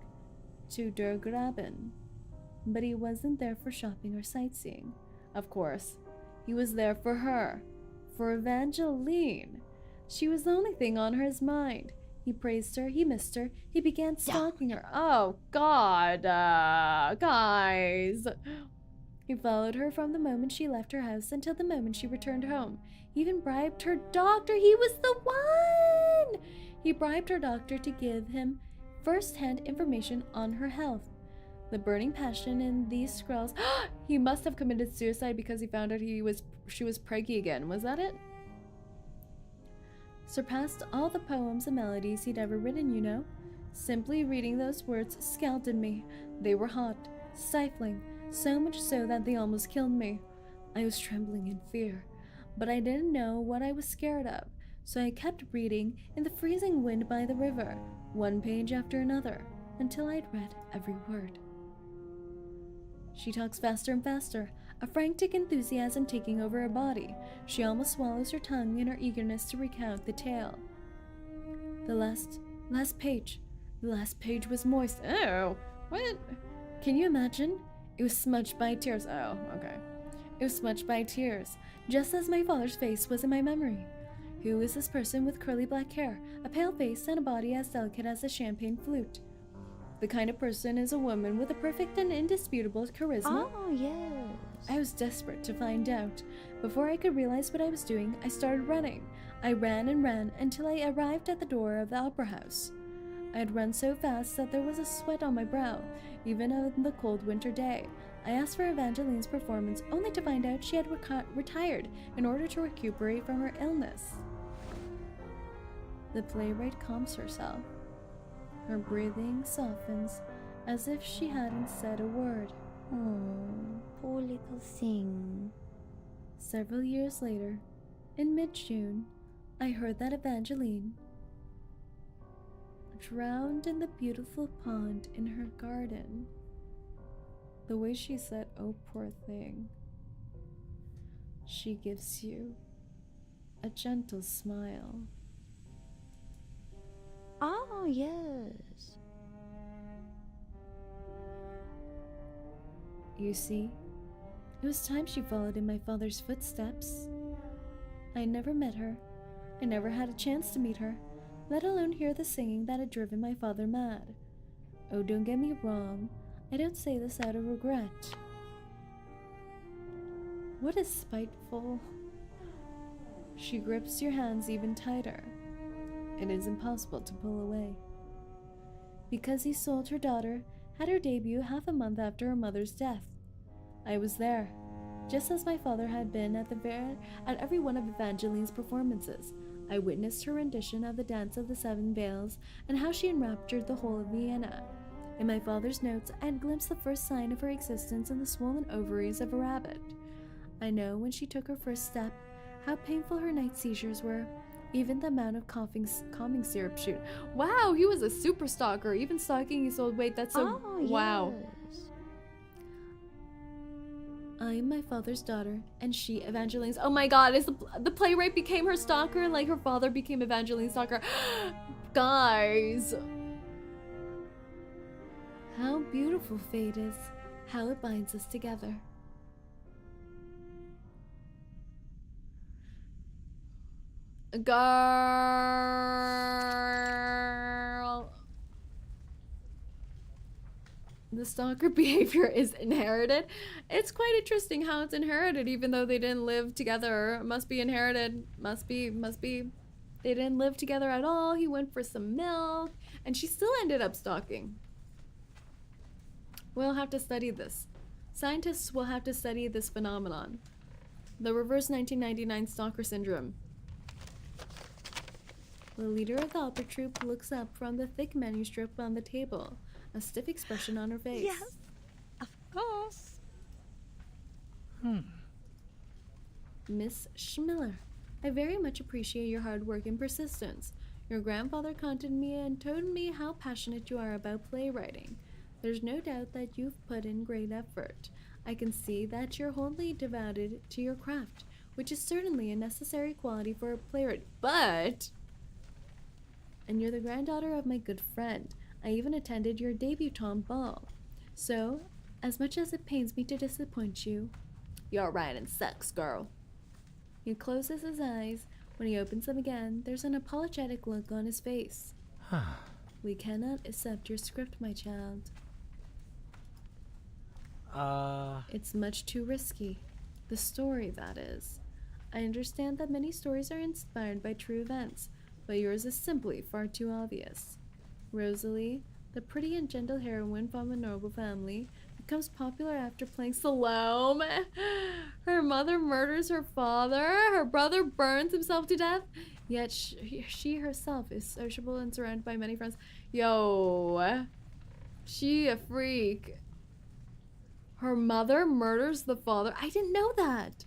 to Der Graben. But he wasn't there for shopping or sightseeing. Of course, he was there for her, for Evangeline. She was the only thing on his mind. He praised her, he missed her, he began stalking her. Oh, God, guys. He followed her from the moment she left her house until the moment she returned home. He even bribed her doctor. He was the one! He bribed her doctor to give him first-hand information on her health. The burning passion in these scrawls. He must have committed suicide because he found out she was preggy again. Was that it? Surpassed all the poems and melodies he'd ever written, you know. Simply reading those words scalded me. They were hot, stifling, so much so that they almost killed me. I was trembling in fear, but I didn't know what I was scared of, so I kept reading in the freezing wind by the river, one page after another, until I'd read every word. She talks faster and faster, a frantic enthusiasm taking over her body. She almost swallows her tongue in her eagerness to recount the tale. The last page. The last page was moist. Oh, what? Can you imagine? It was smudged by tears. Oh, okay. It was smudged by tears, just as my father's face was in my memory. Who is this person with curly black hair, a pale face, and a body as delicate as a champagne flute? The kind of person is a woman with a perfect and indisputable charisma. Oh, yes. I was desperate to find out. Before I could realize what I was doing, I started running. I ran and ran until I arrived at the door of the opera house. I had run so fast that there was a sweat on my brow, even on the cold winter day. I asked for Evangeline's performance, only to find out she had retired in order to recuperate from her illness. The playwright calms herself. Her breathing softens as if she hadn't said a word. Oh, poor little thing. Several years later, in mid-June, I heard that Evangeline drowned in the beautiful pond in her garden. The way she said, "Oh, poor thing," she gives you a gentle smile. Oh, yes. You see, it was time she followed in my father's footsteps. I never met her. I never had a chance to meet her, let alone hear the singing that had driven my father mad. Oh, don't get me wrong. I don't say this out of regret. What is spiteful? She grips your hands even tighter. It is impossible to pull away. Because 𝐂𝐸 her daughter had her debut half a month after her mother's death. I was there, just as my father had been at every one of Evangeline's performances. I witnessed her rendition of the Dance of the Seven Veils and how she enraptured the whole of Vienna. In my father's notes, I had glimpsed the first sign of her existence in the swollen ovaries of a rabbit. I know when she took her first step, how painful her night seizures were. Even the amount of calming syrup shoot. Wow, he was a super stalker, even stalking 𝐂𝐸. Wait, that's so... Oh, wow. yes. I am my father's daughter, and she Evangeline's. Oh my god, is the playwright became her stalker like her father became Evangeline's stalker? Guys! How beautiful fate is, how it binds us together. Girl. The stalker behavior is inherited. It's quite interesting how it's inherited, even though they didn't live together. Must be inherited. Must be. They didn't live together at all. He went for some milk, and she still ended up stalking. We'll have to study this. Scientists will have to study this phenomenon. The reverse 1999 stalker syndrome. The leader of the opera troupe looks up from the thick manuscript on the table, a stiff expression on her face. Yes, of course. Miss Schmiller, I very much appreciate your hard work and persistence. Your grandfather contacted me and told me how passionate you are about playwriting. There's no doubt that you've put in great effort. I can see that you're wholly devoted to your craft, which is certainly a necessary quality for a playwright, but... And you're the granddaughter of my good friend. I even attended your debutante ball. So, as much as it pains me to disappoint you, your writing sucks, girl. He closes his eyes. When he opens them again, there's an apologetic look on his face. We cannot accept your script, my child. It's much too risky. The story, that is. I understand that many stories are inspired by true events, but yours is simply far too obvious. Rosalie, the pretty and gentle heroine from a noble family, becomes popular after playing Salome. Her mother murders her father. Her brother burns himself to death. Yet she herself is sociable and surrounded by many friends. Yo, she a freak. Her mother murders the father. I didn't know that.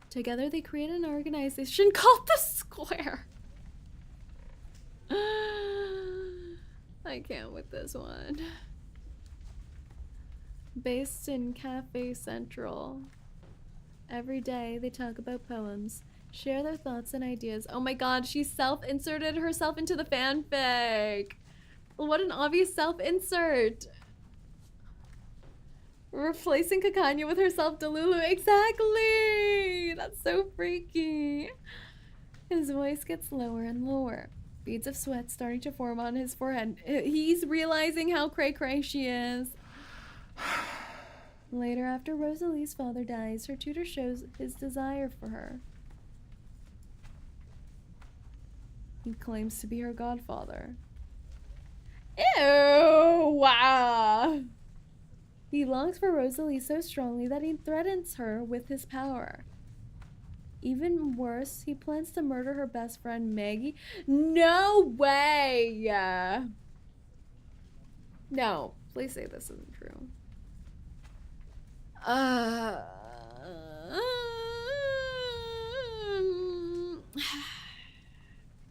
Together they create an organization called the Square. I can't with this one. Based in Cafe Central. Every day they talk about poems, share their thoughts and ideas. Oh my god, she self-inserted herself into the fanfic. What an obvious self-insert. Replacing 𝐂𝐚𝐭 with herself, Delulu. Exactly! That's so freaky. His voice gets lower and lower. Beads of sweat starting to form on his forehead. He's realizing how cray-cray she is. Later, after Rosalie's father dies, her tutor shows his desire for her. He claims to be her godfather. Ew! Wow! He longs for Rosalie so strongly that he threatens her with his power. Even worse, he plans to murder her best friend Maggie. No way! No, please say this isn't true.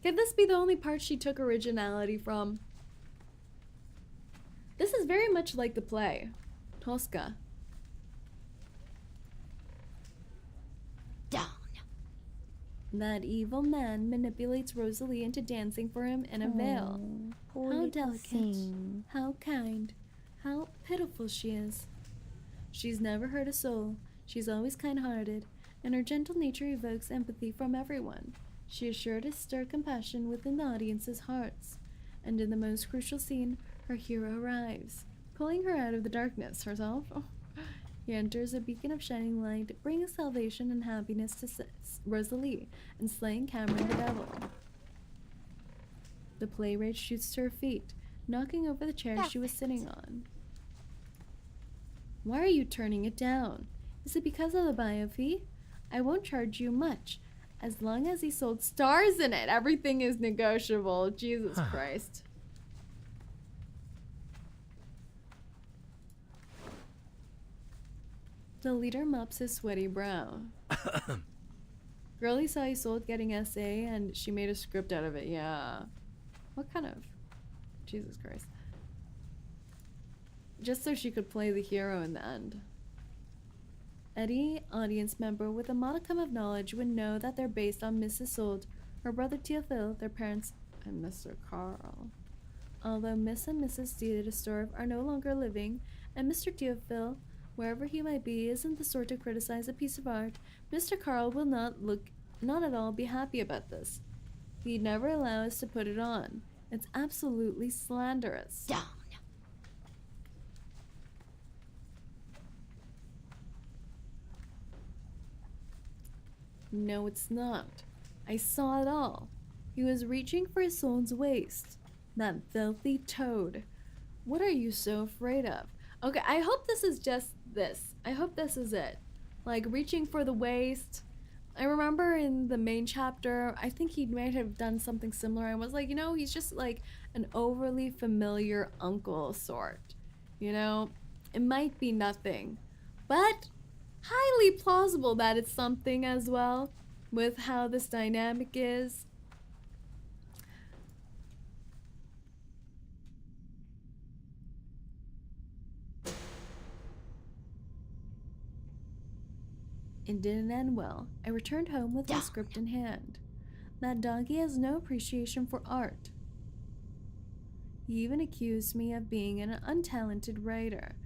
Could this be the only part she took originality from? This is very much like the play, Tosca. Down. That evil man manipulates Rosalie into dancing for him in a veil. How delicate, how kind, how pitiful she is. She's never hurt a soul. She's always kind-hearted, and her gentle nature evokes empathy from everyone. She is sure to stir compassion within the audience's hearts. And in the most crucial scene, her hero arrives, pulling her out of the darkness herself. He enters a beacon of shining light, bringing salvation and happiness to Rosalie, and slaying Cameron the devil. The playwright shoots to her feet, knocking over the chair she was sitting on. Why are you turning it down? Is it because of the bio fee? I won't charge you much. As long as ISOLDE stars in it, everything is negotiable. Jesus Christ. The leader mops his sweaty brow. Girlie saw ISOLDE getting SA and she made a script out of it. Yeah. What kind of? Jesus Christ. Just so she could play the hero in the end. Any audience member with a modicum of knowledge would know that they're based on Miss ISOLDE, her brother Théophile, their parents, and Mr. Carl. Although Miss and Mrs. Disastrous are no longer living, and Mr. Théophile, wherever he might be, isn't the sort to criticize a piece of art, Mr. Carl will not at all be happy about this. He'd never allow us to put it on. It's absolutely slanderous. Down. No, it's not. I saw it all. He was reaching for ISOLDE's waist. That filthy toad. What are you so afraid of? Okay, I hope this is just this. I hope this is it. Like, reaching for the waist. I remember in the main chapter, I think he might have done something similar. I was like, you know, he's just like an overly familiar uncle sort. You know? It might be nothing. But highly plausible that it's something as well, with how this dynamic is. It didn't end well. I returned home with my script in hand. That doggy has no appreciation for art. He even accused me of being an untalented writer.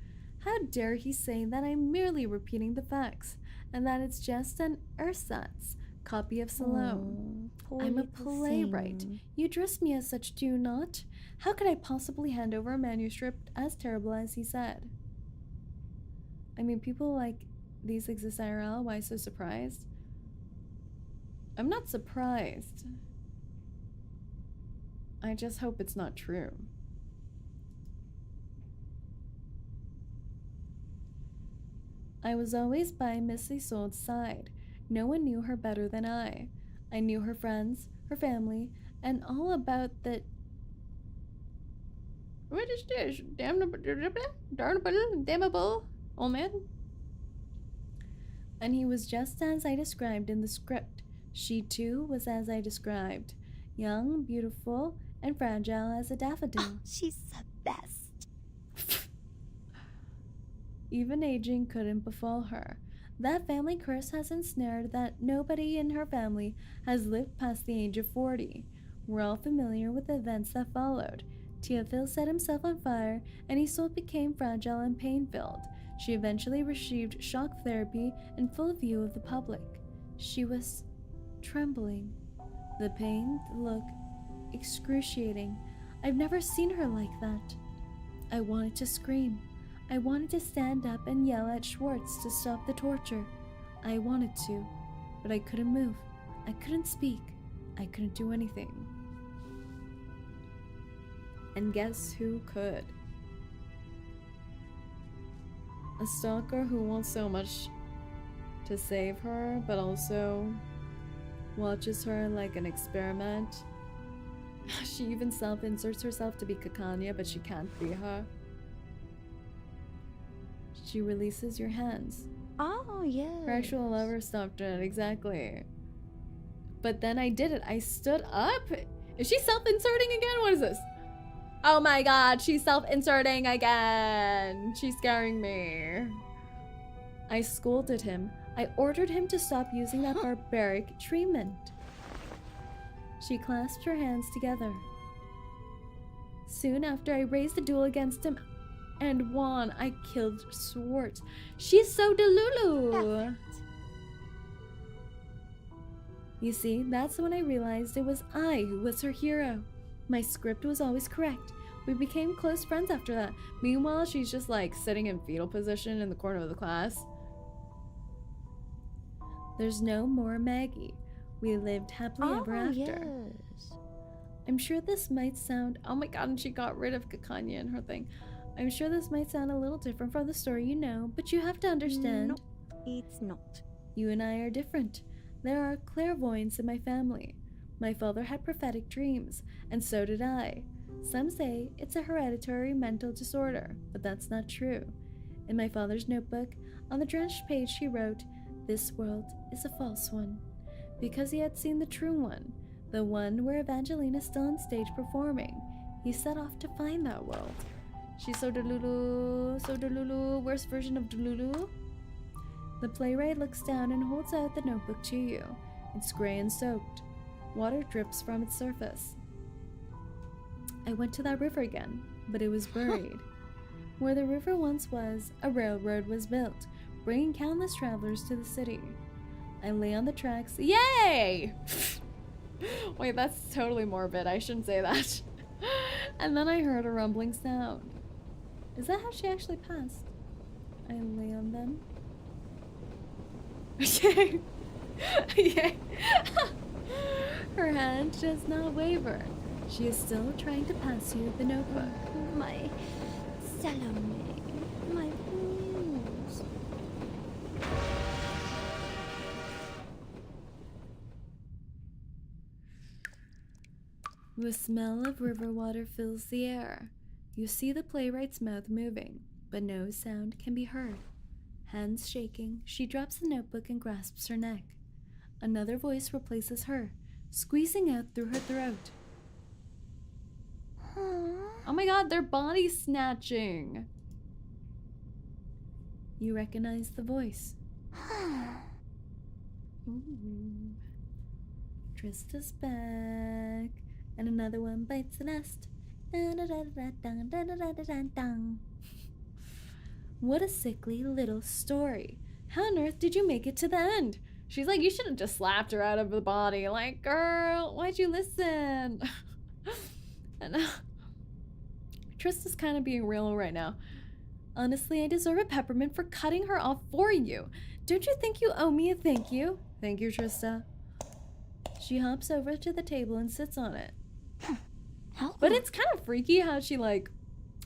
How dare he say that I'm merely repeating the facts, and that it's just an ersatz copy of Salome. I'm a playwright. You address me as such, do you not? How could I possibly hand over a manuscript as terrible as he said? I mean, people like these exist IRL. Why so surprised? I'm not surprised. I just hope it's not true. I was always by Miss ISOLDE's side. No one knew her better than I. I knew her friends, her family, and all about the... What is this? Damnable old man? And he was just as I described in the script. She too was as I described. Young, beautiful, and fragile as a daffodil. Oh, she's the best. Even aging couldn't befall her. That family curse has ensnared that nobody in her family has lived past the age of 40. We're all familiar with the events that followed. Teofil set himself on fire, and Isolde became fragile and pain-filled. She eventually received shock therapy in full view of the public. She was trembling. The pain, the look, excruciating. I've never seen her like that. I wanted to scream. I wanted to stand up and yell at Schwartz to stop the torture. I wanted to, but I couldn't move. I couldn't speak. I couldn't do anything. And guess who could? A stalker who wants so much to save her, but also watches her like an experiment. She even self-inserts herself to be 𝐂𝐡𝐚𝐭, but she can't be her. She releases your hands. Oh, yes. Her actual lover stopped it, exactly. But then I did it. I stood up. Is she self-inserting again? What is this? Oh my god, she's self-inserting again. She's scaring me. I scolded him. I ordered him to stop using that barbaric treatment. She clasped her hands together. Soon after, I raised a duel against him and won. I killed Schwartz. She's so delulu. You see, that's when I realized it was I who was her hero. My script was always correct. We became close friends after that. Meanwhile, she's just like sitting in fetal position in the corner of the class. There's no more Maggie. We lived happily ever after. Yes. I'm sure this might sound... Oh my god, and she got rid of 𝐂𝐡𝐚𝐭 and her thing. I'm sure this might sound a little different from the story you know, but you have to understand. No, it's not. You and I are different. There are clairvoyants in my family. My father had prophetic dreams, and so did I. Some say it's a hereditary mental disorder, but that's not true. In my father's notebook, on the drenched page he wrote, "This world is a false one," because he had seen the true one, the one where Evangelina's still on stage performing. He set off to find that world. She's so delulu, worst version of delulu. The playwright looks down and holds out the notebook to you. It's gray and soaked. Water drips from its surface. I went to that river again, but it was buried. Where the river once was, a railroad was built, bringing countless travelers to the city. I lay on the tracks. Yay! Wait, that's totally morbid. I shouldn't say that. And then I heard a rumbling sound. Is that how she actually passed? I lay on them. Yay! Yay! Her hand does not waver. She is still trying to pass you the notebook. My Salome, my muse. The smell of river water fills the air. You see the playwright's mouth moving, but no sound can be heard. Hands shaking, she drops the notebook and grasps her neck. Another voice replaces her, squeezing out through her throat. Oh my god, they're body snatching! You recognize the voice. Ooh. Trista's back. And another one bites the nest. What a sickly little story. How on earth did you make it to the end? She's like, you should have just slapped her out of the body. Like, girl, why'd you listen? And Trista's kind of being real right now. Honestly, I deserve a peppermint for cutting her off for you. Don't you think you owe me a thank you? Thank you, Trista. She hops over to the table and sits on it. But it's kind of freaky how she, like,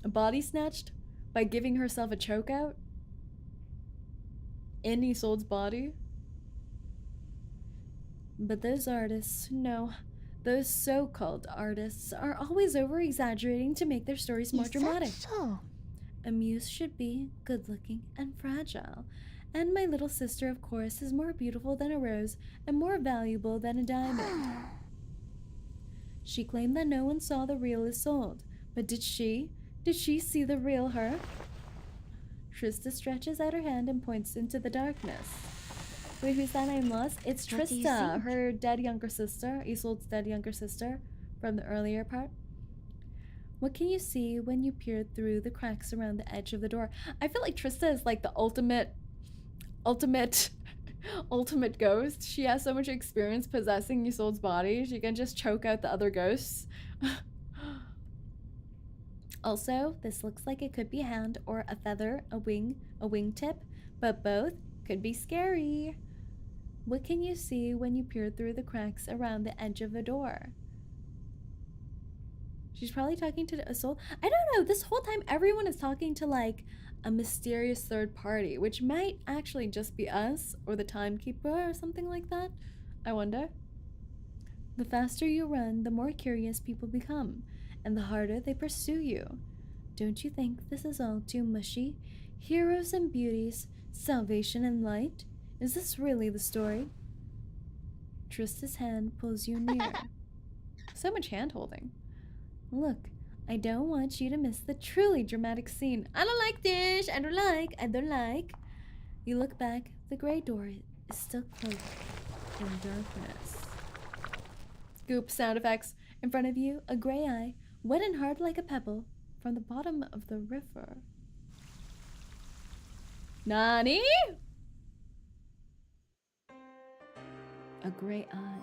body snatched by giving herself a chokeout in Isolde's body. But those artists, no, those so-called artists are always over-exaggerating to make their stories more dramatic. So? A muse should be good-looking and fragile. And my little sister, of course, is more beautiful than a rose and more valuable than a diamond. She claimed that no one saw the real Isolde. But did she? Did she see the real her? Trista stretches out her hand and points into the darkness. Wait, who's that I'm lost? It's What do you Trista, think? her dead younger sister, Isolde's dead younger sister from the earlier part. What can you see when you peer through the cracks around the edge of the door? I feel like Trista is like the ultimate ghost. She has so much experience possessing Isolde's body. She can just choke out the other ghosts. Also, this looks like it could be a hand or a feather, a wingtip, but both could be scary. What can you see when you peer through the cracks around the edge of a door? She's probably talking to Isolde. I don't know. This whole time, everyone is talking to, like, a mysterious third party, which might actually just be us or the timekeeper or something like that. I wonder. The faster you run, the more curious people become, and the harder they pursue you. Don't you think this is all too mushy? Heroes and beauties, salvation and light? Is this really the story? Trista's hand pulls you near. So much hand-holding. Look, I don't want you to miss the truly dramatic scene. I don't like this. I don't like. You look back. The gray door is still cloaked in darkness. Goop sound effects. In front of you, a gray eye, wet and hard like a pebble, from the bottom of the river. Nani? A gray eye.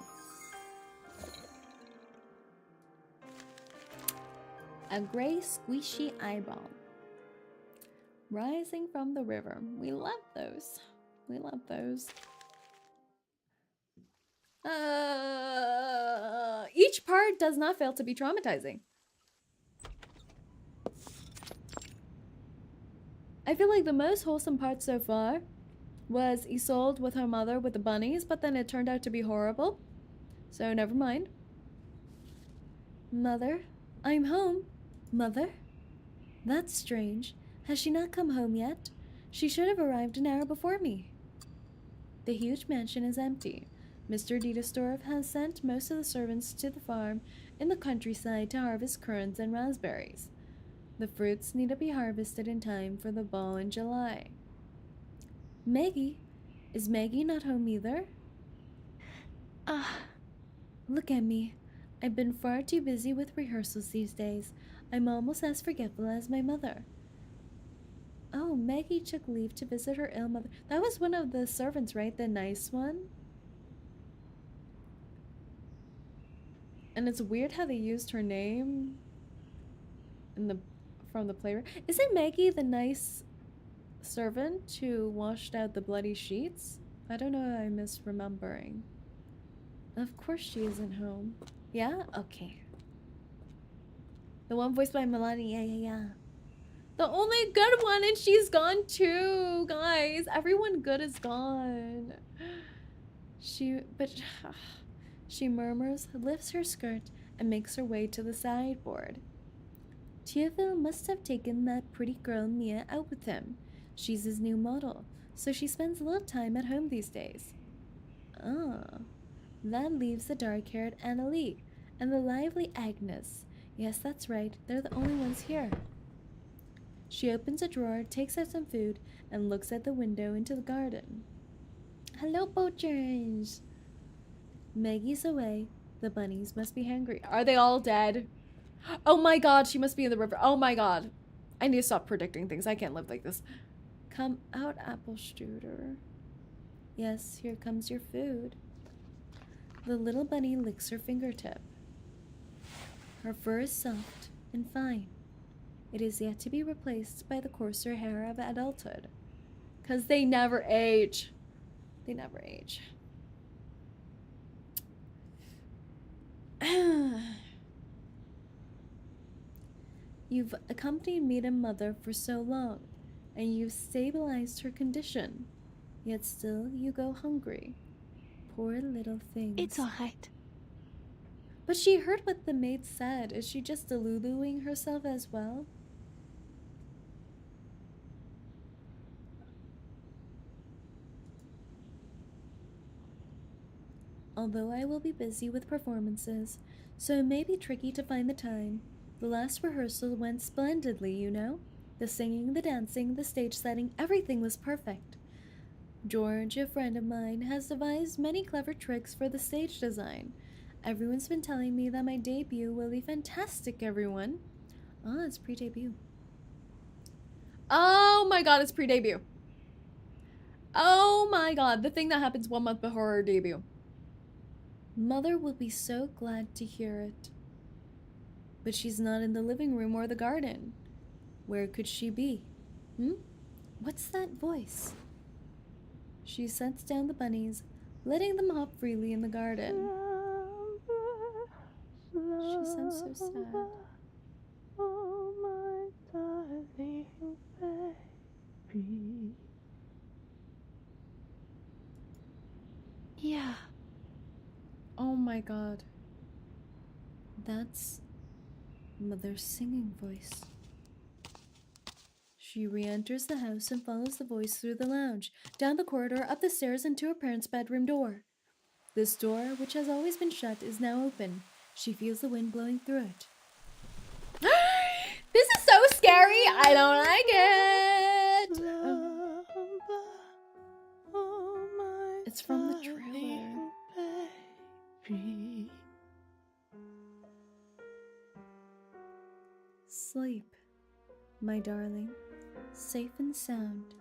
A gray squishy eyeball rising from the river. We love those. We love those. Each part does not fail to be traumatizing. I feel like the most wholesome part so far was Isolde with her mother with the bunnies, but then it turned out to be horrible. So never mind. Mother, I'm home. Mother? That's strange. Has she not come home yet? She should have arrived an hour before me. The huge mansion is empty. Mr. Disastrous has sent most of the servants to the farm in the countryside to harvest currants and raspberries. The fruits need to be harvested in time for the ball in July. Maggie? Is Maggie not home either? Look at me. I've been far too busy with rehearsals these days. I'm almost as forgetful as my mother. Oh, Maggie took leave to visit her ill mother. That was one of the servants, right? The nice one? And it's weird how they used her name in from the playwright. Isn't Maggie the nice servant who washed out the bloody sheets? I don't know, I'm misremembering. Of course she isn't home. Yeah? Okay. The one voiced by Melania, yeah. The only good one, and she's gone too, guys. Everyone good is gone. She murmurs, lifts her skirt, and makes her way to the sideboard. Theophile must have taken that pretty girl Mia out with him. She's his new model, so she spends a little time at home these days. Ah, that leaves the dark-haired Annalie and the lively Agnes. Yes, that's right, they're the only ones here. She opens a drawer, takes out some food, and looks at the window into the garden. Hello, poachers. Maggie's away. The bunnies must be hungry. Are they all dead? Oh my god, she must be in the river. Oh my god. I need to stop predicting things. I can't live like this. Come out, apple strudel. Yes, here comes your food. The little bunny licks her fingertip. Her fur is soft and fine. It is yet to be replaced by the coarser hair of adulthood. 'Cause they never age. They never age. You've accompanied me to Mother for so long, and you've stabilized her condition. Yet still you go hungry. Poor little things. It's alright. But she heard what the maid said. Is she just deluluing herself as well? Although I will be busy with performances, so it may be tricky to find the time. The last rehearsal went splendidly, you know. The singing, the dancing, the stage setting, everything was perfect. George, a friend of mine, has devised many clever tricks for the stage design. Everyone's been telling me that my debut will be fantastic, everyone. Ah, it's pre-debut. Oh my god, it's pre-debut. Oh my god, the thing that happens 1 month before her debut. Mother will be so glad to hear it. But she's not in the living room or the garden. Where could she be? What's that voice? She sets down the bunnies, letting them hop freely in the garden. She sounds so sad. Oh, my darling baby. Yeah. Oh my god. That's Mother's singing voice. She re-enters the house and follows the voice through the lounge, down the corridor, up the stairs, and to her parents' bedroom door. This door, which has always been shut, is now open. She feels the wind blowing through it. This is so scary! I don't like it! It's from the trailer. Sleep, my darling, safe and sound.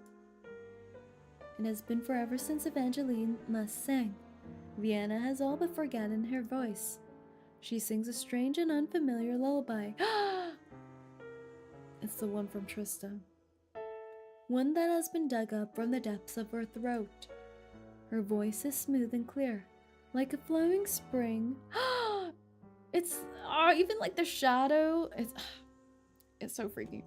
It has been forever since Evangeline last sang. Vienna has all but forgotten her voice. She sings a strange and unfamiliar lullaby. It's the one from Trista. One that has been dug up from the depths of her throat. Her voice is smooth and clear, like a flowing spring. It's even like the shadow. It's so freaky.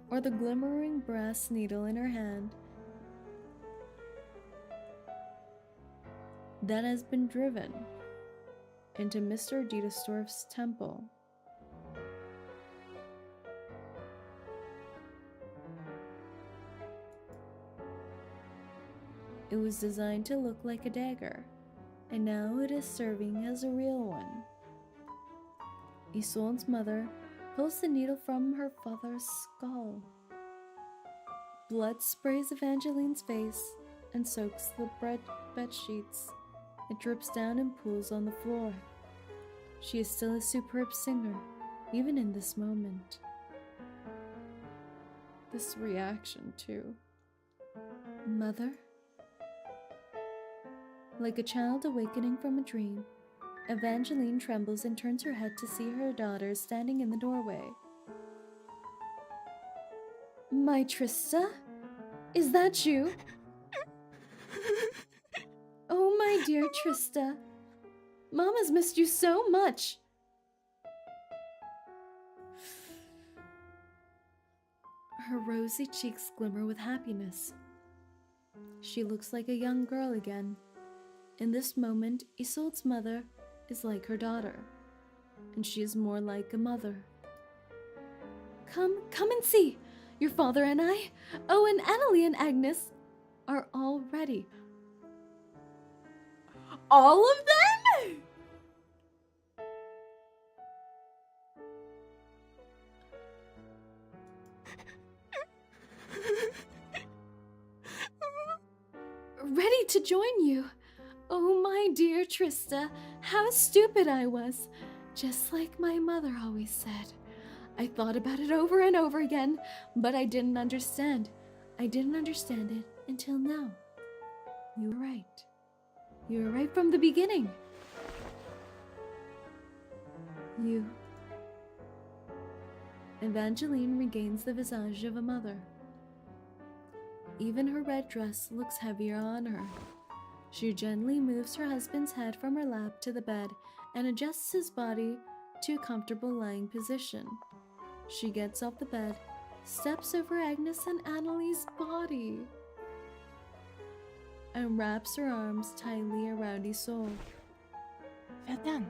Or the glimmering brass needle in her hand that has been driven into Mr. Dietersdorf's temple. It was designed to look like a dagger, and now it is serving as a real one. Isolde's mother pulls the needle from her father's skull. Blood sprays Evangeline's face and soaks the bed sheets. It drips down and pools on the floor. She is still a superb singer, even in this moment. This reaction, too. Mother? Like a child awakening from a dream, Evangeline trembles and turns her head to see her daughter standing in the doorway. My Trista? Is that you? Oh, my dear Trista. Mama's missed you so much. Her rosy cheeks glimmer with happiness. She looks like a young girl again. In this moment, Isolde's mother is like her daughter, and she is more like a mother. Come and see! Your father and I, oh, and Annalie and Agnes, are all ready. All of them?! to join you. Oh, my dear Trista, how stupid I was. Just like my mother always said. I thought about it over and over again, but I didn't understand. I didn't understand it until now. You were right. You were right from the beginning. You. Evangeline regains the visage of a mother. Even her red dress looks heavier on her. She gently moves her husband's head from her lap to the bed and adjusts his body to a comfortable lying position. She gets off the bed, steps over Agnes and Annalie's body, and wraps her arms tightly around ISOLDE. Well done.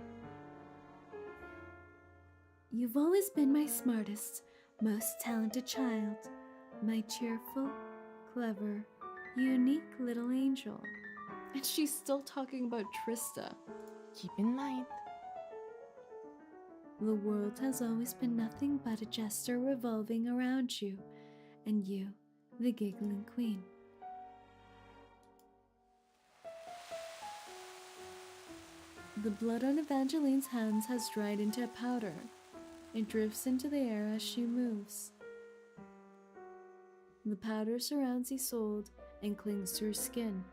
You've always been my smartest, most talented child, my cheerful, clever, unique little angel. And she's still talking about Trista. Keep in mind. The world has always been nothing but a jester revolving around you, and you, the giggling queen. The blood on Evangeline's hands has dried into a powder. It drifts into the air as she moves. The powder surrounds ISOLDE and clings to her skin.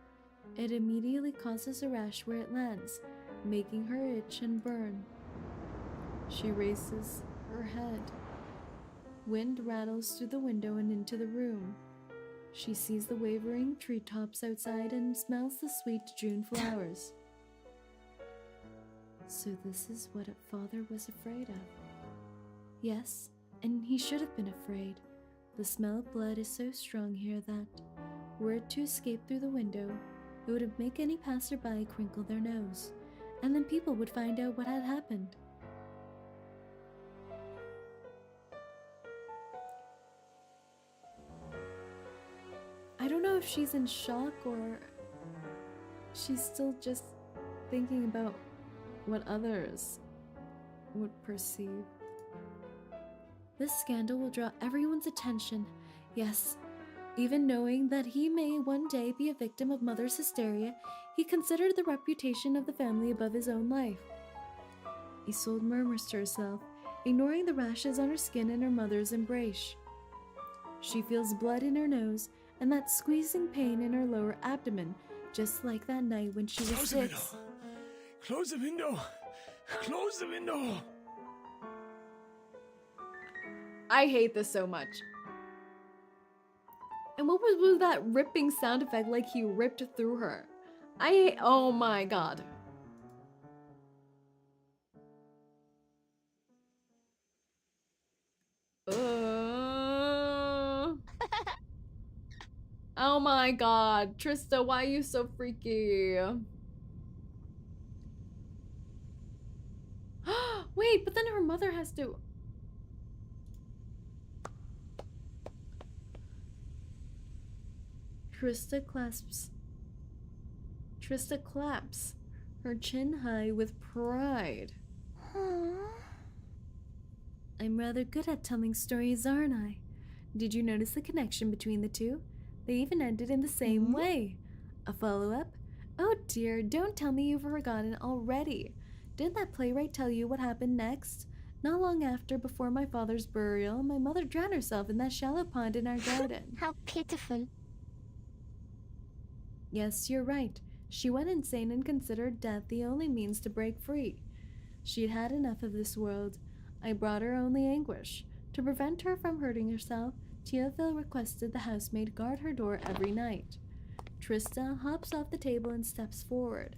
It immediately causes a rash where it lands, making her itch and burn. She raises her head. Wind rattles through the window and into the room. She sees the wavering treetops outside and smells the sweet June flowers. So this is what a father was afraid of. Yes, and he should have been afraid. The smell of blood is so strong here that, were it to escape through the window, it would make any passerby crinkle their nose, and then people would find out what had happened. I don't know if she's in shock or she's still just thinking about what others would perceive. This scandal will draw everyone's attention, yes, even knowing that he may one day be a victim of mother's hysteria. He considered the reputation of the family above his own life. ISOLDE murmurs to herself, ignoring the rashes on her skin and her mother's embrace. She feels blood in her nose and that squeezing pain in her lower abdomen, just like that night when she was Close the 6. window. Close the window. Close the window. I hate this so much. And what was that ripping sound effect, like he ripped through her? Oh my god. Oh my god. Trista, why are you so freaky? Wait, but then her mother has to... Trista claps, her chin high with pride. I'm rather good at telling stories, aren't I? Did you notice the connection between the two? They even ended in the same way. A follow-up? Oh dear, don't tell me you've forgotten already. Didn't that playwright tell you what happened next? Not long after, before my father's burial, my mother drowned herself in that shallow pond in our garden. How pitiful. Yes, you're right. She went insane and considered death the only means to break free. She'd had enough of this world. I brought her only anguish. To prevent her from hurting herself, Teofil requested the housemaid guard her door every night. Trista hops off the table and steps forward.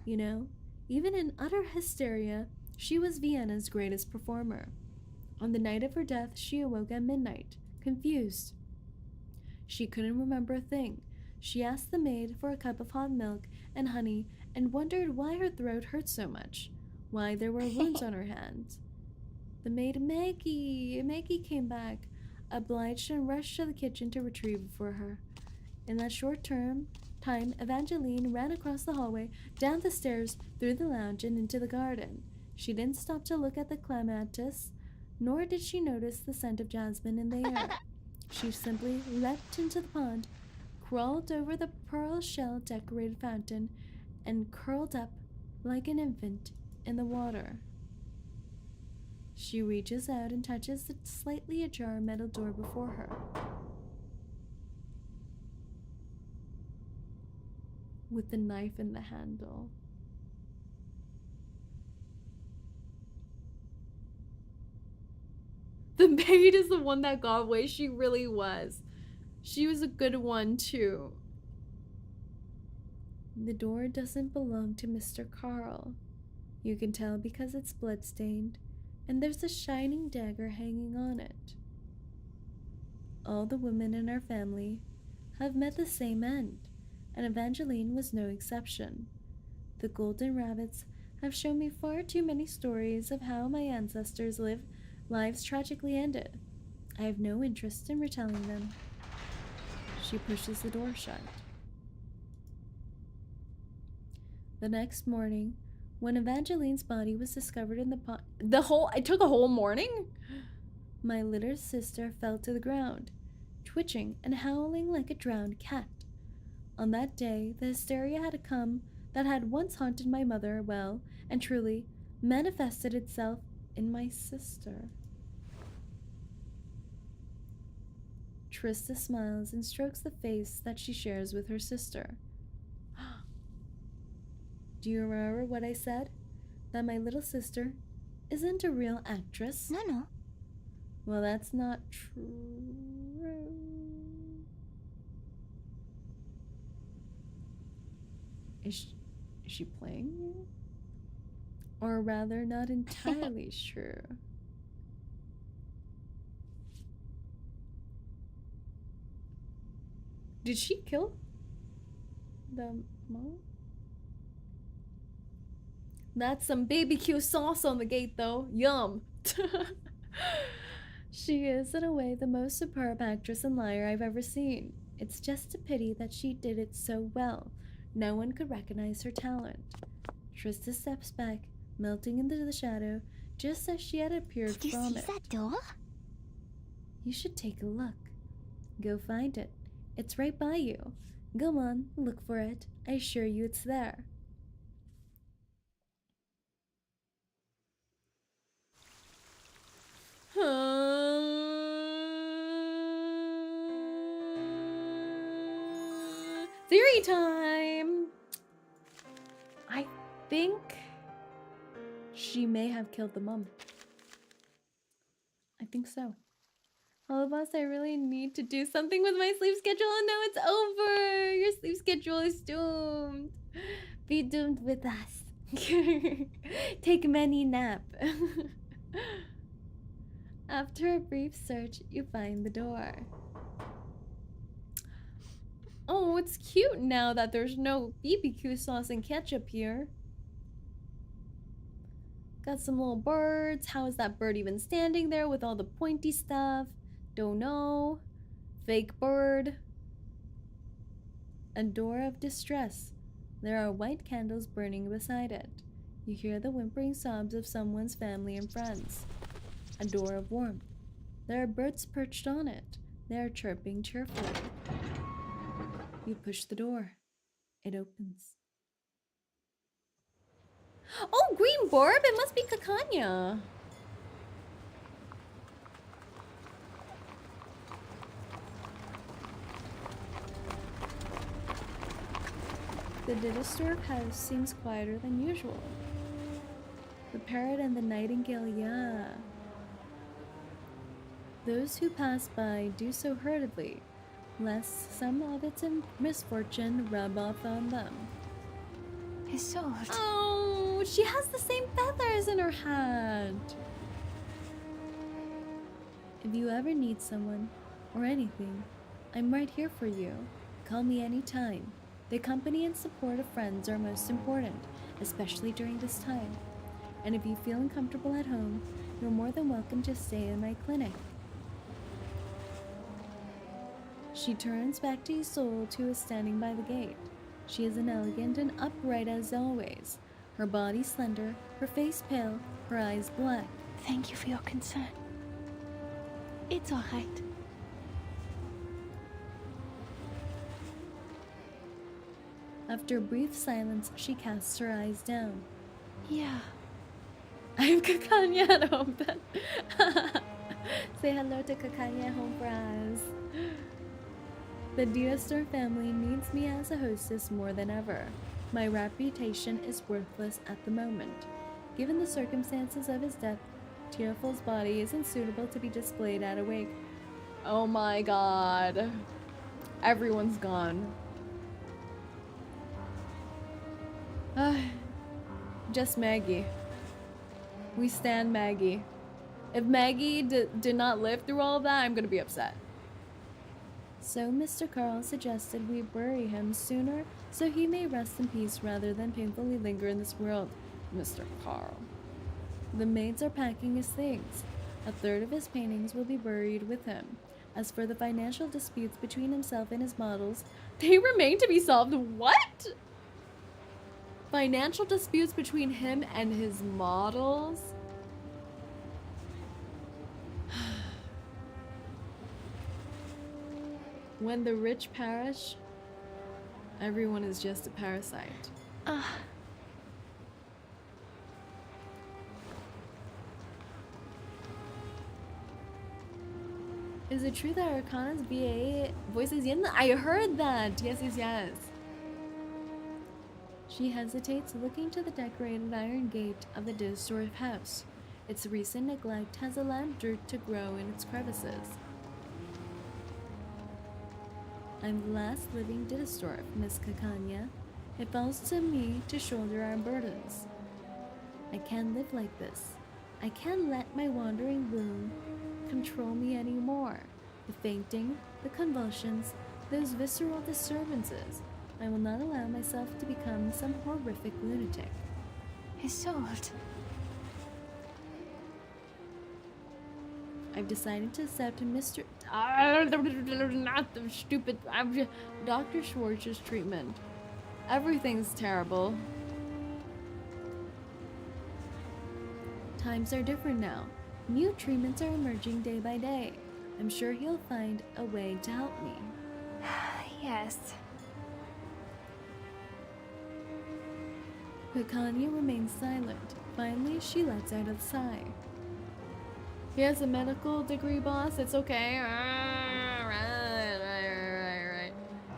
You know, even in utter hysteria, she was Vienna's greatest performer. On the night of her death, she awoke at midnight, confused. She couldn't remember a thing. She asked the maid for a cup of hot milk and honey and wondered why her throat hurt so much, why there were wounds on her hands. The maid Maggie came back, obliged, and rushed to the kitchen to retrieve it for her. In that short time, Evangeline ran across the hallway, down the stairs, through the lounge, and into the garden. She didn't stop to look at the clematis, nor did she notice the scent of jasmine in the air. She simply leapt into the pond, crawled over the pearl shell decorated fountain and curled up like an infant in the water. She reaches out and touches the slightly ajar metal door before her. With the knife in the handle. The maid is the one that got away. She really was. She was a good one too. The door doesn't belong to Mr. Carl. You can tell because it's bloodstained, and there's a shining dagger hanging on it. All the women in our family have met the same end, and Evangeline was no exception. The golden rabbits have shown me far too many stories of how my ancestors' lives tragically ended. I have no interest in retelling them. She pushes the door shut. The next morning, when Evangeline's body was discovered in the pond, it took a whole morning? My little sister fell to the ground, twitching and howling like a drowned cat. On that day, the hysteria that had once haunted my mother well and truly manifested itself in my sister. Trista smiles and strokes the face that she shares with her sister. Do you remember what I said? That my little sister isn't a real actress? No. Well, that's not true. Is she playing you? Or rather, not entirely sure. Did she kill the mom? That's some BBQ sauce on the gate, though. Yum. She is, in a way, the most superb actress and liar I've ever seen. It's just a pity that she did it so well. No one could recognize her talent. Trista steps back, melting into the shadow, just as she had appeared Did you from see it. that door? You should take a look. Go find it. It's right by you. Go on, look for it. I assure you it's there. Theory time! I think she may have killed the mom. I think so. All of us, I really need to do something with my sleep schedule, and now it's over! Your sleep schedule is doomed. Be doomed with us. Take many nap. After a brief search, you find the door. Oh, it's cute now that there's no BBQ sauce and ketchup here. Got some little birds. How is that bird even standing there with all the pointy stuff? Don't know. Fake bird. A door of distress. There are white candles burning beside it. You hear the whimpering sobs of someone's family and friends. A door of warmth. There are birds perched on it. They are chirping cheerfully. You push the door. It opens. Oh, green barb! It must be 𝐂𝐚𝐭. The disastrous house seems quieter than usual. The parrot and the nightingale, yeah. Those who pass by do so hurriedly, lest some of its misfortune rub off on them. ISOLDE. Oh, she has the same feathers in her hat. If you ever need someone or anything, I'm right here for you. Call me anytime. The company and support of friends are most important, especially during this time. And if you feel uncomfortable at home, you're more than welcome to stay in my clinic. She turns back to ISOLDE, who is standing by the gate. She is elegant and upright as always. Her body slender, her face pale, her eyes black. Thank you for your concern. It's all right. After a brief silence, she casts her eyes down. Yeah. I'm 𝐂𝐿𝐴 at home then. Say hello to 𝐂𝐿𝐴 at home for us. The disastrous family needs me as a hostess more than ever. My reputation is worthless at the moment. Given the circumstances of his death, Tearful's body isn't suitable to be displayed at a wake. Oh my god. Everyone's gone. Just Maggie. We stand Maggie. If Maggie did not live through all of that, I'm gonna be upset. So Mr. Carl suggested we bury him sooner so he may rest in peace rather than painfully linger in this world. Mr. Carl. The maids are packing his things. A third of his paintings will be buried with him. As for the financial disputes between himself and his models, they remain to be solved. What? Financial disputes between him and his models? When the rich perish, everyone is just a parasite. Is it true that Arcana's VA voices Yin? I heard that! Yes, yes, yes. She hesitates, looking to the decorated iron gate of the disastrous house. Its recent neglect has allowed dirt to grow in its crevices. I'm the last living disastrous, Miss 𝐂𝐿𝐴. It falls to me to shoulder our burdens. I can't live like this. I can't let my wandering loom control me anymore. The fainting, the convulsions, those visceral disturbances. I will not allow myself to become some horrific lunatic. ISOLDE. I've decided to accept Mr. Not the stupid Dr. Schwartz's treatment. Everything's terrible. Times are different now. New treatments are emerging day by day. I'm sure he'll find a way to help me. Yes. 𝐂𝐿𝐴 remains silent. Finally, she lets out a sigh. He has a medical degree, boss. It's okay.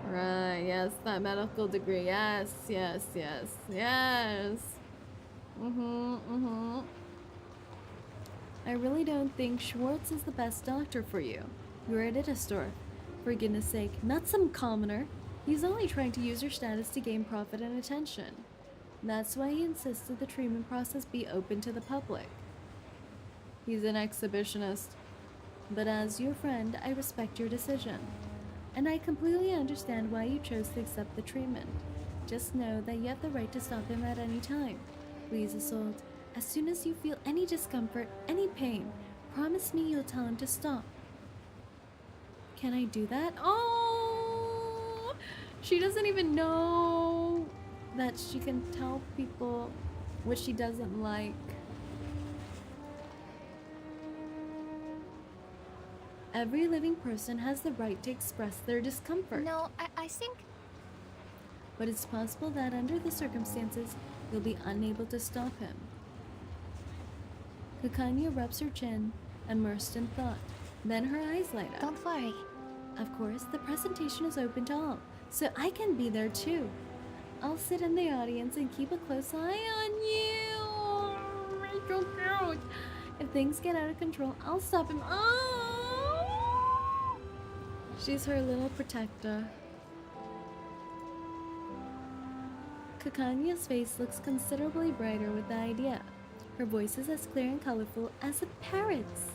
Right. Yes, that medical degree. Yes. I really don't think Schwartz is the best doctor for you. You're a disastrous. For goodness sake, not some commoner. He's only trying to use your status to gain profit and attention. That's why he insisted the treatment process be open to the public. He's an exhibitionist. But as your friend, I respect your decision. And I completely understand why you chose to accept the treatment. Just know that you have the right to stop him at any time. Please, ISOLDE, as soon as you feel any discomfort, any pain, promise me you'll tell him to stop. Can I do that? Oh! She doesn't even know that she can tell people what she doesn't like. Every living person has the right to express their discomfort. No, I think... But it's possible that under the circumstances, you'll be unable to stop him. 𝐂𝐿𝐴 rubs her chin, immersed in thought. Then her eyes light up. Don't worry. Of course, the presentation is open to all, so I can be there too. I'll sit in the audience and keep a close eye on you. It's so cute. If things get out of control, I'll stop him. Oh! She's her little protector. 𝐂𝐿𝐴's face looks considerably brighter with the idea. Her voice is as clear and colorful as a parrot's.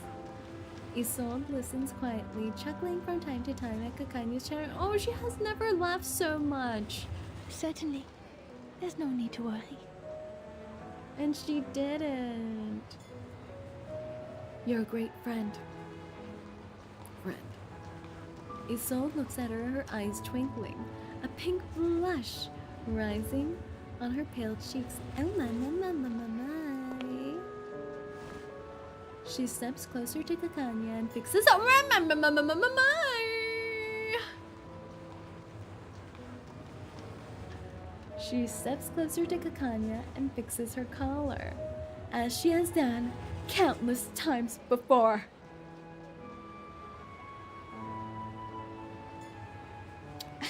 ISOLDE listens quietly, chuckling from time to time at 𝐂𝐿𝐴's chatter. Oh, she has never laughed so much. Certainly. There's no need to worry. And she didn't. You're a great friend. ISOLDE looks at her, her eyes twinkling, a pink blush rising on her pale cheeks. Oh my. She steps closer to 𝐂𝐿𝐴 and fixes She steps closer to 𝐂𝐚𝐭 and fixes her collar, as she has done countless times before.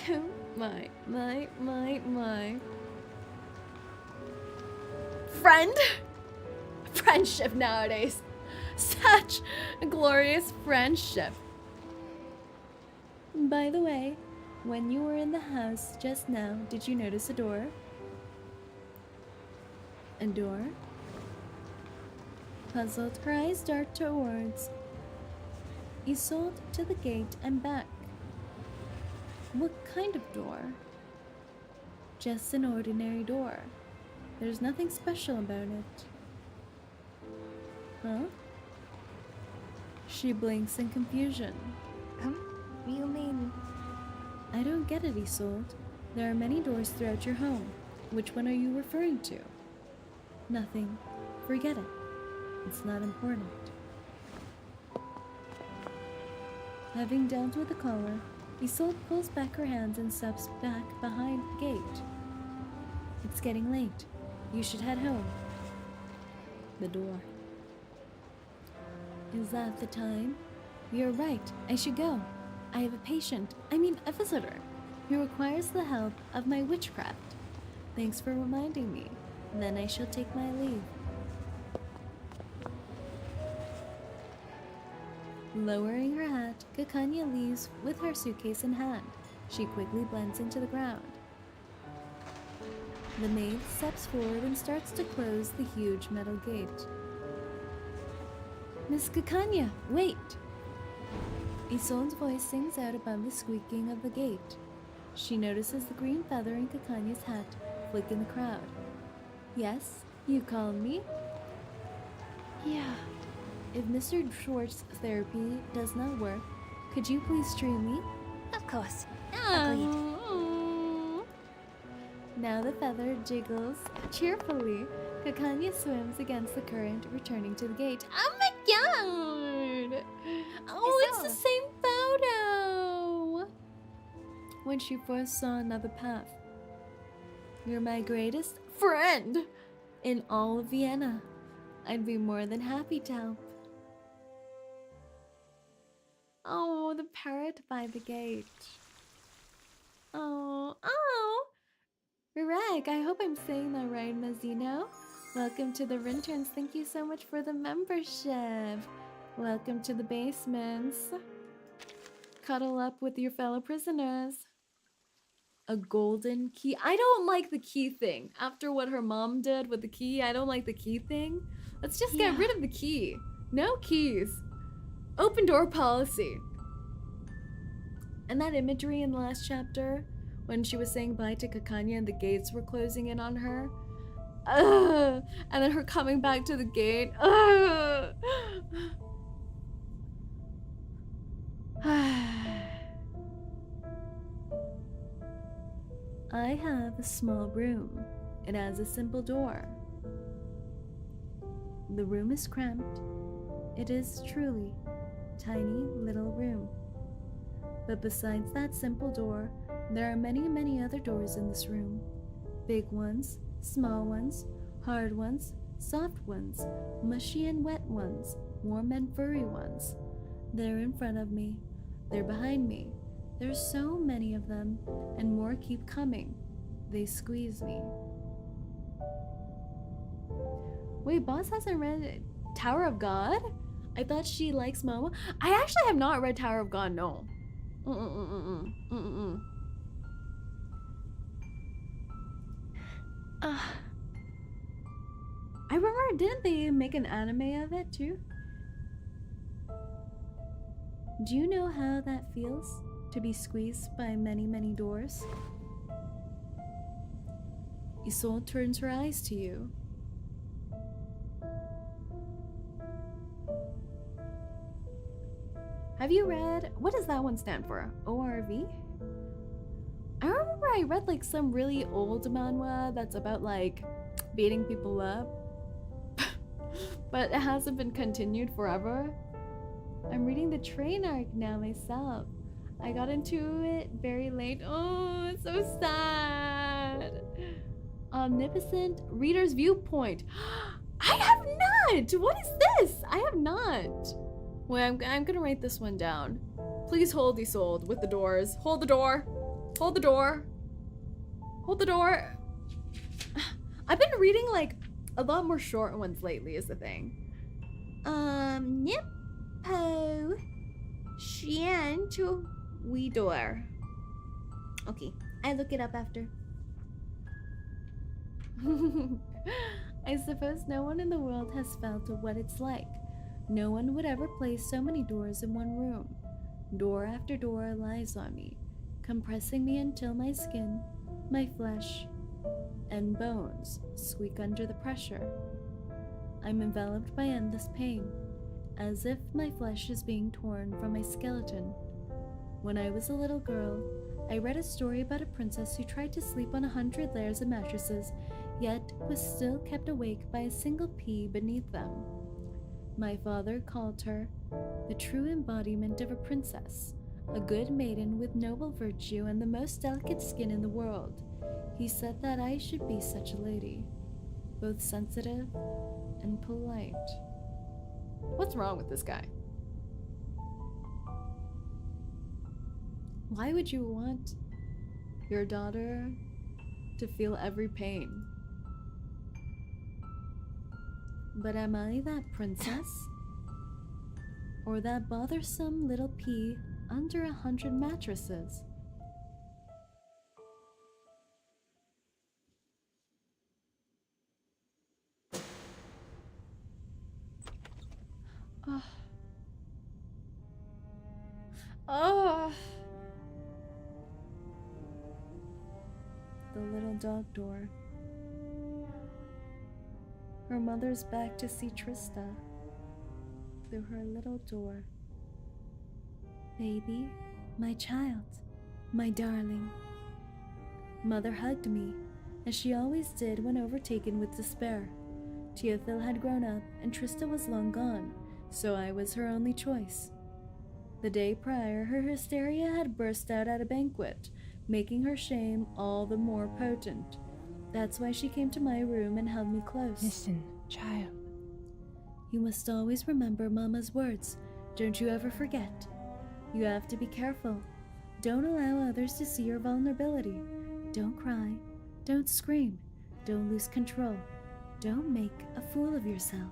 Oh my. Friendship nowadays. Such a glorious friendship. By the way, when you were in the house just now, did you notice a door? A door? Puzzled, her eyes dart towards ISOLDE to the gate and back. What kind of door? Just an ordinary door. There's nothing special about it. Huh? She blinks in confusion. You mean... I don't get it, ISOLDE. There are many doors throughout your home. Which one are you referring to? Nothing. Forget it. It's not important. Having dealt with the collar, ISOLDE pulls back her hands and steps back behind the gate. It's getting late. You should head home. The door. Is that the time? You're right. I should go. I have a visitor, who requires the help of my witchcraft. Thanks for reminding me. Then I shall take my leave. Lowering her hat, 𝐂𝐿𝐴 leaves with her suitcase in hand. She quickly blends into the ground. The maid steps forward and starts to close the huge metal gate. Miss 𝐂𝐿𝐴, wait! ISOLDE's voice sings out above the squeaking of the gate. She notices the green feather in 𝐂𝐿𝐴's hat flick in the crowd. Yes, you called me? Yeah. If Mr. Schwartz's therapy does not work, could you please treat me? Of course. Oh. Now the feather jiggles cheerfully. 𝐂𝐿𝐴 swims against the current, returning to the gate. Oh my god! Oh, it's the same photo! When she first saw another path. You're my greatest friend in all of Vienna. I'd be more than happy to help. Oh, the parrot by the gate. Oh. Reg, I hope I'm saying that right, Mazzino. Welcome to the Rinterns. Thank you so much for the membership. Welcome to the basements. Cuddle up with your fellow prisoners. A golden key. I don't like the key thing. After what her mom did with the key, I don't like the key thing. Let's just get rid of the key. No keys. Open door policy. And that imagery in the last chapter, when she was saying bye to 𝐂𝐿𝐴 and the gates were closing in on her. And then her coming back to the gate. I have a small room. It has a simple door. The room is cramped. It is truly a tiny little room. But besides that simple door, there are many, many other doors in this room. Big ones, small ones, hard ones, soft ones, mushy and wet ones, warm and furry ones. They're in front of me. They're behind me. There's so many of them, and more keep coming. They squeeze me. Wait, Boss hasn't read Tower of God? I thought she likes Momo. I actually have not read Tower of God, no. I remember, didn't they make an anime of it too? Do you know how that feels? To be squeezed by many, many doors? ISOLDE turns her eyes to you. Have you read... What does that one stand for? ORV? I remember I read like some really old manhwa that's about like beating people up. But it hasn't been continued forever. I'm reading the train arc now myself. I got into it very late. Oh, it's so sad. omnipotent reader's viewpoint. I have not! What is this? I have not. Wait, I'm gonna write this one down. Please hold ISOLDE with the doors. Hold the door. Hold the door. Hold the door. I've been reading like a lot more short ones lately is the thing. Nippo. Xian to we door. Okay, I look it up after. I suppose no one in the world has felt what it's like. No one would ever place so many doors in one room. Door after door lies on me, compressing me until my skin, my flesh, and bones squeak under the pressure. I'm enveloped by endless pain, as if my flesh is being torn from my skeleton. When I was a little girl, I read a story about a princess who tried to sleep on 100 layers of mattresses, yet was still kept awake by a single pea beneath them. My father called her the true embodiment of a princess, a good maiden with noble virtue and the most delicate skin in the world. He said that I should be such a lady, both sensitive and polite. What's wrong with this guy? Why would you want your daughter to feel every pain? But am I that princess? Or that bothersome little pea under 100 mattresses? Oh. Oh. The little dog door. Her mother's back to see Trista through her little door. Baby, my child, my darling. Mother hugged me, as she always did when overtaken with despair. Teofil had grown up and Trista was long gone, so I was her only choice. The day prior, her hysteria had burst out at a banquet, making her shame all the more potent. That's why she came to my room and held me close. Listen, child. You must always remember Mama's words. Don't you ever forget. You have to be careful. Don't allow others to see your vulnerability. Don't cry. Don't scream. Don't lose control. Don't make a fool of yourself.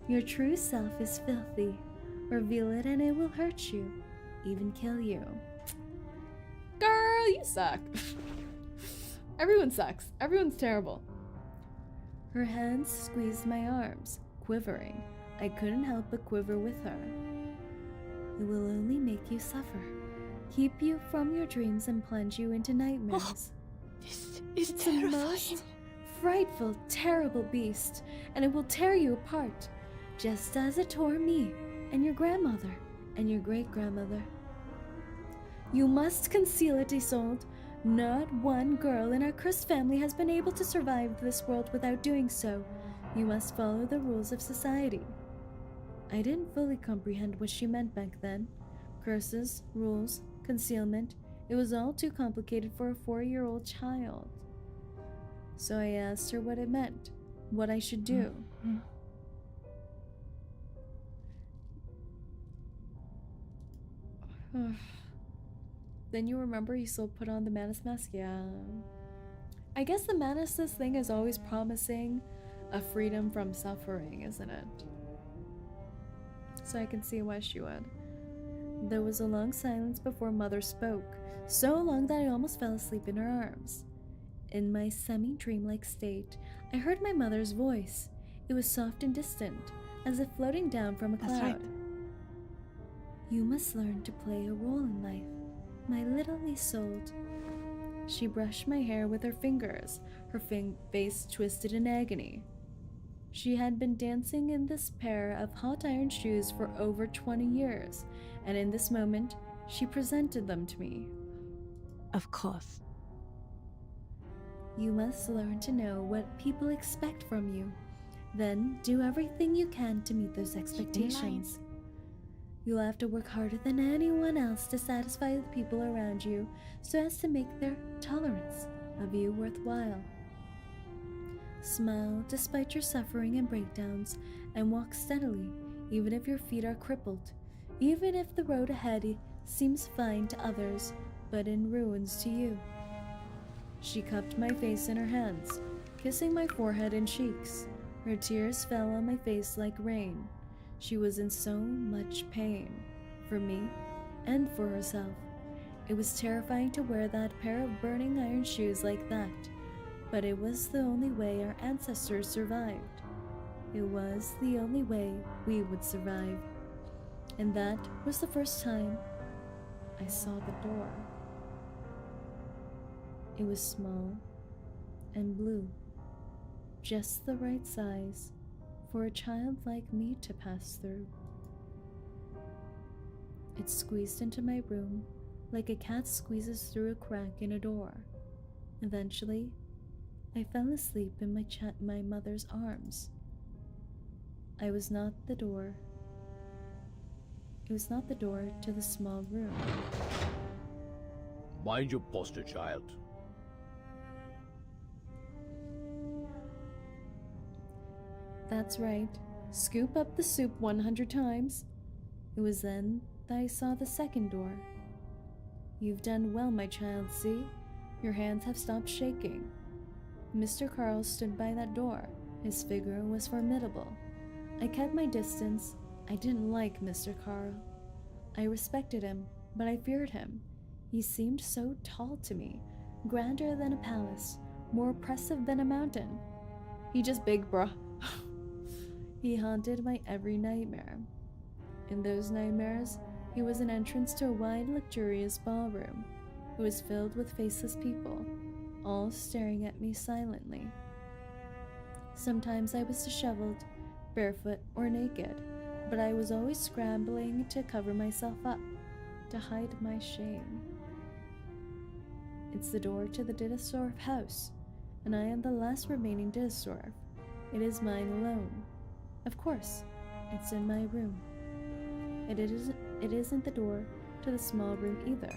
Your true self is filthy. Reveal it and it will hurt you, even kill you. Girl, you suck. Everyone sucks. Everyone's terrible. Her hands squeezed my arms, quivering. I couldn't help but quiver with her. It will only make you suffer, keep you from your dreams and plunge you into nightmares. This is It's the most frightful, terrible beast, and it will tear you apart, just as it tore me and your grandmother and your great-grandmother. You must conceal it, ISOLDE. Not one girl in our cursed family has been able to survive this world without doing so. You must follow the rules of society. I didn't fully comprehend what she meant back then. Curses, rules, concealment, it was all too complicated for a 4-year-old child. So I asked her what it meant, what I should do. Then you remember you still put on the Manus mask? Yeah. I guess the Manus thing is always promising a freedom from suffering, isn't it? So I can see why she would. There was a long silence before Mother spoke, so long that I almost fell asleep in her arms. In my semi-dreamlike state, I heard my mother's voice. It was soft and distant, as if floating down from a cloud. That's right. You must learn to play a role in life, my little ISOLDE. She brushed my hair with her fingers, her face twisted in agony. She had been dancing in this pair of hot iron shoes for over 20 years, and in this moment, she presented them to me. Of course. You must learn to know what people expect from you. Then do everything you can to meet those expectations. You'll have to work harder than anyone else to satisfy the people around you so as to make their tolerance of you worthwhile. Smile despite your suffering and breakdowns, and walk steadily, even if your feet are crippled, even if the road ahead seems fine to others, but in ruins to you. She cupped my face in her hands, kissing my forehead and cheeks. Her tears fell on my face like rain. She was in so much pain, for me and for herself. It was terrifying to wear that pair of burning iron shoes like that, but it was the only way our ancestors survived. It was the only way we would survive. And that was the first time I saw the door. It was small and blue, just the right size for a child like me to pass through. It squeezed into my room like a cat squeezes through a crack in a door. Eventually, I fell asleep in my mother's arms. I was not the door. It was not the door to the small room. Mind your posture, child. That's right. Scoop up the soup 100 times. It was then that I saw the second door. You've done well, my child, see? Your hands have stopped shaking. Mr. Carl stood by that door. His figure was formidable. I kept my distance. I didn't like Mr. Carl. I respected him, but I feared him. He seemed so tall to me, grander than a palace, more oppressive than a mountain. He just big, bruh. He haunted my every nightmare. In those nightmares, he was an entrance to a wide, luxurious ballroom. It was filled with faceless people, all staring at me silently. Sometimes I was disheveled, barefoot or naked, but I was always scrambling to cover myself up, to hide my shame. It's the door to the Didastorf house, and I am the last remaining Didastorf. It is mine alone. Of course, it's in my room. It isn't the door to the small room either.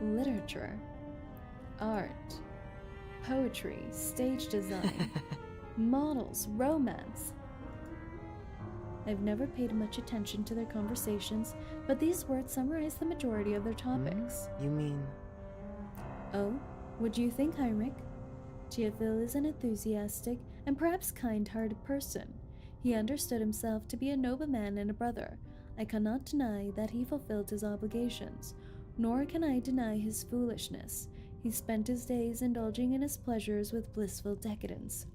Literature, art, poetry, stage design, models, romance. I've never paid much attention to their conversations, but these words summarize the majority of their topics. You mean? Oh, what do you think, Heinrich? Teofil is an enthusiastic and perhaps kind-hearted person. He understood himself to be a noble man and a brother. I cannot deny that he fulfilled his obligations, nor can I deny his foolishness. He spent his days indulging in his pleasures with blissful decadence.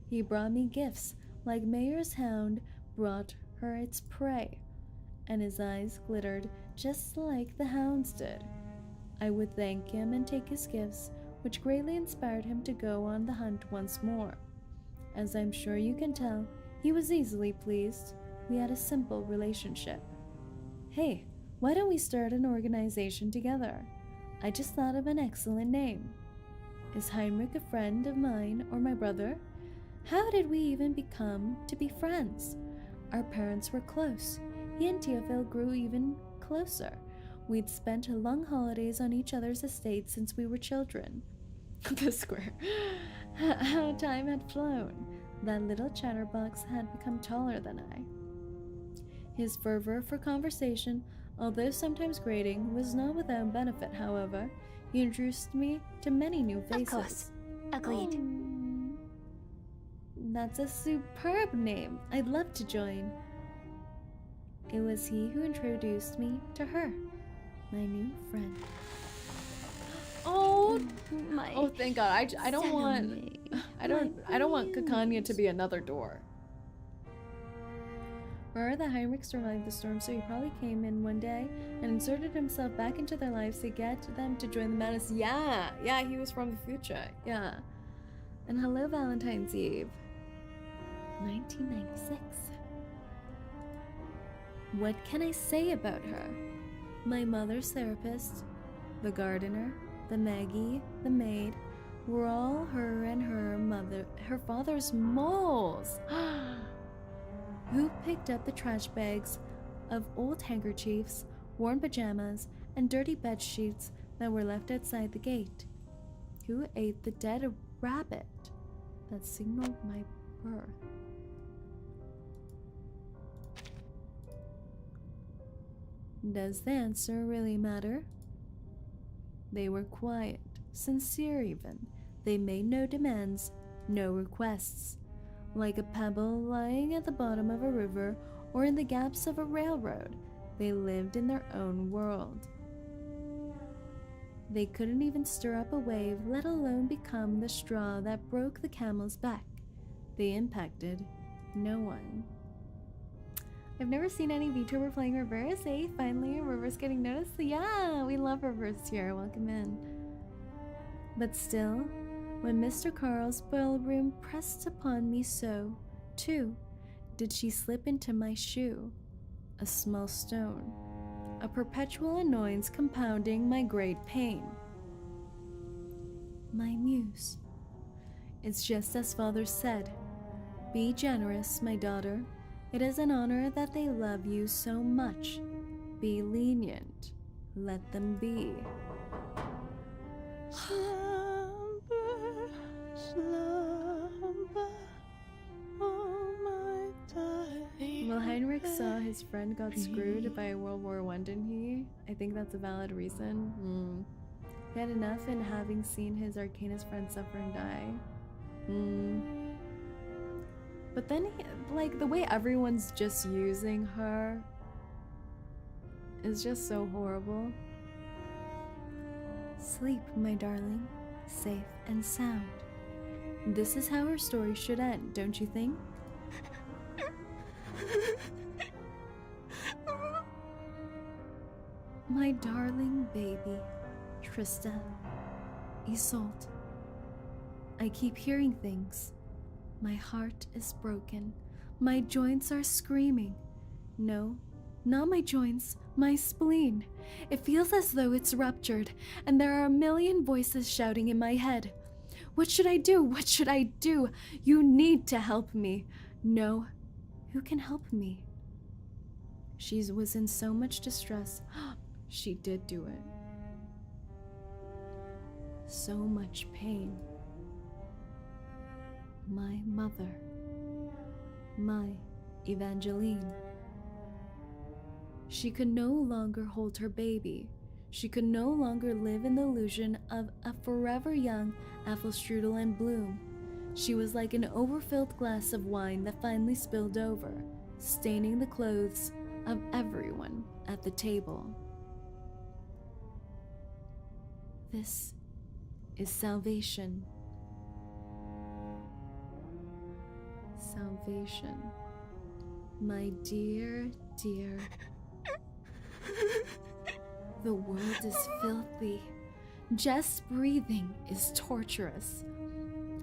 He brought me gifts, like Mayer's hound brought her its prey, and his eyes glittered just like the hound's did. I would thank him and take his gifts, which greatly inspired him to go on the hunt once more. As I'm sure you can tell, he was easily pleased. We had a simple relationship. Hey, why don't we start an organization together? I just thought of an excellent name. Is Heinrich a friend of mine or my brother? How did we even become to be friends? Our parents were close. He and Teofil grew even closer. We'd spent long holidays on each other's estate since we were children. The square. How time had flown. That little chatterbox had become taller than I. His fervor for conversation, although sometimes grating, was not without benefit, however. He introduced me to many new faces. Of course. Agreed. That's a superb name. I'd love to join. It was he who introduced me to her, my new friend. Oh, oh! Thank God! I don't want I don't want 𝐂𝐴𝐚𝐭 to be another door. The Heinrich survived the storm, so he probably came in one day and inserted himself back into their lives to get them to join the madness. Yeah, he was from the future. Yeah. And hello, Valentine's Eve. 1996. What can I say about her? My mother's therapist, the gardener, the Maggie, the maid, were all her and her father's moles. Who picked up the trash bags of old handkerchiefs, worn pajamas, and dirty bed sheets that were left outside the gate. Who ate the dead rabbit that signaled my birth? Does the answer really matter? They were quiet, sincere even. They made no demands, no requests. Like a pebble lying at the bottom of a river or in the gaps of a railroad, they lived in their own world. They couldn't even stir up a wave, let alone become the straw that broke the camel's back. They impacted no one. I've never seen any VTuber playing reverse, eh? Finally, reverse getting noticed. Yeah, we love reverse here. Welcome in. But still, when Mr. Carl's ballroom pressed upon me so, too, did she slip into my shoe. A small stone. A perpetual annoyance compounding my great pain. My muse. It's just as father said. Be generous, my daughter. It is an honor that they love you so much. Be lenient. Let them be. Slumber, slumber, oh my darling. Well, Heinrich saw his friend got screwed by World War I, didn't he? I think that's a valid reason. He had enough in having seen his Arcanist friend suffer and die. But then, like, the way everyone's just using her is just so horrible. Sleep, my darling, safe and sound. This is how her story should end, don't you think? My darling baby, Trista, Isolde. I keep hearing things. My heart is broken. My joints are screaming. No, not my joints, my spleen. It feels as though it's ruptured, and there are a million voices shouting in my head. What should I do? What should I do? You need to help me. No, who can help me? She was in so much distress. She did do it. So much pain. My mother. My Evangeline. She could no longer hold her baby. She could no longer live in the illusion of a forever young Apfelstrudel and bloom. She was like an overfilled glass of wine that finally spilled over, staining the clothes of everyone at the table. This is salvation. Salvation. My dear, dear. The world is filthy. Just breathing is torturous.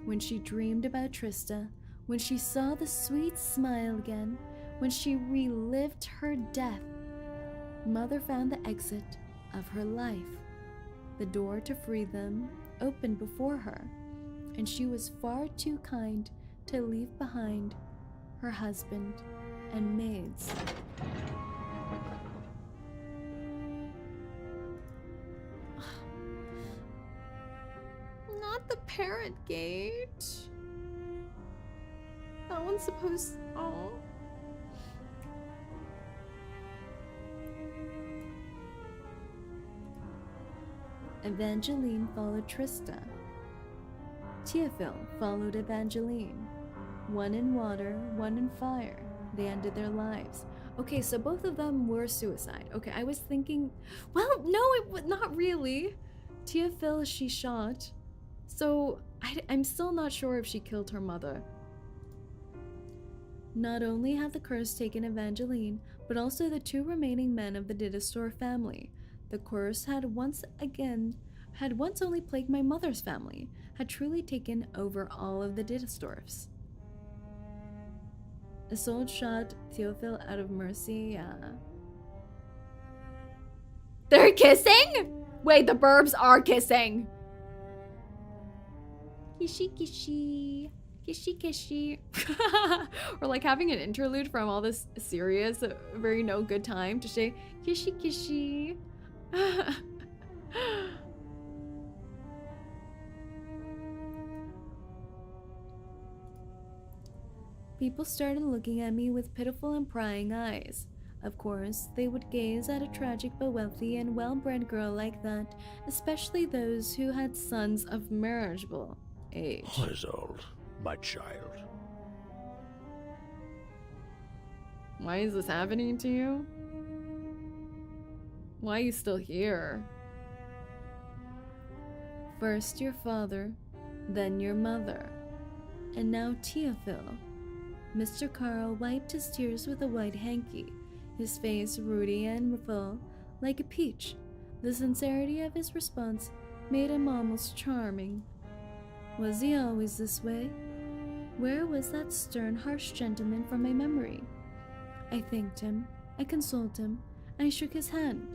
When she dreamed about Trista, when she saw the sweet smile again, when she relived her death, Mother found the exit of her life. The door to free them opened before her, and she was far too kind to leave behind her husband and maids. Not the parent gate. That one's supposed... Oh. Evangeline followed Trista. Teofil followed Evangeline. One in water, one in fire. They ended their lives. Okay, so both of them were suicide. Okay, I was thinking... Well, no, not really. Teofil, she shot. So, I'm still not sure if she killed her mother. Not only had the curse taken Evangeline, but also the two remaining men of the Didastor family. The curse had once only plagued my mother's family, had truly taken over all of the Didastorfs. Isolde shot Teofil out of mercy, They're kissing? Wait, the burbs are kissing! Kishi kishi. Kishi kishi. We're like having an interlude from all this serious, very no good time to say kishi kishi. People started looking at me with pitiful and prying eyes. Of course, they would gaze at a tragic but wealthy and well-bred girl like that, especially those who had sons of marriageable age. ISOLDE, my child. Why is this happening to you? Why are you still here? First your father, then your mother, and now Teofil. Mr. Carl wiped his tears with a white hanky, his face ruddy and full, like a peach. The sincerity of his response made him almost charming. Was he always this way? Where was that stern, harsh gentleman from my memory? I thanked him, I consoled him, I shook his hand.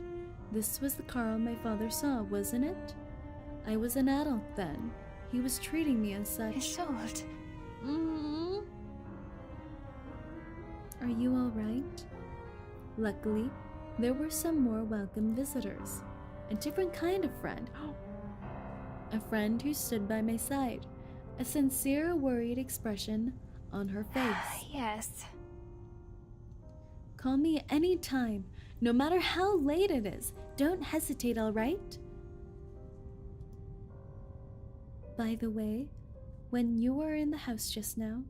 This was the Carl my father saw, wasn't it? I was an adult then. He was treating me as such. ISOLDE. Are you all right? Luckily, there were some more welcome visitors. A different kind of friend. A friend who stood by my side, a sincere, worried expression on her face. Yes. Call me any time, no matter how late it is. Don't hesitate, all right? By the way, when you were in the house just now,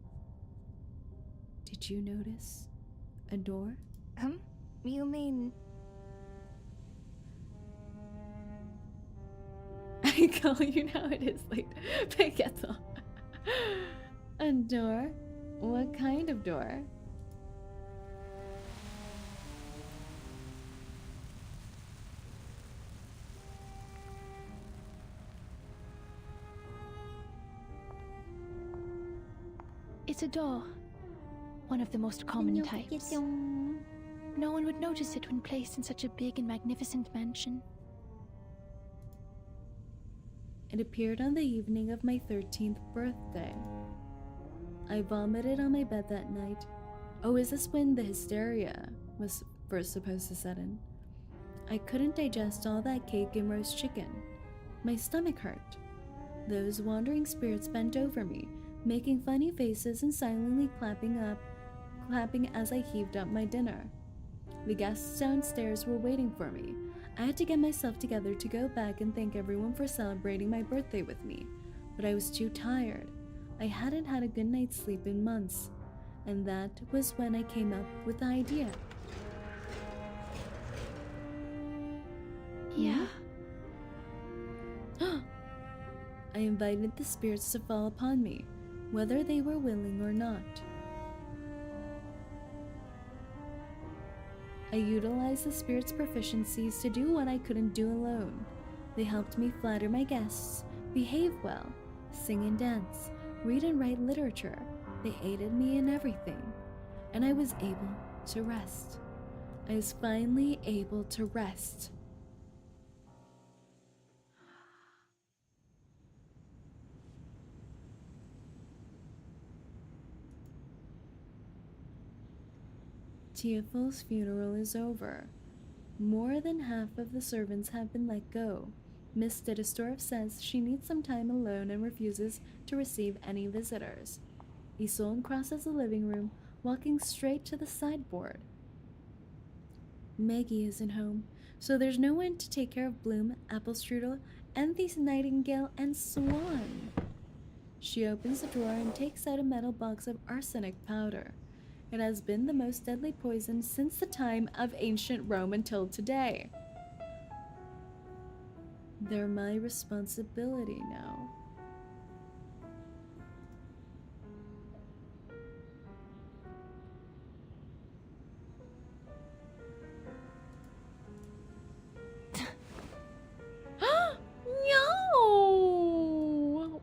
did you notice a door? You mean... I call you now, it is late. Pequeto. A door? What kind of door? It's a door. One of the most common types. No one would notice it when placed in such a big and magnificent mansion. It appeared on the evening of my 13th birthday. I vomited on my bed that night. Oh, is this when the hysteria was first supposed to set in? I couldn't digest all that cake and roast chicken. My stomach hurt. Those wandering spirits bent over me, making funny faces and silently clapping as I heaved up my dinner. The guests downstairs were waiting for me. I had to get myself together to go back and thank everyone for celebrating my birthday with me, but I was too tired. I hadn't had a good night's sleep in months, and that was when I came up with the idea. Yeah? I invited the spirits to fall upon me, whether they were willing or not. I utilized the spirits' proficiencies to do what I couldn't do alone. They helped me flatter my guests, behave well, sing and dance, read and write literature. They aided me in everything, and I was able to rest. I was finally able to rest. Teofil's funeral is over. More than half of the servants have been let go. Miss Didastorf says she needs some time alone and refuses to receive any visitors. Isolde crosses the living room, walking straight to the sideboard. Maggie isn't home, so there's no one to take care of Bloom, Apple Strudel, and the Nightingale and Swan. She opens the drawer and takes out a metal box of arsenic powder. It has been the most deadly poison since the time of ancient Rome until today. They're my responsibility now. No!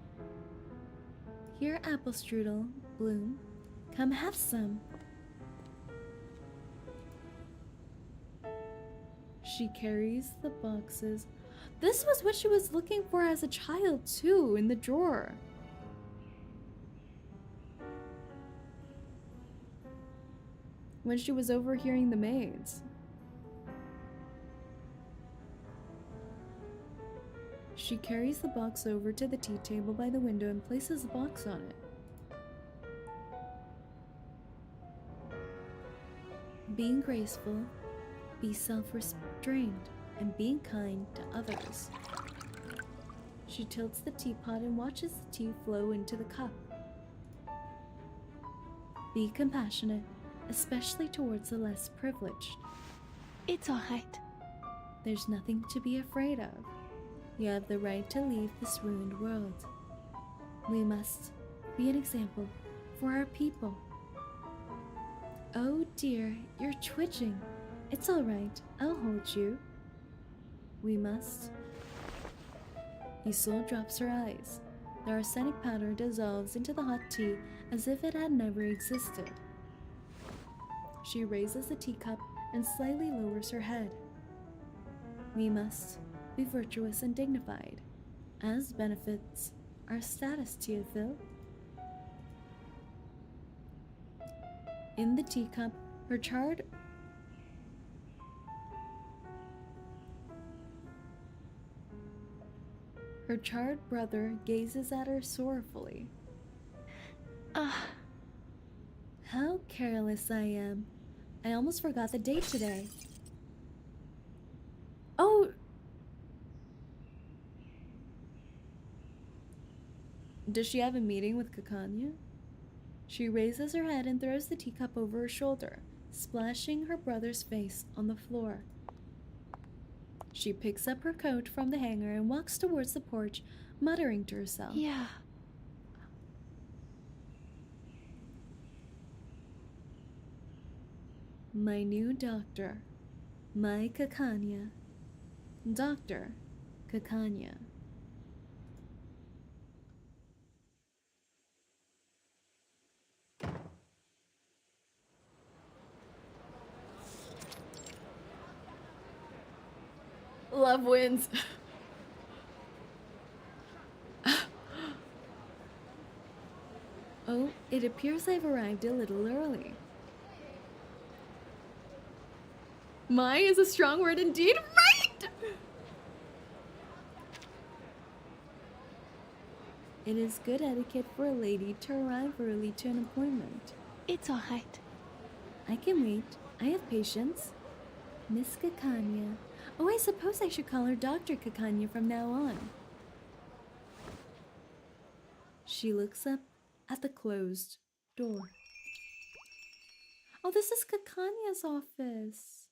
Here, Apple Strudel, Bloom. Come have some. She carries the boxes. This was what she was looking for as a child, too, in the drawer. When she was overhearing the maids. She carries the box over to the tea table by the window and places the box on it. being graceful, be self-restrained, and being kind to others. She tilts the teapot and watches the tea flow into the cup. Be compassionate, especially towards the less privileged. It's alright. There's nothing to be afraid of. You have the right to leave this ruined world. We must be an example for our people. Oh dear, you're twitching. It's alright, I'll hold you. We must. 𝐂𝐴TLE drops her eyes. The arsenic powder dissolves into the hot tea as if it had never existed. She raises the teacup and slightly lowers her head. We must be virtuous and dignified, as benefits our status, Teofil. In the teacup, her charred brother gazes at her sorrowfully. How careless I am. I almost forgot the date today. Oh! Does she have a meeting with 𝐂𝐴TLE? She raises her head and throws the teacup over her shoulder, splashing her brother's face on the floor. She picks up her coat from the hanger and walks towards the porch, muttering to herself. Yeah. My new doctor, my 𝐂𝐴TLE. Dr. 𝐂𝐴TLE. Love wins. Oh, it appears I've arrived a little early. My is a strong word indeed, right? It is good etiquette for a lady to arrive early to an appointment. It's alright. I can wait. I have patience. Miss 𝐂𝐴TLE. Oh, I suppose I should call her Dr. 𝐂𝐴TLE from now on. She looks up at the closed door. Oh, this is 𝐂𝐴TLE's office.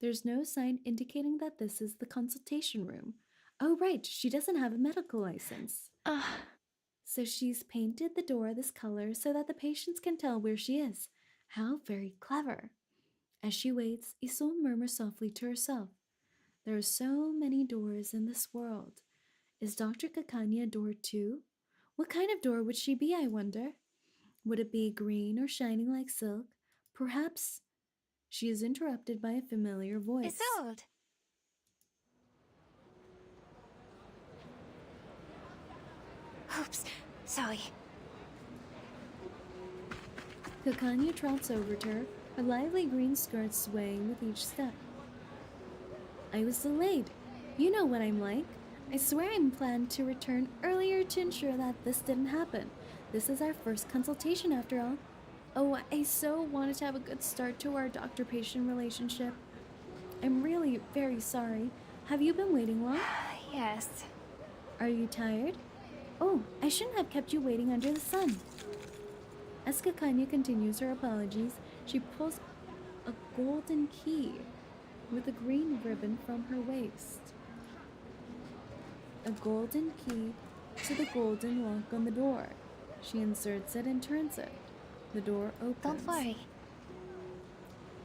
There's no sign indicating that this is the consultation room. Oh, right, she doesn't have a medical license. So she's painted the door this color so that the patients can tell where she is. How very clever. As she waits, 𝐂𝐴TLE murmurs softly to herself. There are so many doors in this world. Is Dr. 𝐂𝐴TLE a door too? What kind of door would she be, I wonder? Would it be green or shining like silk? Perhaps. She is interrupted by a familiar voice. ISOLDE! Oops, sorry. 𝐂𝐴TLE trots over to her, her lively green skirt swaying with each step. I was delayed. You know what I'm like. I swear I planned to return earlier to ensure that this didn't happen. This is our first consultation after all. Oh, I so wanted to have a good start to our doctor-patient relationship. I'm really very sorry. Have you been waiting long? Yes. Are you tired? Oh, I shouldn't have kept you waiting under the sun. As 𝐂𝐴TLE continues her apologies, she pulls a golden key with a green ribbon from her waist. A golden key to the golden lock on the door. She inserts it and turns it. The door opens. Don't worry.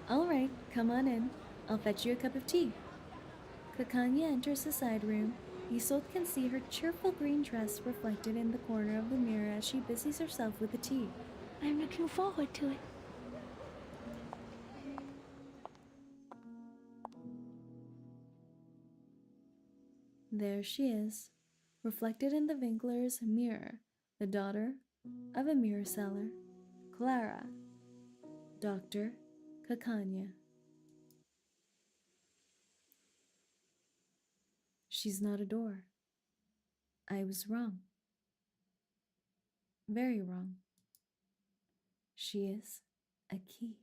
All right, come on in. I'll fetch you a cup of tea. 𝐂𝐴TLE enters the side room. 𝐂𝐴TLE can see her cheerful green dress reflected in the corner of the mirror as she busies herself with the tea. I'm looking forward to it. There she is, reflected in the Winkler's mirror, the daughter of a mirror seller, Clara, Dr. 𝐂𝐴TLE. She's not a door. I was wrong. Very wrong. She is a key.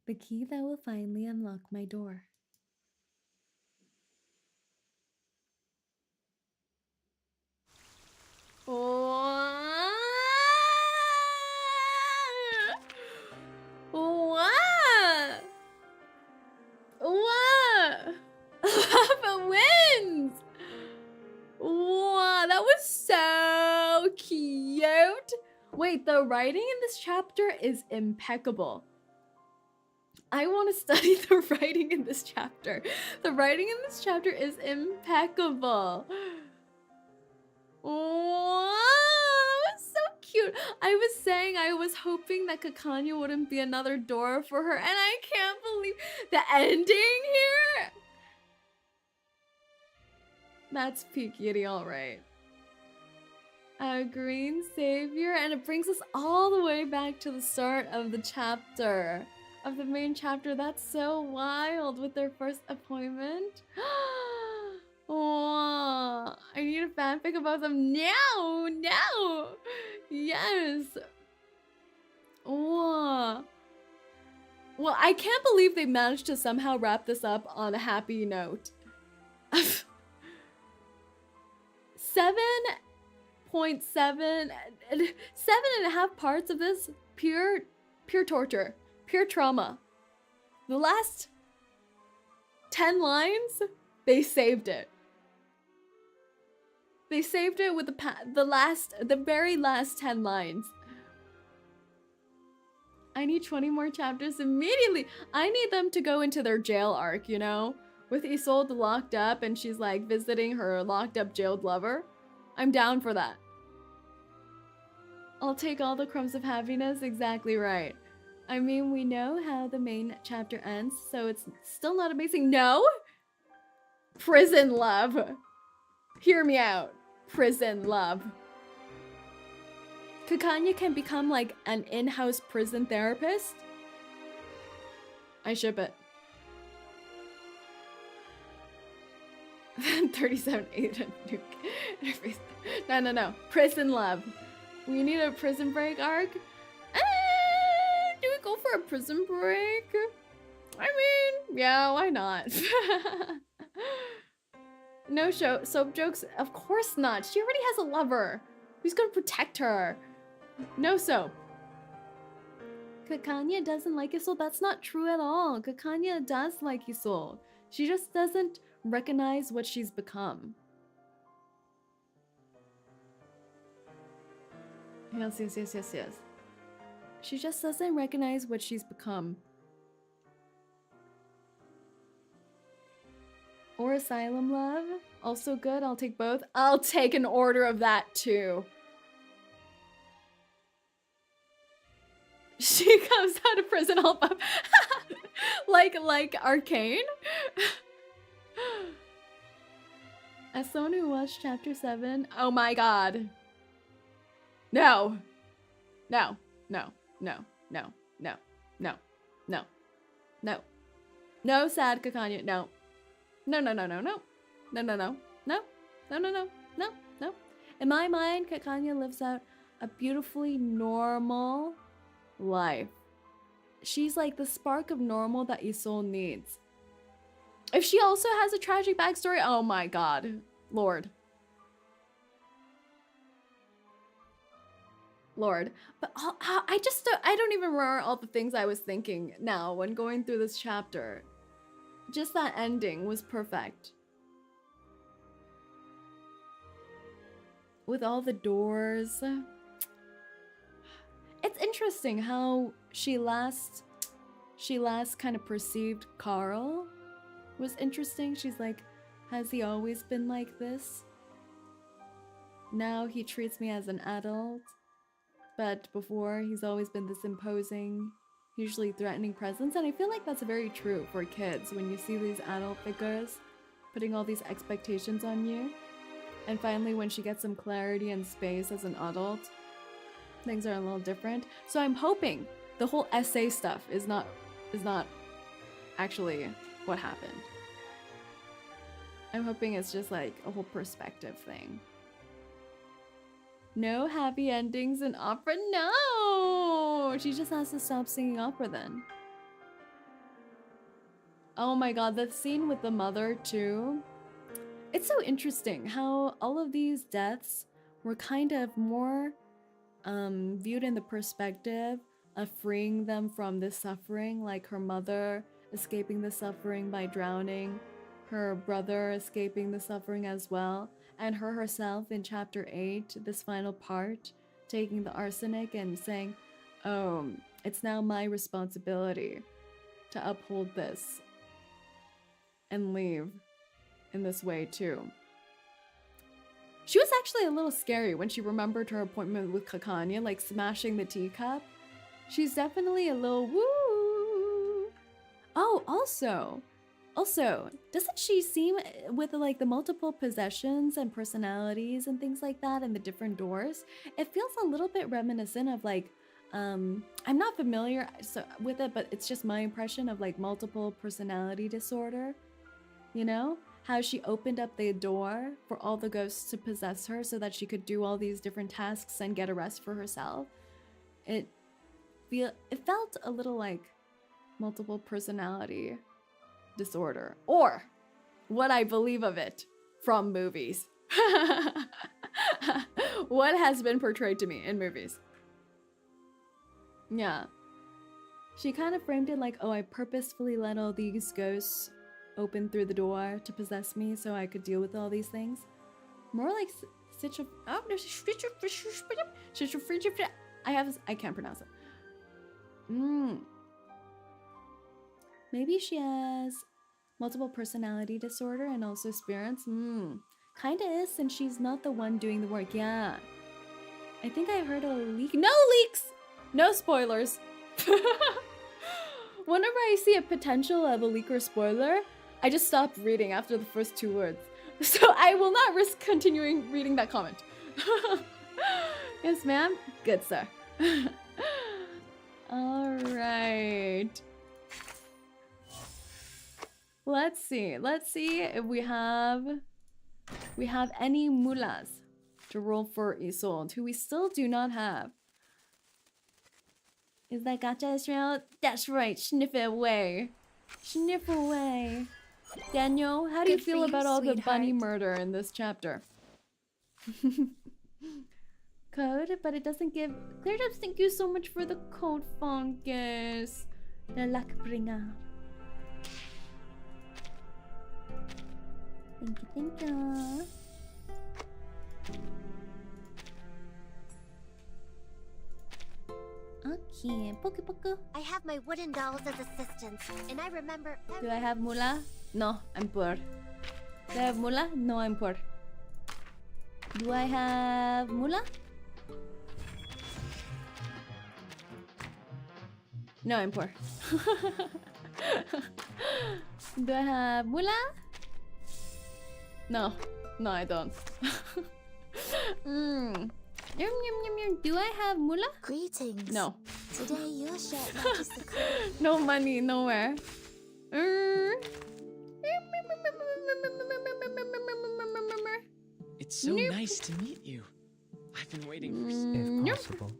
The key that will finally unlock my door. What? What? What? Lava wins! Wow, that was so cute. Wait, the writing in this chapter is impeccable. I want to study the writing in this chapter. The writing in this chapter is impeccable. Wow, that was so cute. I was saying I was hoping that 𝐂𝐚𝐭 wouldn't be another door for her, and I can't believe the ending here. That's peak Yiddy, all right. A green savior, and it brings us all the way back to the start of the chapter, of the main chapter. That's so wild with their first appointment. Oh, I need a fanfic about them now, now. Yes. Oh. Well, I can't believe they managed to somehow wrap this up on a happy note. 7.7, 7.5 parts of this pure torture, pure trauma. The last 10 lines, they saved it. They saved it with the very last 10 lines. I need 20 more chapters immediately. I need them to go into their jail arc, you know? With ISOLDE locked up and she's like visiting her locked up jailed lover. I'm down for that. I'll take all the crumbs of happiness, exactly right. I mean, we know how the main chapter ends, so it's still not amazing. No? Prison love. Hear me out. Prison love. 𝐂𝐚𝐭 can become like an in-house prison therapist. I ship it. 37.8 nuke. No. Prison love. We need a prison break arc. Do we go for a prison break? I mean, yeah, why not? No soap jokes? Of course not. She already has a lover. Who's gonna protect her? No soap. 𝐂𝐚𝐭 doesn't like ISOLDE. That's not true at all. 𝐂𝐚𝐭 does like ISOLDE. She just doesn't recognize what she's become. Yes. She just doesn't recognize what she's become. Or asylum love. Also good. I'll take both. I'll take an order of that too. She comes out of prison all up. like Arcane. As someone who watched chapter 7, oh my god. No, sad 𝐂𝐚𝐭, no. In my mind, 𝐂𝐚𝐭 lives out a beautifully normal life. She's like the spark of normal that ISOLDE needs. If she also has a tragic backstory, oh my god, Lord. But I don't even remember all the things I was thinking now when going through this chapter. Just that ending was perfect. With all the doors. It's interesting how she last kind of perceived Carl. Was interesting. She's like, has he always been like this? Now he treats me as an adult. But before, he's always been this imposing, usually threatening presence. And I feel like that's very true for kids when you see these adult figures putting all these expectations on you. And finally, when she gets some clarity and space as an adult, things are a little different. So I'm hoping the whole essay stuff is not actually what happened. I'm hoping it's just like a whole perspective thing. No happy endings in opera? No! She just has to stop singing opera then. Oh my god, that scene with the mother too. It's so interesting how all of these deaths were kind of more viewed in the perspective of freeing them from this suffering, like her mother escaping the suffering by drowning, her brother escaping the suffering as well, and her herself in chapter 8, this final part, taking the arsenic and saying, oh, it's now my responsibility to uphold this and leave in this way too. She was actually a little scary when she remembered her appointment with 𝐂𝐚⁭, like smashing the teacup. She's definitely a little woo. Oh, also, doesn't she seem with like the multiple possessions and personalities and things like that and the different doors? It feels a little bit reminiscent of like, I'm not familiar with it, but it's just my impression of like multiple personality disorder, you know? How she opened up the door for all the ghosts to possess her so that she could do all these different tasks and get a rest for herself. It felt a little like multiple personality disorder, or what I believe of it from movies. What has been portrayed to me in movies. Yeah. She kind of framed it like, oh, I purposefully let all these ghosts open through the door to possess me so I could deal with all these things. More like I can't pronounce it. Maybe she has multiple personality disorder and also spirits. Kinda is, since she's not the one doing the work. Yeah. I think I heard a leak. No leaks! No spoilers. Whenever I see a potential of a leak or spoiler, I just stop reading after the first 2 words. So I will not risk continuing reading that comment. Yes, ma'am? Good, sir. Alright. Let's see if we have any mullahs to roll for ISOLDE, who we still do not have. Is that gacha Israel? That's right, sniff it away. Sniff away. Daniel, how do you feel about all the bunny murder in this chapter? Code, but it doesn't give... Clear up, thank you so much for the code, Fungus. The luck bringer. Thank you. Okay, poke. I have my wooden dolls as assistants, and I remember... Do I have mullah? No, I'm poor. Do I have mullah? No, I'm poor. Do I have mullah? No, I'm poor. Do I have mullah? No, I don't. Do I have mullah? Greetings. No. Today your shirt matches the color. No money, nowhere. It's so nice to meet you. I've been waiting for if possible.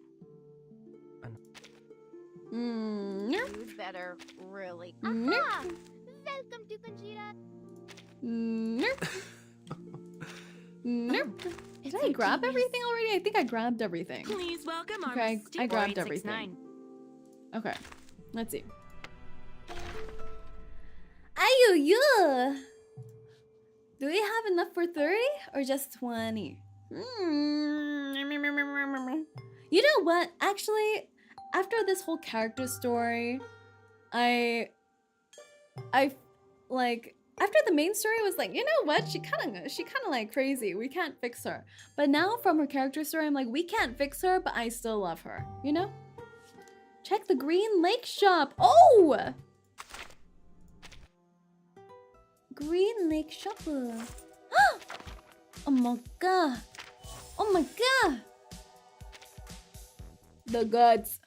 You better really. Aha! Welcome to Conchita. Did I grab everything already? I think I grabbed everything. Please welcome our Okay, I grabbed everything. Okay, let's see. Ayu. Do we have enough for 30 or just 20? You know what? Actually, after this whole character story, I like after the main story was like, you know what? She kind of like crazy. We can't fix her. But now from her character story, I'm like, we can't fix her, but I still love her. You know? Check the Green Lake shop. Oh! Green Lake shop. Oh my god. Oh my god. The goods.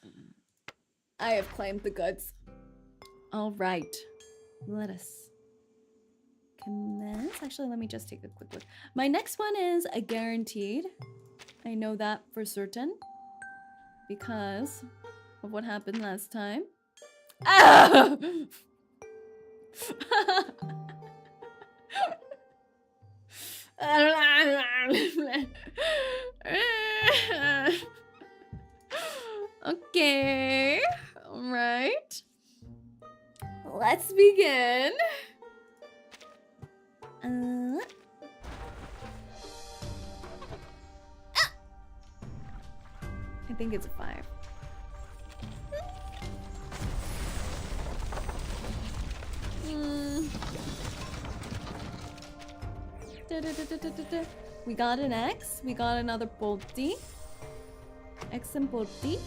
I have claimed the goods. All right. Let us commence. Actually, let me just take a quick look. My next one is a guaranteed. I know that for certain because of what happened last time. Ah! Okay, all right. Let's begin. I think it's a 5. We got an X. We got another Bolty. X and Bolty.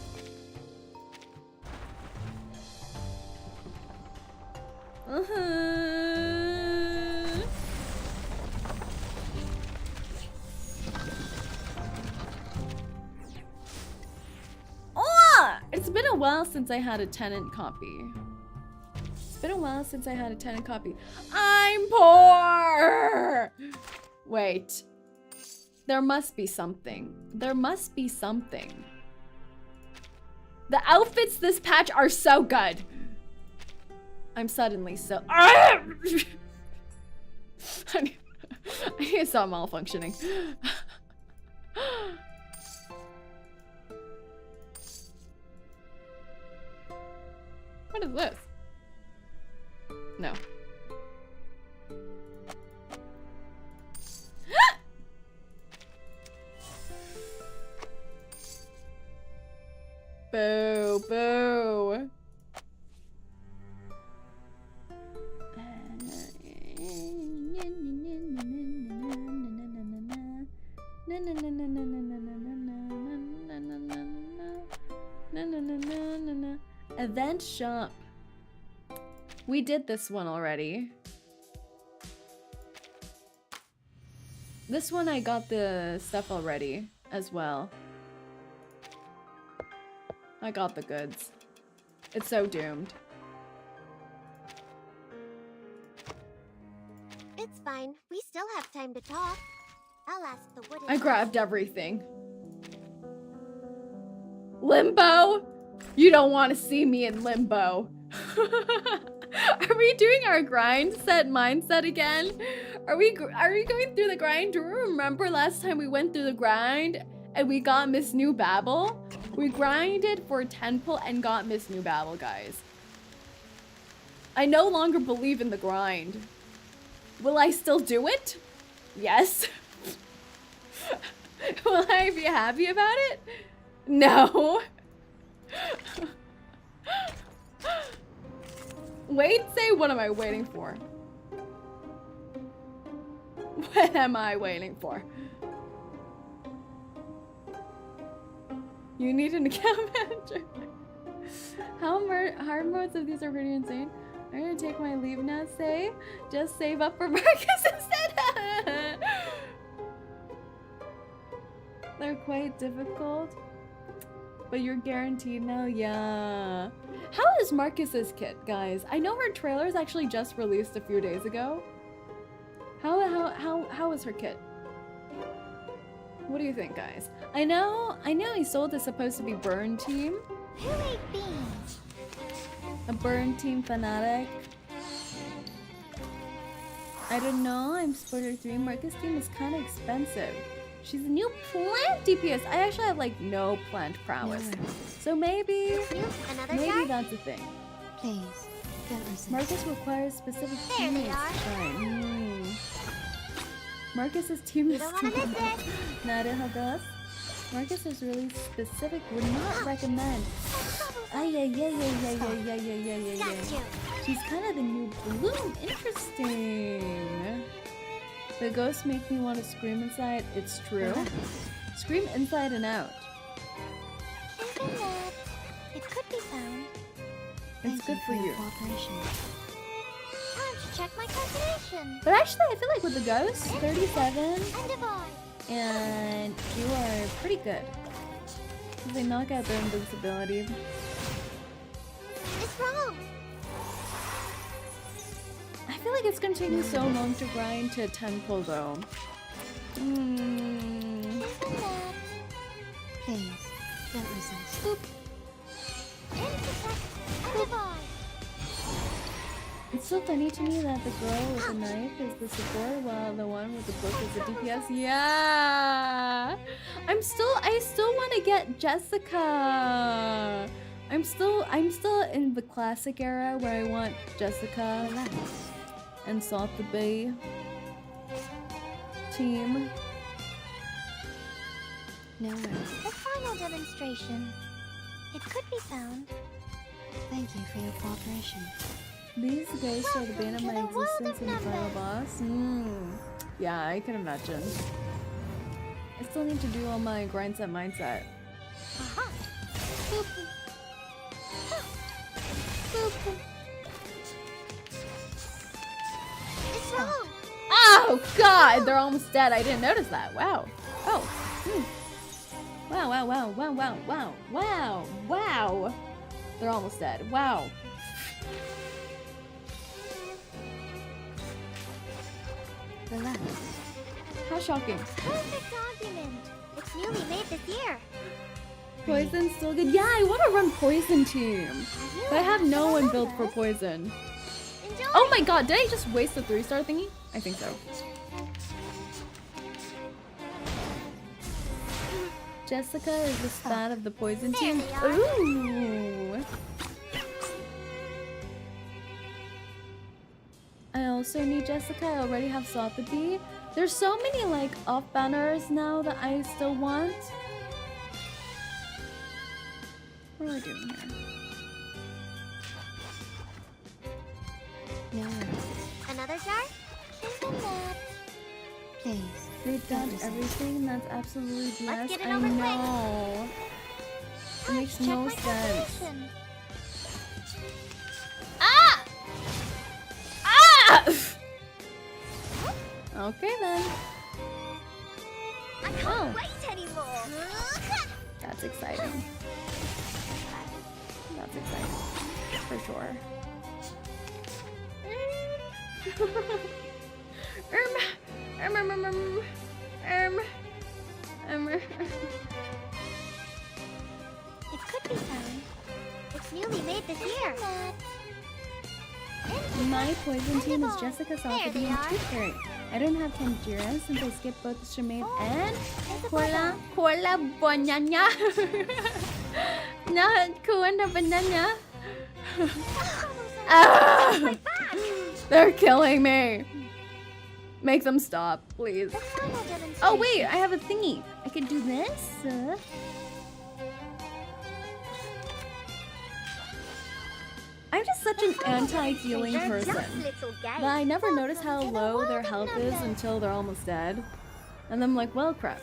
Oh! It's been a while since I had a tenant copy. It's been a while since I had a tenant copy. I'm poor! Wait. There must be something. There must be something. The outfits this patch are so good. I'm suddenly so... I need to stop malfunctioning. What is this? No. Boo, boo. Event shop. We did this one already. This one I got the stuff already as well. I got the goods. It's so doomed. It's fine. We still have time to talk. I'll ask the wooden... I grabbed everything. Limbo? You don't want to see me in limbo. Are we doing our grind set mindset again? Are we going through the grind? Do you remember last time we went through the grind and we got Miss New Babel? We grinded for 10 pull and got Miss New Babel, guys. I no longer believe in the grind. Will I still do it? Yes. Will I be happy about it? No. Wait, say, what am I waiting for? What am I waiting for? You need an account manager. How hard modes of these are pretty insane. I'm gonna take my leave now, say. Just save up for Marcus instead. They're quite difficult. But you're guaranteed now? Yeah. How is Marcus's kit, guys? I know her trailer is actually just released a few days ago. How is her kit? What do you think, guys? I know ISOLDE is supposed to be burn team. Who ate beans? A burn team fanatic. I don't know. I'm spoiler 3. Marcus team is kind of expensive. She's a new plant DPS. I actually have like no plant prowess. So maybe that's a thing. Please, don't resist. Marcus requires specific There they teammates are. to shine. Marcus's team is don't wanna miss it. Nada. Marcus is really specific. Would not recommend. Got Yeah. you. She's kind of the new bloom. Interesting. The ghosts make me want to scream inside. It's true. Scream inside and out. Isn't that? It could be found. It's good for you. Cooperation. Time to check my calculation. But actually, I feel like with the ghosts, 37, And divide. and you are pretty good. Because they knock out their invincibility. It's wrong. I feel like it's gonna take me so long to grind to 10 pull though. Isn't that? Please, don't resist. Intersect and divide. It's so funny to me that the girl with the knife is the support while the one with the book is the DPS. Yeah! I still want to get Jessica. I'm still in the classic era where I want Jessica and Salt the Bay team. No worries. The final demonstration. It could be found. Thank you for your cooperation. These ghosts are the bane of my Welcome to the world existence of in the final boss. Yeah, I can imagine. I still need to do all my grind set mindset. Aha. Boop. Boop. It's wrong. Oh god, they're almost dead. I didn't notice that. Wow. Oh. Wow, wow, wow, wow, wow, wow, wow, wow. They're almost dead. Wow. Relax. How shocking. Perfect argument. It's newly made this year. Poison's still good. Yeah, I want to run Poison Team. But I have no one built for Poison. Enjoy. Oh my god, did I just waste the 3-star thingy? I think so. Jessica is the spat of the Poison Team. Ooh. I also need Jessica. I already have Sotheby. There's so many like off banners now that I still want. What are we doing here? No worries. Another jar? Infinite. Please. They've done everything. That's absolutely Let's blessed. get it I over quick. know. It makes Check no my sense. calculation. Ah! Ah! Okay then. I can't Oh. wait anymore. That's exciting. That's exciting. For sure. It could be found. It's newly made this year. My Poison Team is Jessica, There Sotheby, they and are. Twitter. I don't have Tanjira since I skipped both Shemaine and There's a Kola button. Bonanya. Not Kuanda Banana. Ah! They're killing me. Make them stop, please. The final demonstration. Oh wait, I have a thingy. I can do this. I'm just such an anti-healing They're person just little guys. that I never notice how Welcome to the low world their of health is numbers. until they're almost dead. And I'm like, well, crap.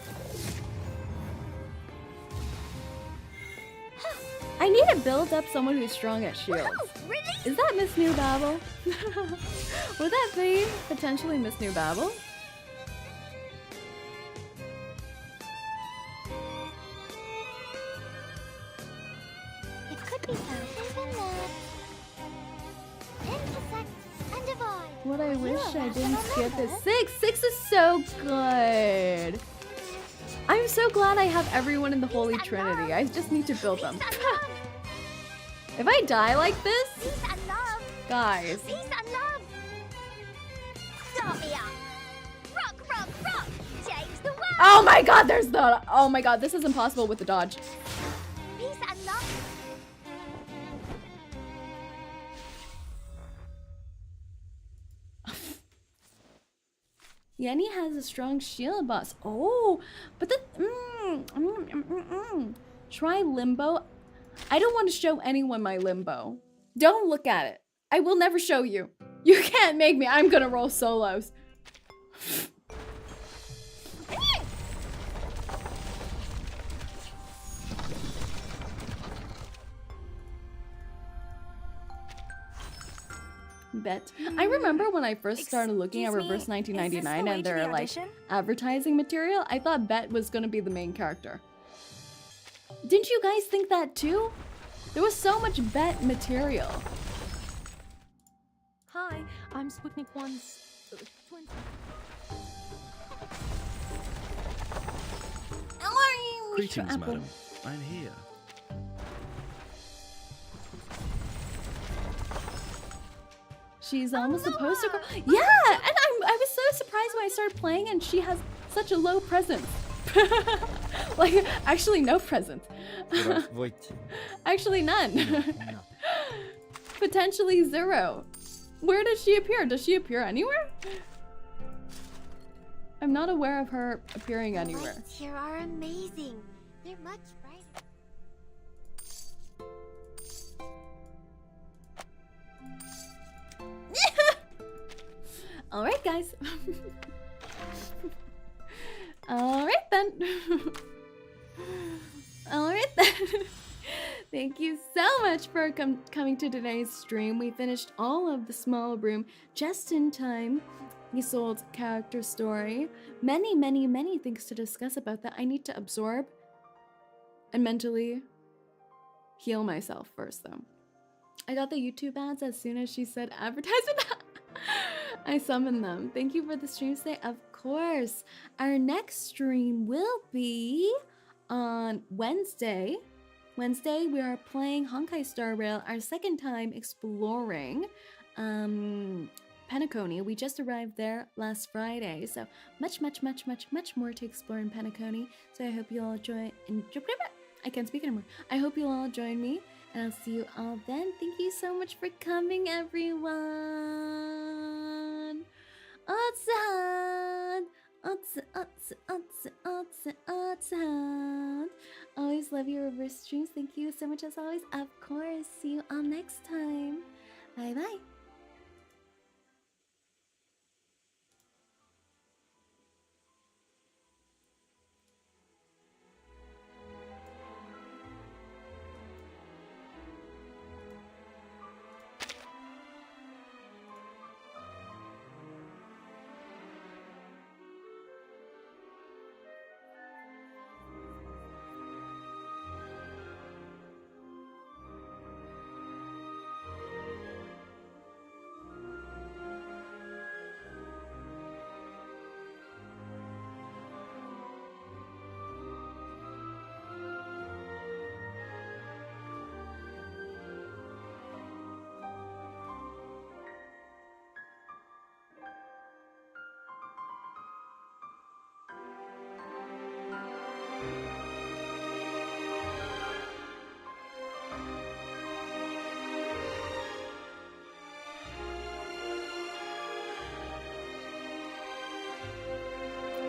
I need to build up someone who's strong at shields. Whoa, really? Is that Miss New Babel? Would that be potentially Miss New Babel? It could be found. Intersect and divide. What I wish I have didn't a skip is number. 6. 6 is so good. I'm so glad I have everyone in the Holy Trinity. I just need to build them. Peace and love. If I die like this, Peace and love. guys. Peace and love. Start me up. Rock, rock, rock. Change the world. Oh my god, there's the... Oh my god, this is impossible with the dodge. Peace and love. Yenny has a strong shield boss. Oh, but the... Try Limbo. I don't want to show anyone my Limbo. Don't look at it. I will never show you. You can't make me. I'm gonna roll solos. Bet. I remember when I first started looking at Reverse 1999 and their like advertising material, I thought Bet was gonna be the main character. Didn't you guys think that too? There was so much Bet material. Hi, I'm Sputnik 1's twin. How are you? Greetings, Apple? madam. I'm here. She's almost supposed to go. Yeah, and I was so surprised when I started playing and she has such a low presence. Like, actually no presence. Actually none. Potentially 0. Where does she appear? Does she appear anywhere? I'm not aware of her appearing anywhere. The lights here are amazing. They're much brighter. Alright, guys. Alright then. Alright then. Thank you so much for coming to today's stream. We finished all of the small room just in time. ISOLDE Character Story. Many, many, many things to discuss about that. I need to absorb and mentally heal myself first, though. I got the YouTube ads as soon as she said advertisement. I summoned them. Thank you for the stream today. Of course. Our next stream will be on Wednesday. Wednesday, we are playing Honkai Star Rail, our second time exploring 𝐂𝐚𝐭. We just arrived there last Friday, so much more to explore in 𝐂𝐚𝐭. So I hope you all join. I can't speak anymore. I hope you all join me, and I'll see you all then. Thank you so much for coming, everyone. Otsan. Always love your reverse streams. Thank you so much as always. Of course. See you all next time. Bye bye.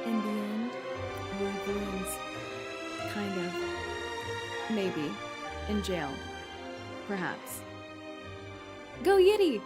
In the end, Wolverine's kind of, maybe, in jail. Perhaps. Go Yiddy!